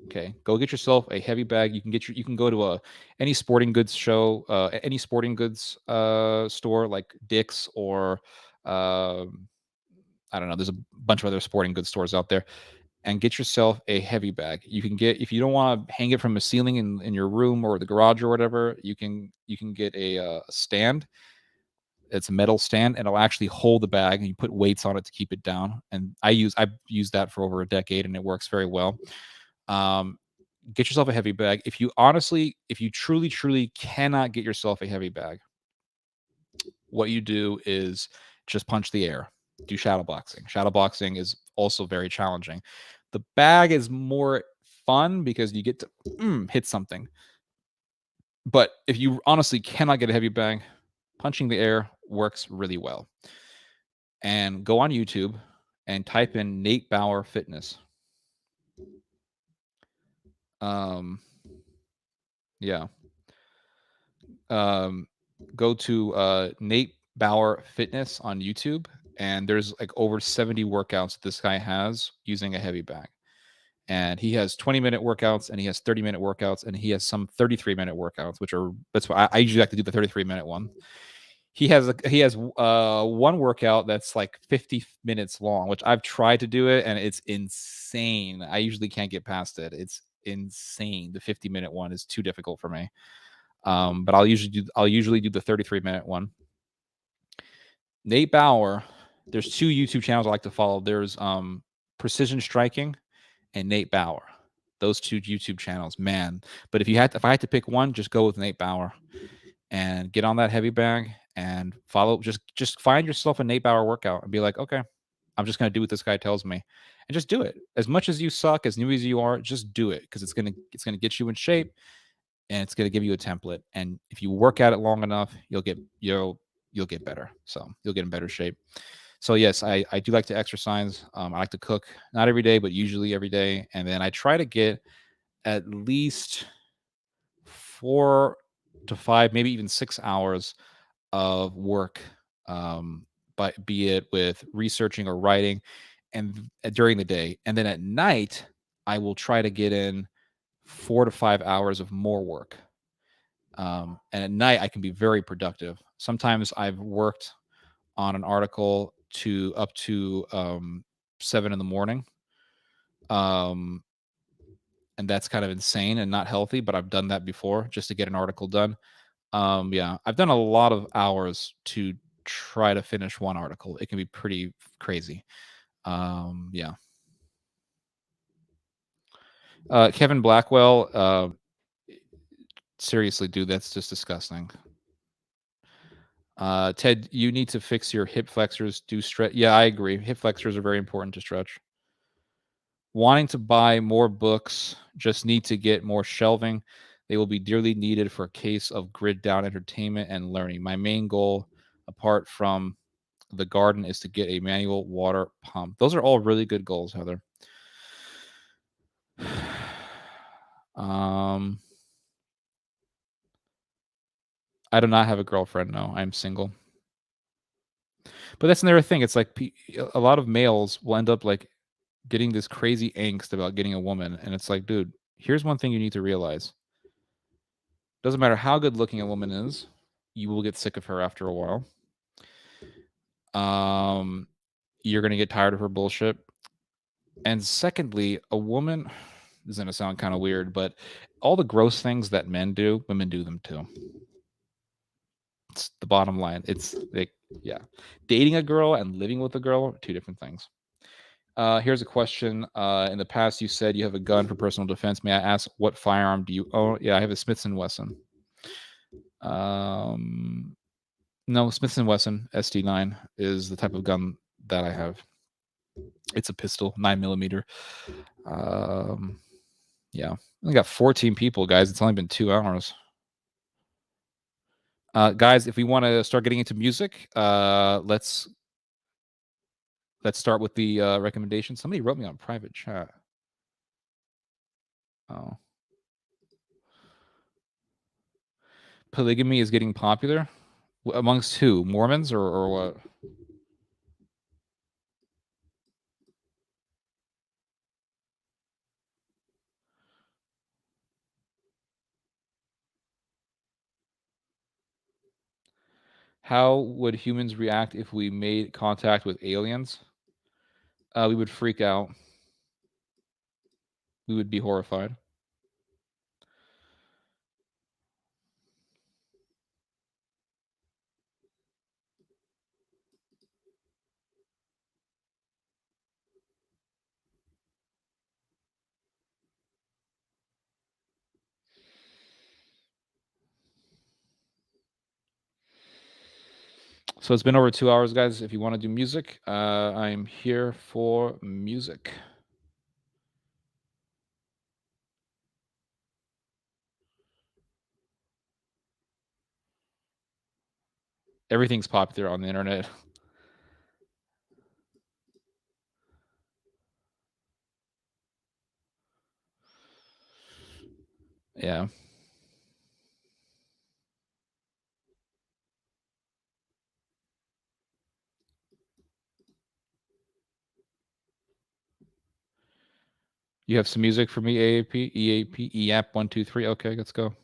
Okay, go get yourself a heavy bag. You can go to any sporting goods show, any sporting goods store like Dick's or I don't know. There's a bunch of other sporting goods stores out there, and get yourself a heavy bag. You can get, if you don't want to hang it from a ceiling in your room or the garage or whatever, you can get a stand. It's a metal stand, and it'll actually hold the bag, and you put weights on it to keep it down. And I've used that for over a decade, and it works very well. Get yourself a heavy bag. If you truly cannot get yourself a heavy bag, what you do is just punch the air. Do shadow boxing. Shadow boxing is also very challenging. The bag is more fun because you get to hit something. But if you honestly cannot get a heavy bag, punching the air works really well. And go on YouTube and type in Nate Bauer Fitness. Yeah. Go to Nate Bauer Fitness on YouTube, and there's over 70 workouts this guy has using a heavy bag. And he has 20-minute workouts, and he has 30-minute workouts, and he has some 33-minute workouts, that's why I usually like to do the 33-minute one. He has one workout that's 50 minutes long, which I've tried to do it, and it's insane. I usually can't get past it. It's insane. The 50-minute one is too difficult for me. But I'll usually do the 33-minute one. Nate Bauer, there's 2 YouTube channels I like to follow. There's Precision Striking and Nate Bauer. Those 2 YouTube channels, man. But if I had to pick one, just go with Nate Bauer and get on that heavy bag and follow. Just find yourself a Nate Bauer workout and be like, okay, I'm just gonna do what this guy tells me, and just do it. As much as you suck, as new as you are, just do it, because it's gonna get you in shape, and it's gonna give you a template. And if you work at it long enough, you'll get better. So you'll get in better shape. So yes, I do like to exercise. I like to cook, not every day, but usually every day. And then I try to get at least 4 to 5, maybe even 6 hours of work, but be it with researching or writing, and during the day. And then at night, I will try to get in 4 to 5 hours of more work. And at night, I can be very productive. Sometimes I've worked on an article up to 7 in the morning. And that's kind of insane and not healthy, but I've done that before just to get an article done. Yeah, I've done a lot of hours to try to finish one article. It can be pretty crazy. Yeah. Kevin Blackwell, seriously, dude, that's just disgusting. Ted, you need to fix your hip flexors. Do stretch. Yeah, I agree. Hip flexors are very important to stretch. Wanting to buy more books, just need to get more shelving. They will be dearly needed for a case of grid down entertainment and learning. My main goal, apart from the garden is to get a manual water pump. Those are all really good goals, Heather. I do not have a girlfriend. No, I'm single. But that's another thing. It's like a lot of males will end up like getting this crazy angst about getting a woman, and it's like, dude, here's one thing you need to realize. Doesn't matter how good looking a woman is, you will get sick of her after a while. You're gonna get tired of her bullshit. And secondly, a woman, this is gonna sound kind of weird, but all the gross things that men do, women do them too. It's the bottom line. It's like, yeah, dating a girl and living with a girl are two different things. Here's a question. In the past, you said you have a gun for personal defense. May I ask what firearm do you own? Yeah, I have a Smith & Wesson. No, Smith & Wesson SD9 is the type of gun that I have. It's a pistol, 9mm. Yeah, I only got 14 people, guys. It's only been 2 hours. Guys, if we want to start getting into music, let's start with the recommendation. Somebody wrote me on private chat. Oh. Polygamy is getting popular? Amongst who? Mormons or what? How would humans react if we made contact with aliens? We would freak out. We would be horrified. So it's been over 2 hours, guys. If you want to do music, I'm here for music. Everything's popular on the internet. Yeah. You have some music for me, AAP, EAP, EAP 1, 2, 3. Okay, let's go.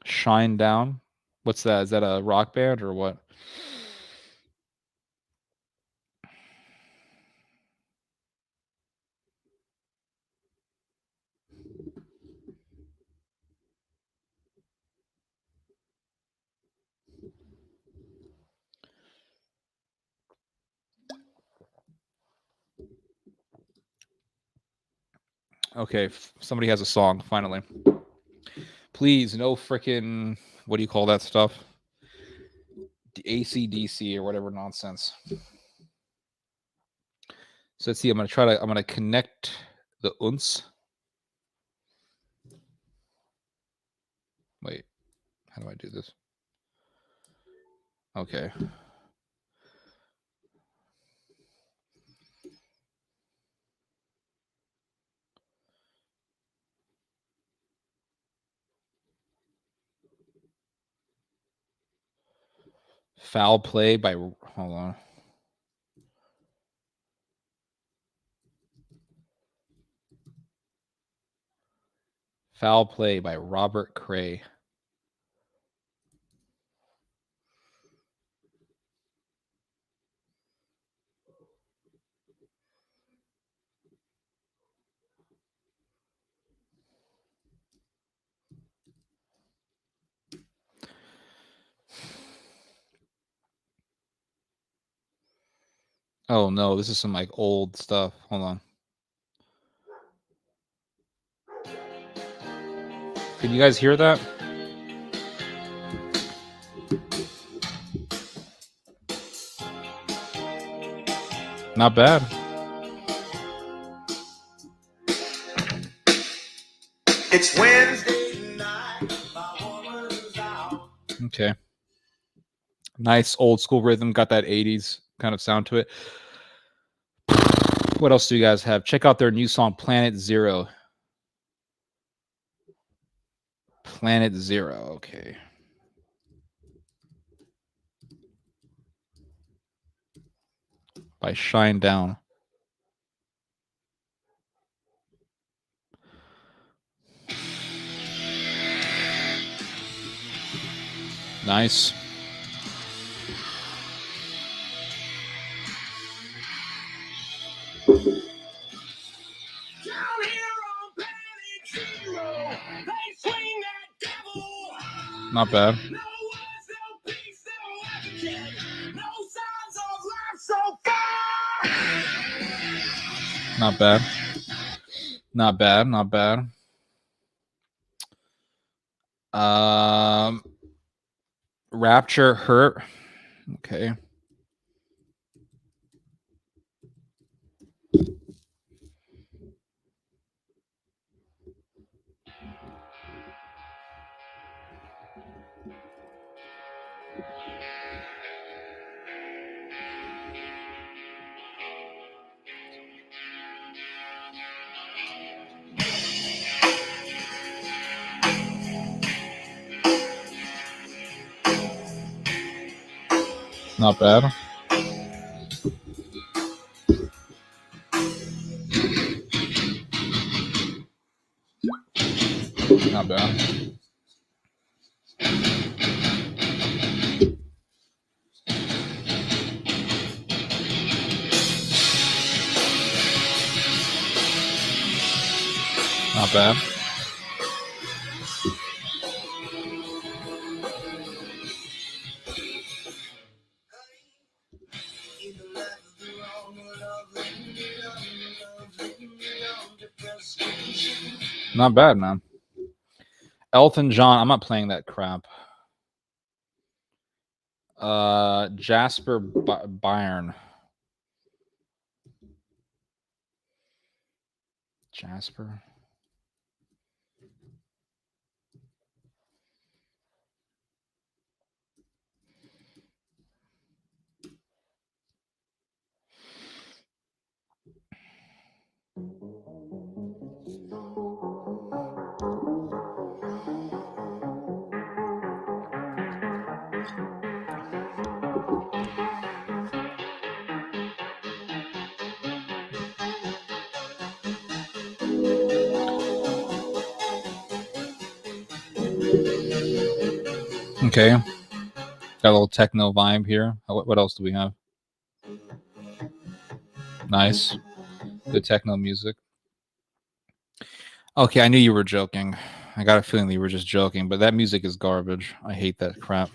Shine Down. What's that? Is that a rock band or what? Okay, somebody has a song, finally. Please, no freaking, what do you call that stuff? AC/DC or whatever nonsense. So let's see, I'm going to connect the uns. Wait, how do I do this? Okay. Foul Play by, hold on. Foul Play by Robert Cray. Oh no, this is some like old stuff. Hold on. Can you guys hear that? Not bad. It's Wednesday night, my woman's out. Okay. Nice old school rhythm. Got that 80s kind of sound to it. What else do you guys have? Check out their new song, Planet Zero. Planet Zero. Okay. By Shine Down. Nice. Not bad. Not bad. Not bad. Not bad. Rapture Hurt. Okay. Not bad. Not bad. Not bad. Not bad, man. Elton John. I'm not playing that crap. Jasper Byrne. Jasper. Okay. Got a little techno vibe here. What else do we have? Nice. Good techno music. Okay, I knew you were joking. I got a feeling that you were just joking, but that music is garbage. I hate that crap.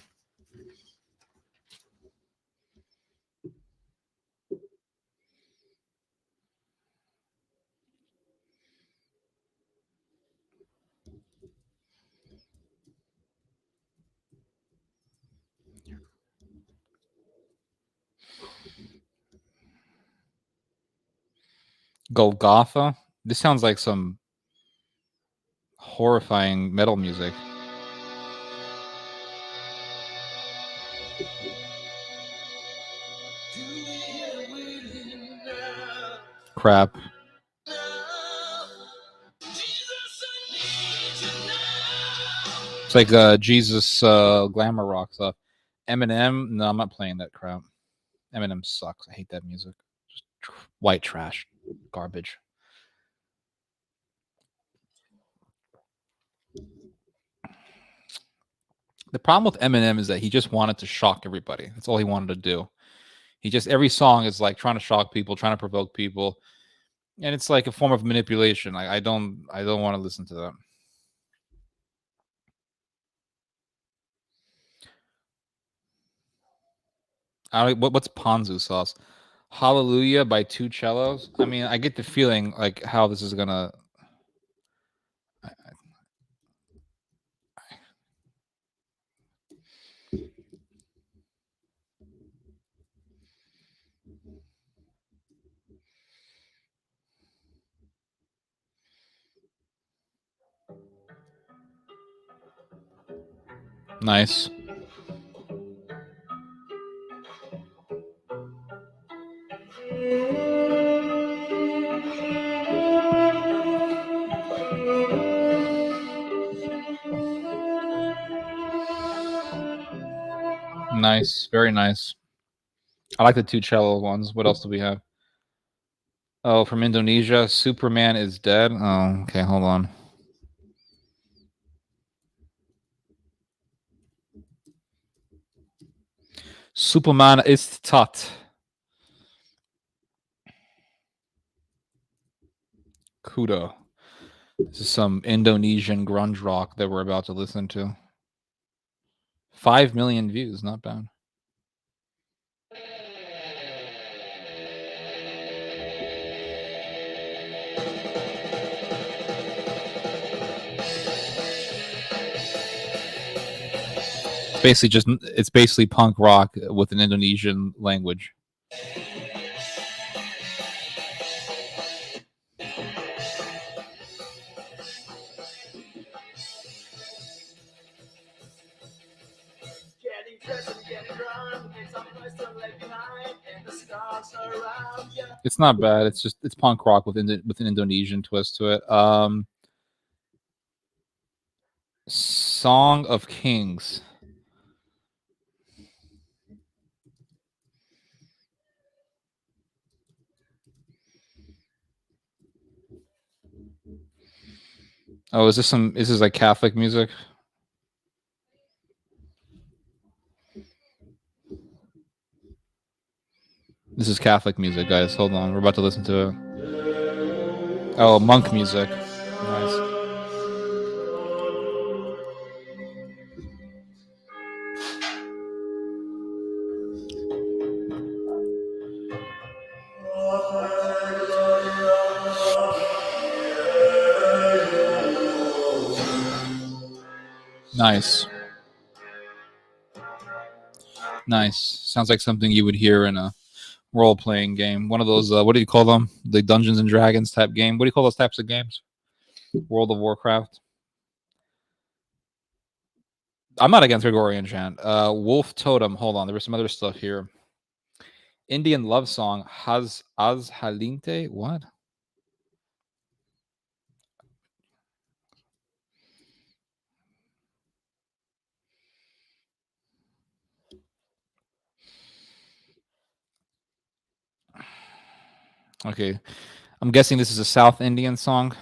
Golgotha? This sounds like some horrifying metal music. Crap. It's like Jesus glamour rock stuff. Eminem? No, I'm not playing that crap. Eminem sucks. I hate that music. Just white trash. Garbage. The problem with Eminem is that he just wanted to shock everybody. That's all he wanted to do. He just, every song is like trying to shock people, trying to provoke people. And it's like a form of manipulation. I don't want to listen to that. What's ponzu sauce? Hallelujah by Two Cellos. I mean, I get the feeling like how this is gonna. Nice. Nice. Very nice. I like the two cello ones. What else do we have? Oh, from Indonesia, Superman is dead. Oh, okay, hold on. Superman ist tot. Kudo. This is some Indonesian grunge rock that we're about to listen to. 5 million views, not bad. It's basically punk rock with an Indonesian language. It's not bad. It's punk rock with an Indonesian twist to it. Song of Kings. Oh, is this like Catholic music? This is Catholic music, guys. Hold on. We're about to listen to it. Oh, monk music. Nice. Nice. Nice. Sounds like something you would hear in a role-playing game. One of those, what do you call them? The Dungeons and Dragons type game. What do you call those types of games? World of Warcraft. I'm not against Gregorian chant. Wolf Totem. Hold on. There was some other stuff here. Indian love song. Az Halinte. What? Okay. I'm guessing this is a South Indian song.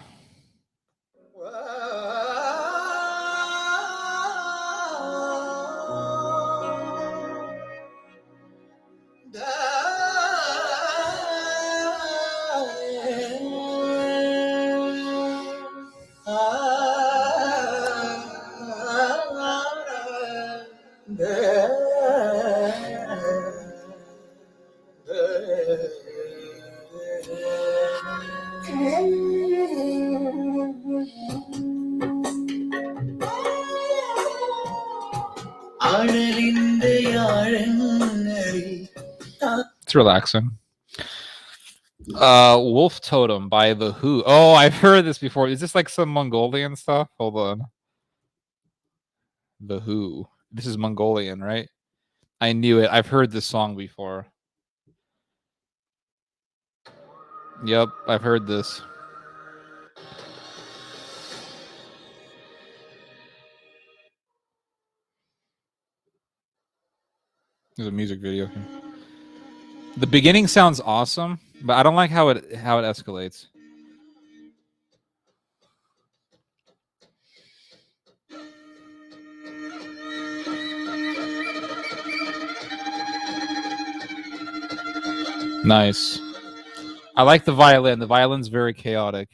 It's relaxing. Wolf Totem by The Who. Oh, I've heard this before. Is this like some Mongolian stuff? Hold on. The Who. This is Mongolian, right? I knew it. I've heard this song before. Yep, I've heard this. There's a music video here. The beginning sounds awesome, but I don't like how it escalates. Nice. I like the violin. The violin's very chaotic.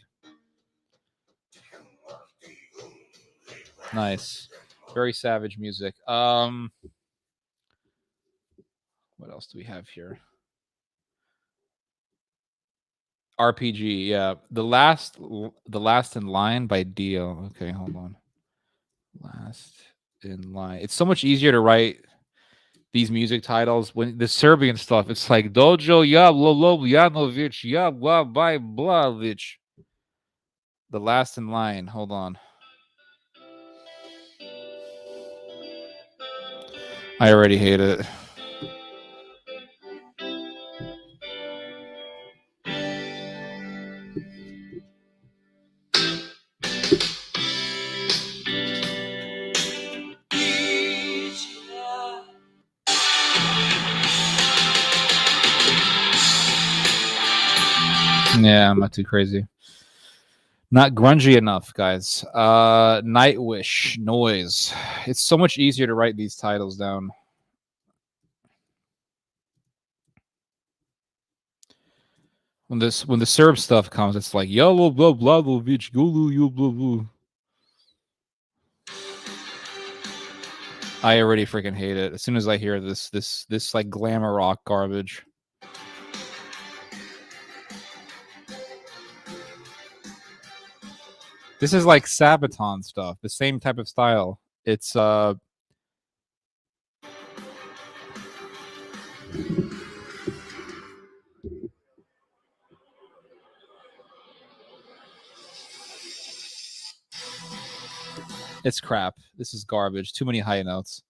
Nice. Very savage music. What else do we have here? RPG, yeah. The last in line by Dio. Okay, hold on. Last in line. It's so much easier to write these music titles when the Serbian stuff. It's like Dojo Javlovjanovic Javlaj Blavic. The last in line. Hold on. I already hate it. Yeah, I'm not too crazy. Not grungy enough, guys. Nightwish, Noise. It's so much easier to write these titles down. When the Serb stuff comes, it's like yellow blah blah blah bitch gulu you blah blah. I already freaking hate it. As soon as I hear this like glamour rock garbage. This is like Sabaton stuff, the same type of style. It's it's crap. This is garbage. Too many high notes.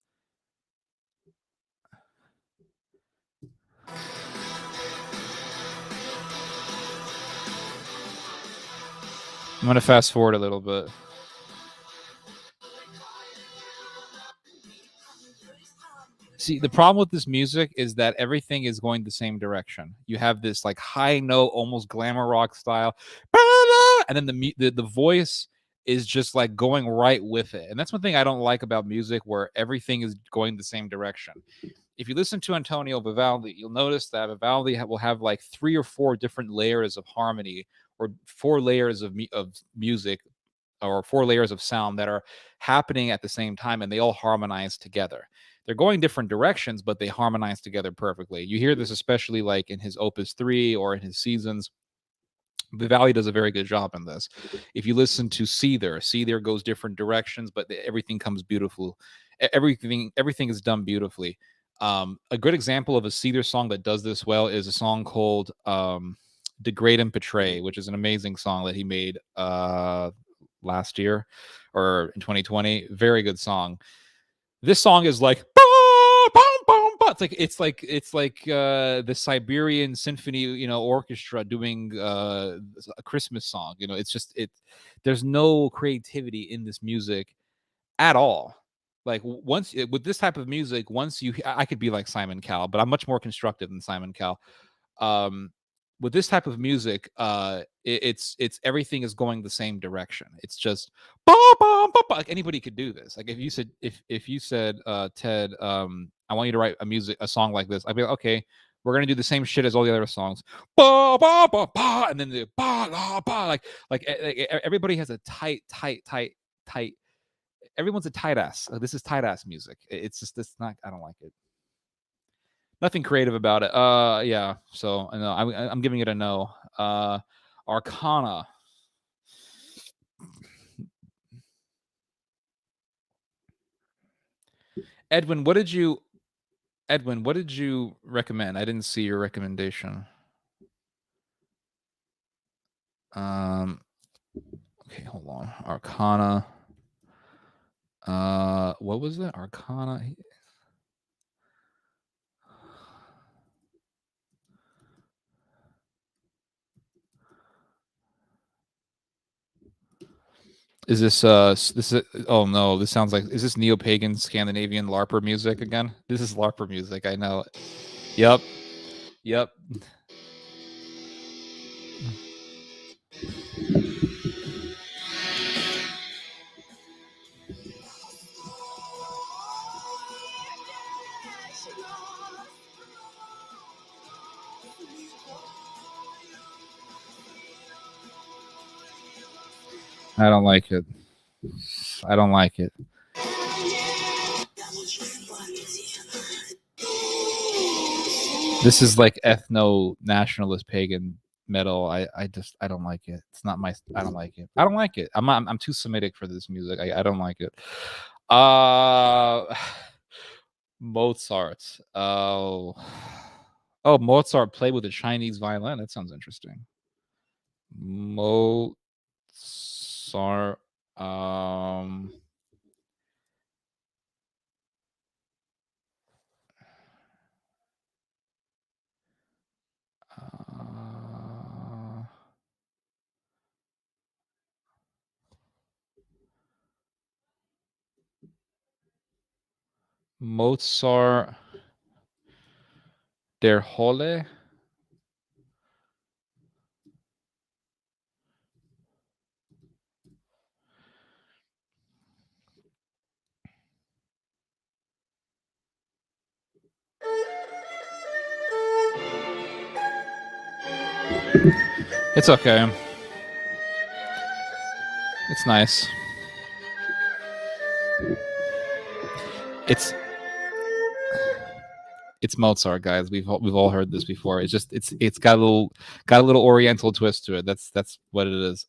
I'm gonna fast forward a little bit. See, the problem with this music is that everything is going the same direction. You have this like high note, almost glamour rock style, and then the voice is just like going right with it. And that's one thing I don't like about music, where everything is going the same direction. If you listen to Antonio Vivaldi, you'll notice that Vivaldi will have like 3 or 4 different layers of harmony, or 4 layers of music, or 4 layers of sound that are happening at the same time, and they all harmonize together. They're going different directions, but they harmonize together perfectly. You hear this especially like in his Opus 3 or in his seasons. Vivaldi does a very good job in this. If you listen to Seether goes different directions, but everything comes beautiful. Everything is done beautifully. A good example of a Seether song that does this well is a song called Degrade and Betray, which is an amazing song that he made last year or in 2020. Very good song. This song is like it's like the Siberian Symphony, orchestra doing a Christmas song. It's just there's no creativity in this music at all. Like once with this type of music, I could be like Simon Cowell, but I'm much more constructive than Simon Cowell. um with this type of music, it's everything is going the same direction. It's just like anybody could do this. Like if you said Ted, I want you to write a song like this, I'd be like, okay, we're gonna do the same shit as all the other songs, and then the like everybody has a tight. Everyone's a tight ass. This is tight ass music. It's just this not. I don't like it. Nothing creative about it. Yeah. So no, I'm giving it a no. Arcana. Edwin, what did you recommend? I didn't see your recommendation. Okay, hold on. Arcana. What was it? Arcana. Is this oh no, this sounds like, is this neo-pagan Scandinavian LARPer music again? This is LARPer music, I know. Yep. I don't like it. This is like ethno-nationalist pagan metal. I don't like it. It's not my. I don't like it. I'm too Semitic for this music. I don't like it. Mozart. Oh, Mozart played with a Chinese violin. That sounds interesting. Mozart. Mozart der Holle. It's okay. It's nice. It's Mozart, guys. We've all heard this before. It's just it's got a little Oriental twist to it. That's what it is.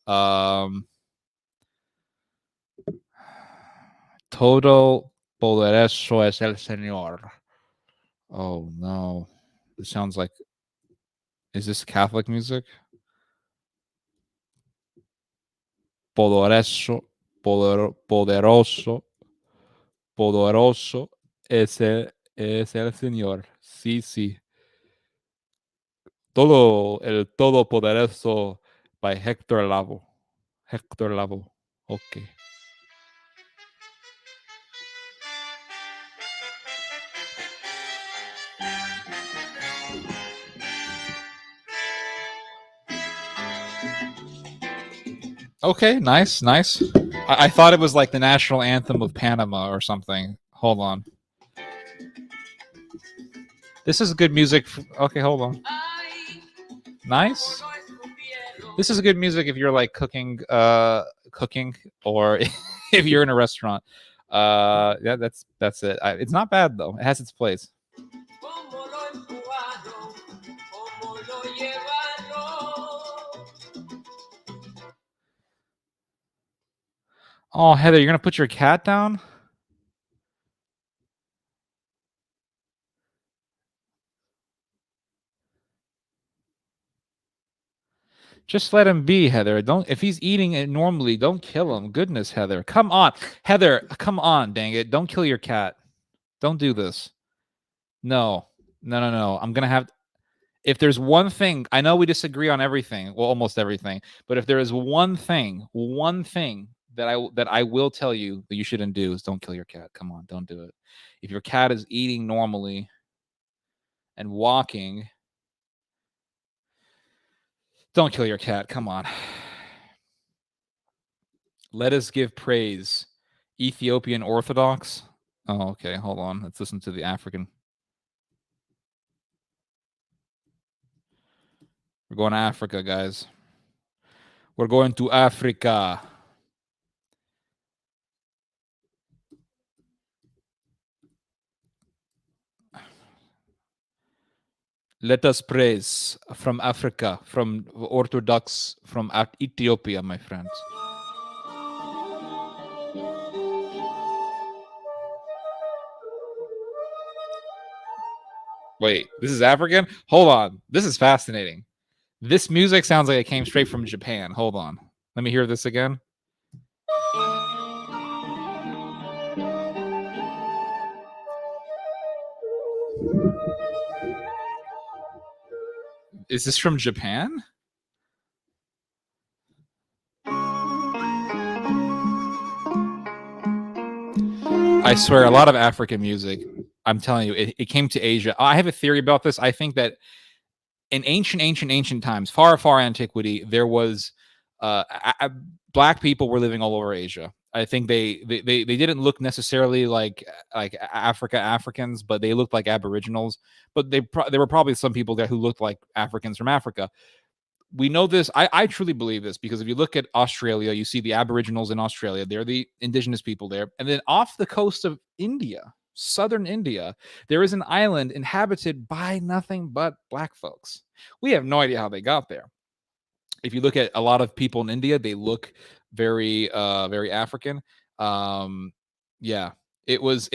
Todo poderoso es el Señor. Oh no, it sounds like. Is this Catholic music? Poderoso, poderoso es el Señor. Sí, sí. El todopoderoso by Hector Lavoe. Hector Lavoe. Okay. Okay, nice. I thought it was like the national anthem of Panama or something. Hold on. This is good music. Okay, hold on. Nice. This is good music if you're like cooking, or if you're in a restaurant. Yeah, that's it. It's not bad though. It has its place. Oh, Heather, you're gonna put your cat down? Just let him be, Heather. Don't if he's eating it normally, don't kill him. Goodness, Heather. Come on. Heather, come on, dang it. Don't kill your cat. Don't do this. No. I'm gonna have if there's one thing, I know we disagree on everything, well, almost everything, but if there is one thing that I will tell you that you shouldn't do is don't kill your cat. Come on, don't do it. If your cat is eating normally and walking, don't kill your cat. Come on. Let us give praise. Ethiopian Orthodox. Oh, okay. Hold on. Let's listen to the African. We're going to Africa, guys. We're going to Africa. Let us praise from Africa, from Orthodox, from Ethiopia, my friends. Wait, this is African? Hold on. This is fascinating. This music sounds like it came straight from Japan. Hold on. Let me hear this again. Is this from Japan? I swear, a lot of African music, I'm telling you, it came to Asia. I have a theory about this. I think that in ancient times, far antiquity, there was black people were living all over Asia. I think they didn't look necessarily like Africans, but they looked like Aboriginals. But there were probably some people there who looked like Africans from Africa. We know this. I truly believe this because if you look at Australia, you see the Aboriginals in Australia. They're the indigenous people there. And then off the coast of India, southern India, there is an island inhabited by nothing but black folks. We have no idea how they got there. If you look at a lot of people in India, they look very African. Yeah, it was.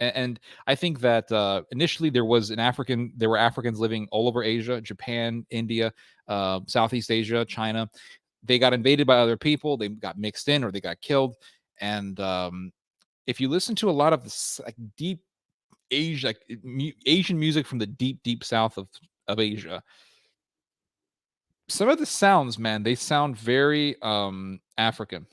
And I think that initially there were Africans living all over Asia, Japan, India, Southeast Asia, China. They got invaded by other people. They got mixed in or they got killed. And if you listen to a lot of this, like deep Asia, Asian music from the deep south of Asia, some of the sounds, man, they sound very African.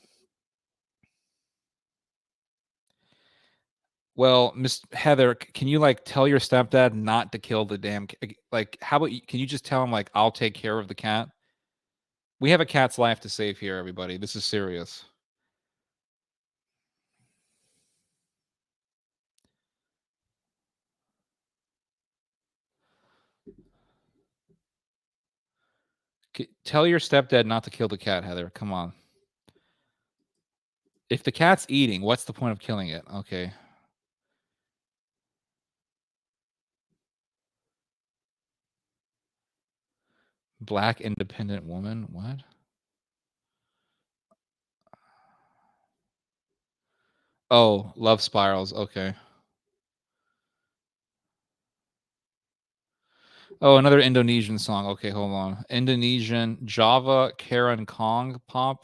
Well, Miss Heather, can you like tell your stepdad not to kill the damn like? How about can you just tell him like I'll take care of the cat? We have a cat's life to save here, everybody. This is serious. Tell your stepdad not to kill the cat, Heather. Come on. If the cat's eating, what's the point of killing it? Okay. Black independent woman? What? Oh, love spirals. Okay. Oh, another Indonesian song. Okay, hold on. Indonesian Java Karen Kong pop.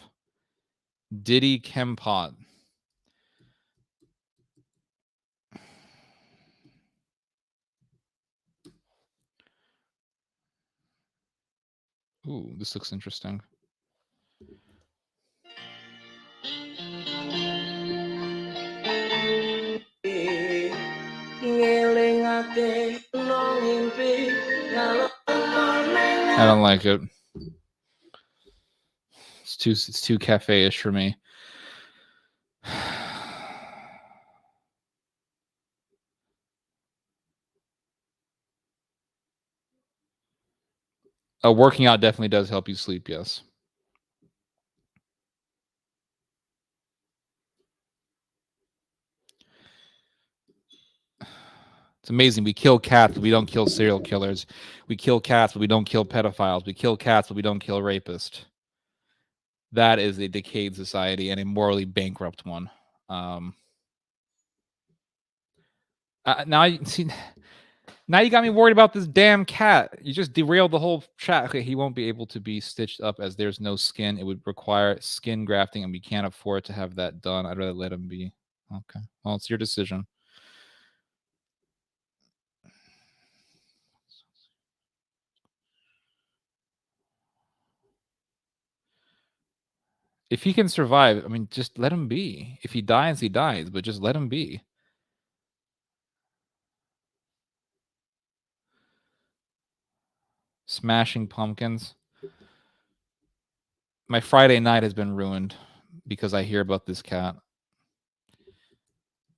Diddy Kempot. Ooh, this looks interesting. I don't like it. It's too cafe-ish for me. Working out definitely does help you sleep, yes. It's amazing. We kill cats, but we don't kill serial killers. We kill cats, but we don't kill pedophiles. We kill cats, but we don't kill rapists. That is a decayed society and a morally bankrupt one. Now you see. Now you got me worried about this damn cat. You just derailed the whole chat. Okay, he won't be able to be stitched up as there's no skin. It would require skin grafting, and we can't afford to have that done. I'd rather let him be. Okay. Well, it's your decision. If he can survive, I mean, just let him be. If he dies, he dies, but just let him be. Smashing pumpkins. My Friday night has been ruined because I hear about this cat.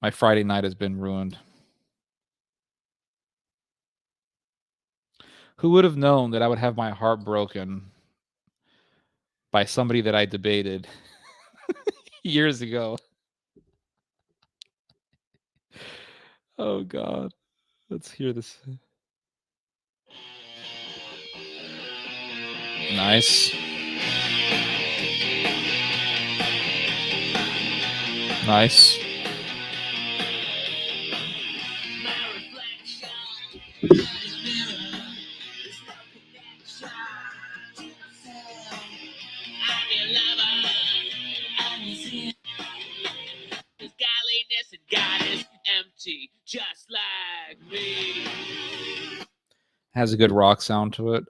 My Friday night has been ruined. Who would have known that I would have my heart broken by somebody that I debated years ago? Oh, God. Let's hear this. Nice. Nice. Just like me. Has a good rock sound to it.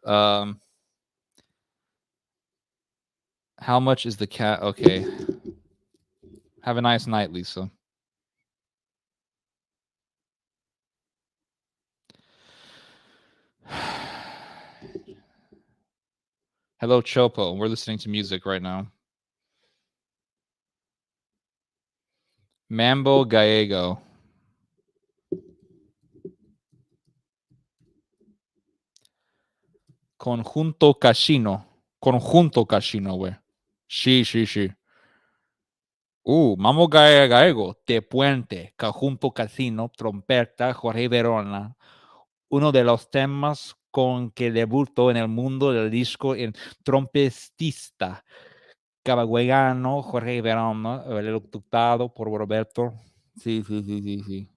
How much is the cat? Okay. Have a nice night, Lisa. Hello, Chopo. We're listening to music right now. Mambo Gallego. Conjunto Casino. Conjunto Casino, güey. Sí, sí, sí. Mambo Gallego, De Puente, Conjunto Casino, Trompeta, Jorge Verona. Uno de los temas con que debutó en el mundo del disco en trompetista cabaguegano Jorge Verona, ejecutado por Roberto. Sí, sí, sí, sí, sí.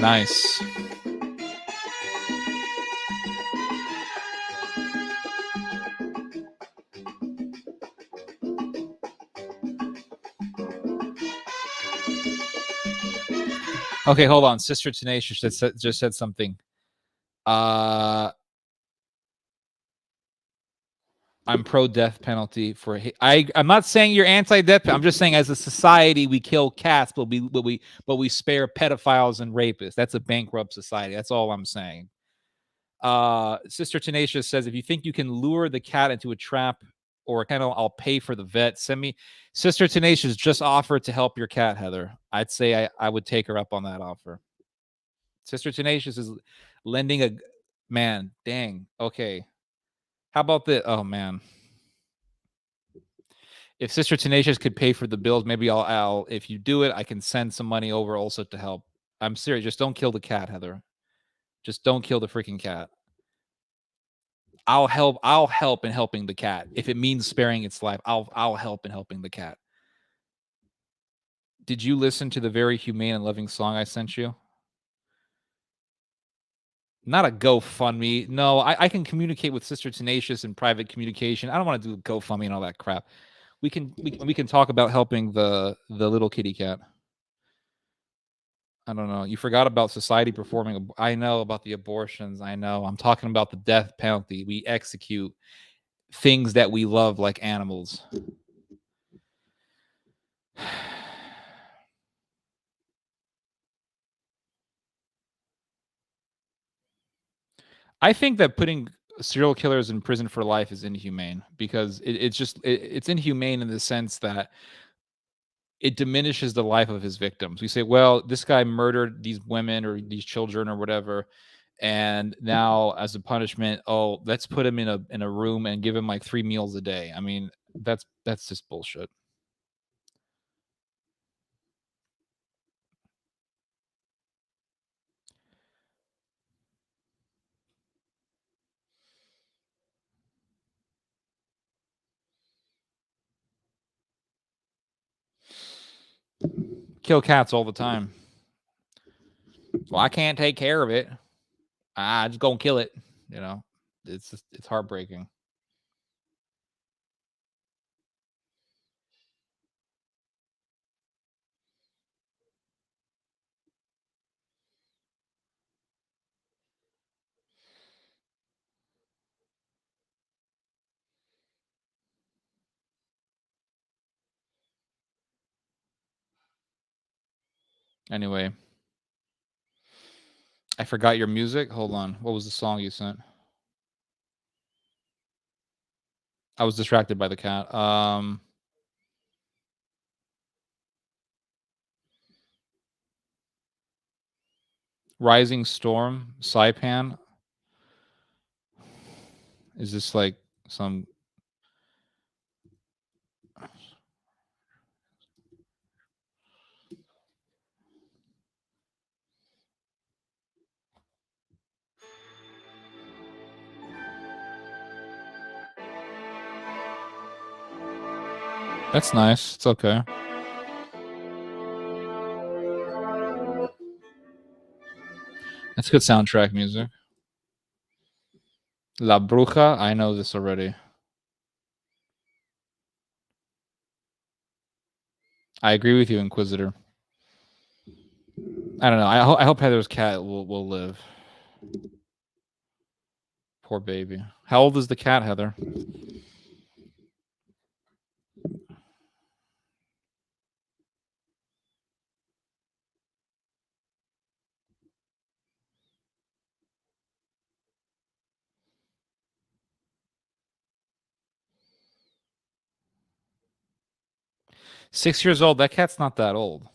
Nice. Okay, hold on. Sister Tenacious just said something. I'm pro death penalty for. I'm not saying you're anti-death. I'm just saying as a society we kill cats, but we spare pedophiles and rapists. That's a bankrupt society. That's all I'm saying. Sister Tenacious says, if you think you can lure the cat into a trap or a kennel, I'll pay for the vet. Send me. Sister Tenacious just offered to help your cat, Heather. I'd say I would take her up on that offer. Sister Tenacious is lending a man. Dang. Okay. How about the? Oh man. If Sister Tenacious could pay for the bills, maybe I'll. If you do it, I can send some money over also to help. I'm serious. Just don't kill the cat, Heather. Just don't kill the freaking cat. I'll help in helping the cat. If it means sparing its life, I'll help in helping the cat. Did you listen to the very humane and loving song I sent you? Not a GoFundMe. No, I can communicate with Sister Tenacious in private communication. I don't want to do GoFundMe and all that crap. We can talk about helping the little kitty cat. I don't know. You forgot about society performing. I know about the abortions. I know. I'm talking about the death penalty. We execute things that we love like animals. I think that putting serial killers in prison for life is inhumane because it's inhumane in the sense that it diminishes the life of his victims. We say, well, this guy murdered these women or these children or whatever, and now as a punishment, oh, let's put him in a room and give him like 3 meals a day. I mean, that's just bullshit. Kill cats all the time. Well, I can't take care of it. I just go and kill it. You know, it's heartbreaking. Anyway, I forgot your music. Hold on. What was the song you sent? I was distracted by the cat. Rising Storm, Saipan. Is this like some? That's nice. It's okay. That's good soundtrack music. La Bruja. I know this already. I agree with you, Inquisitor. I don't know. I hope Heather's cat will live. Poor baby. How old is the cat, Heather? Six years old. That cat's not that old.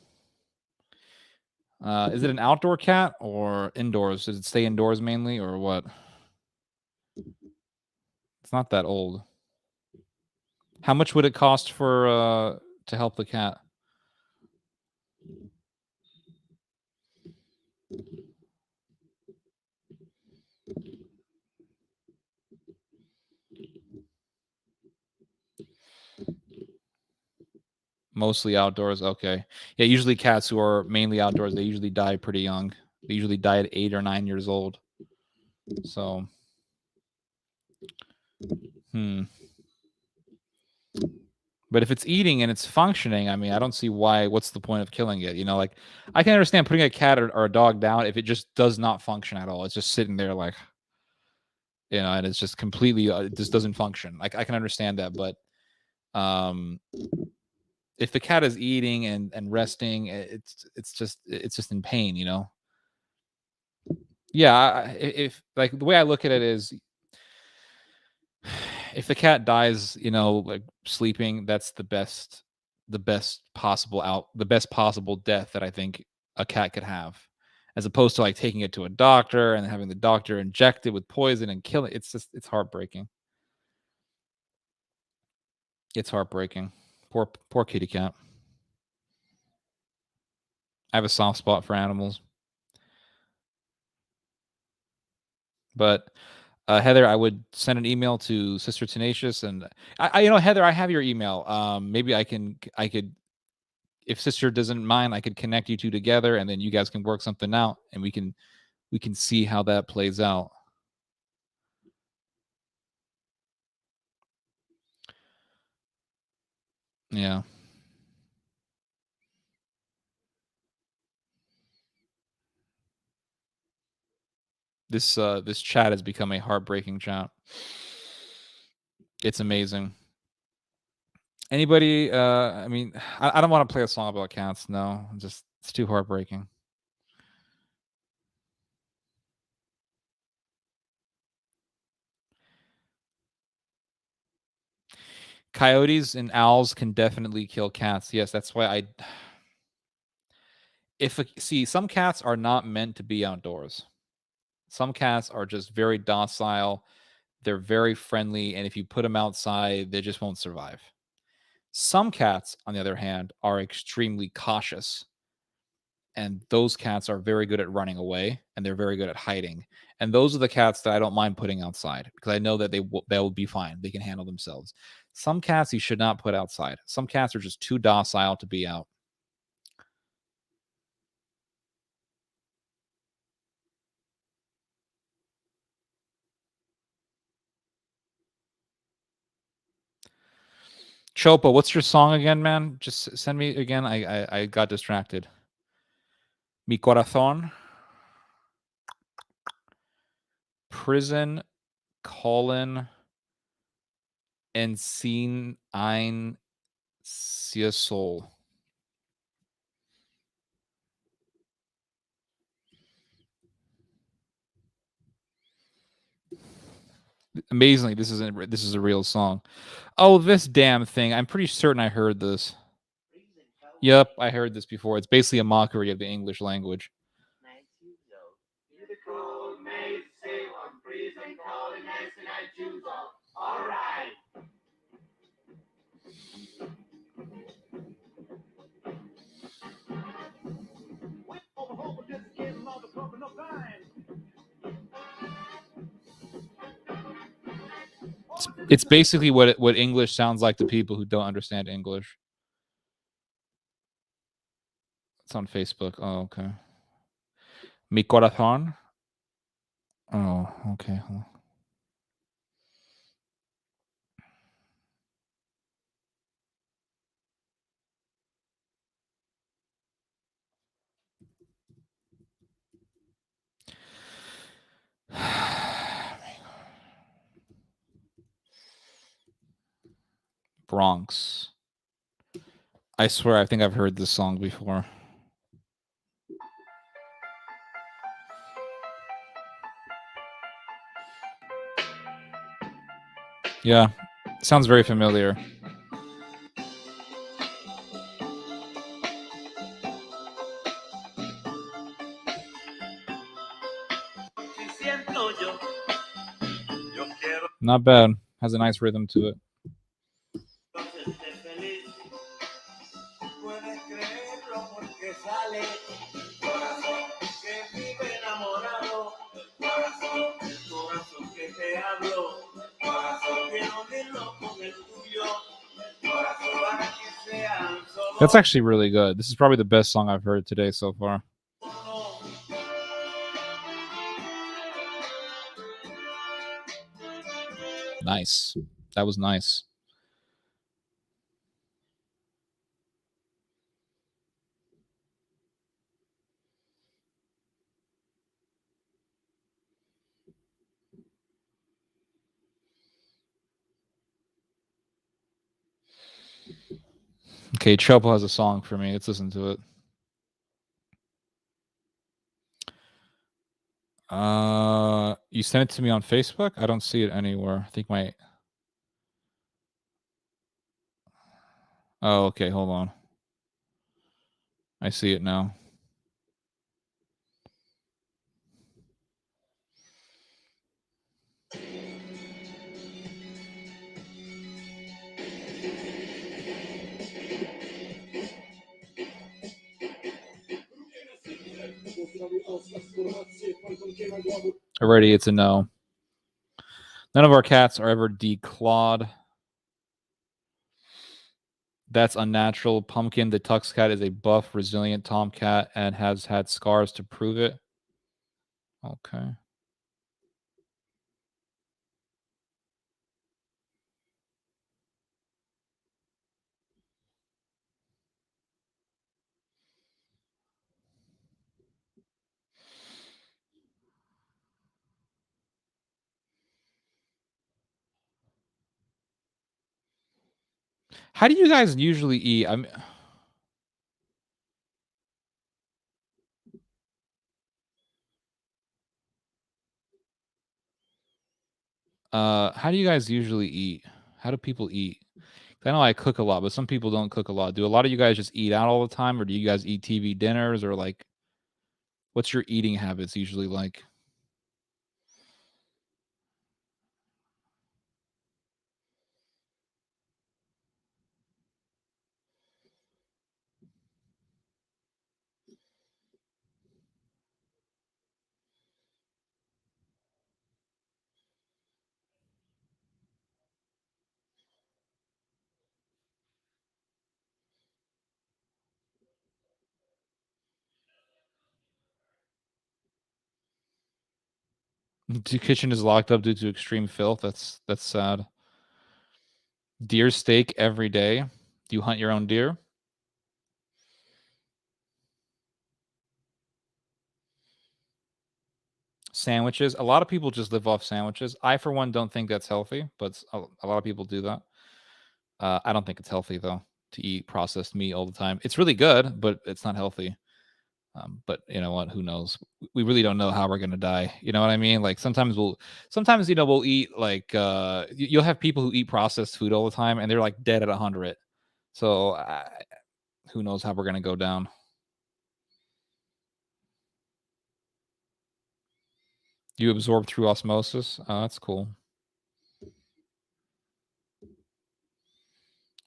Is it an outdoor cat or indoors? Does it stay indoors mainly or what? It's not that old. How much would it cost for to help the cat? Mostly outdoors. Okay. Yeah, usually cats who are mainly outdoors, they usually die pretty young. They usually die at 8 or 9 years old. So, But if it's eating and it's functioning, I mean, I don't see what's the point of killing it? You know, like I can understand putting a cat or a dog down if it just does not function at all. It's just sitting there like and it's just completely it just doesn't function. Like I can understand that, but if the cat is eating and resting, it's just in pain, Yeah, if like the way I look at it is, if the cat dies, like sleeping, that's the best the best possible death that I think a cat could have, as opposed to like taking it to a doctor and having the doctor inject it with poison and kill it. It's heartbreaking. It's heartbreaking. Poor kitty cat. I have a soft spot for animals. But Heather, I would send an email to Sister Tenacious, and Heather, I have your email. Maybe I could, if Sister doesn't mind, I could connect you two together, and then you guys can work something out, and we can see how that plays out. Yeah. This chat has become a heartbreaking chat. It's amazing. Anybody? I mean, I don't want to play a song about cats. No, it's too heartbreaking. Coyotes and owls can definitely kill cats. Yes, that's why some cats are not meant to be outdoors. Some cats are just very docile. They're very friendly, and if you put them outside, they just won't survive. Some cats, on the other hand, are extremely cautious, and those cats are very good at running away, and they're very good at hiding. And those are the cats that I don't mind putting outside, because I know that they will be fine. They can handle themselves. Some cats you should not put outside. Some cats are just too docile to be out. Chopa, what's your song again, man? Just send me again. I got distracted. Mi corazón. Prison, colon, and sin ein soul. Amazingly, this is a real song. Oh, this damn thing! I'm pretty certain I heard this. Yep, I heard this before. It's basically a mockery of the English language. It's basically what English sounds like to people who don't understand English. It's on Facebook. Oh, okay. Mi corazón. Oh, okay. Bronx. I swear, I think I've heard this song before. Yeah, sounds very familiar. Not bad. Has a nice rhythm to it. That's actually really good. This is probably the best song I've heard today so far. Nice. That was nice. Okay, Chopo has a song for me. Let's listen to it. You sent it to me on Facebook? I don't see it anywhere. I think my... Oh, okay, hold on. I see it now. Already, it's a no. None of our cats are ever declawed. That's unnatural. Pumpkin, the Tux cat, is a buff, resilient tomcat and has had scars to prove it. Okay. How do you guys usually eat? I'm... How do you guys usually eat? How do people eat? I know I cook a lot, but some people don't cook a lot. Do a lot of you guys just eat out all the time, or do you guys eat TV dinners, or like, what's your eating habits usually like? The kitchen is locked up due to extreme filth. That's sad. Deer steak every day. Do you hunt your own deer? Sandwiches. A lot of people just live off sandwiches. I, for one, don't think that's healthy, but a lot of people do that. I don't think it's healthy, though, to eat processed meat all the time. It's really good, but it's not healthy. But you know what? Who knows? We really don't know how we're gonna die. You know what I mean? Like sometimes we'll eat like you'll have people who eat processed food all the time and they're like dead at 100. So who knows how we're gonna go down? You absorb through osmosis. That's cool.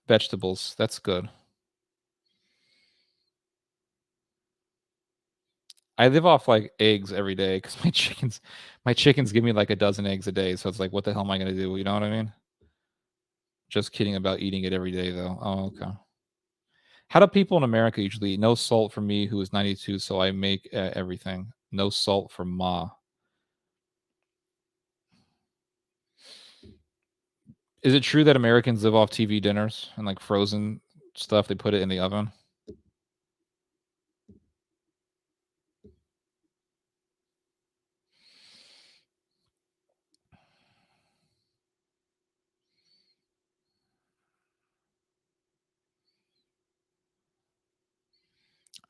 Vegetables. That's good. I live off like eggs every day because my chickens give me like a dozen eggs a day. So it's like, what the hell am I gonna do? You know what I mean? Just kidding about eating it every day though. Oh, okay. How do people in America usually eat? No salt for me, who is 92, so I make everything. No salt for Ma. Is it true that Americans live off TV dinners and like frozen stuff? They put it in the oven.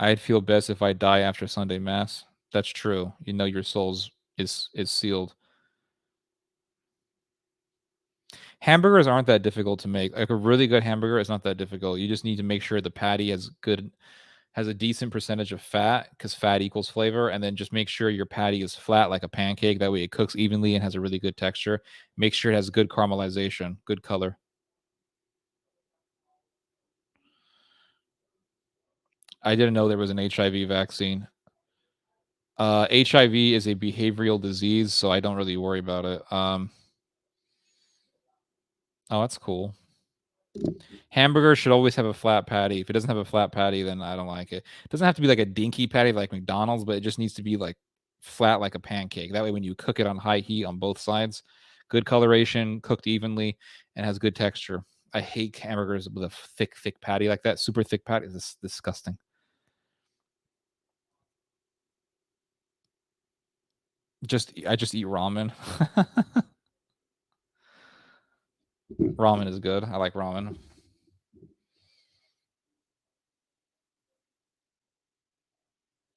I'd feel best if I die after Sunday Mass. That's true. You know your soul's is sealed. Hamburgers aren't that difficult to make. Like a really good hamburger is not that difficult. You just need to make sure the patty has a decent percentage of fat because fat equals flavor, and then just make sure your patty is flat like a pancake. That way it cooks evenly and has a really good texture. Make sure it has good caramelization, good color. I didn't know there was an HIV vaccine. HIV is a behavioral disease, so I don't really worry about it. Oh, that's cool. Hamburger should always have a flat patty. If it doesn't have a flat patty, then I don't like it. It doesn't have to be like a dinky patty like McDonald's, but it just needs to be like flat like a pancake. That way, when you cook it on high heat on both sides, good coloration, cooked evenly, and has good texture. I hate hamburgers with a thick patty like that. Super thick patty is disgusting. I just eat ramen. Ramen is good. I like ramen.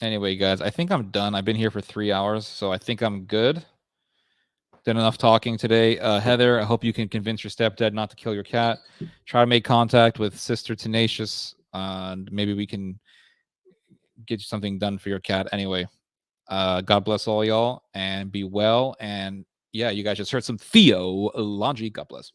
Anyway, guys, I think I'm done. I've been here for 3 hours, so I think I'm good. Did enough talking today. Heather, I hope you can convince your stepdad not to kill your cat. Try to make contact with Sister Tenacious, and maybe we can get you something done for your cat. Anyway, God bless all y'all, and be well. And yeah, you guys just heard some theology. God bless.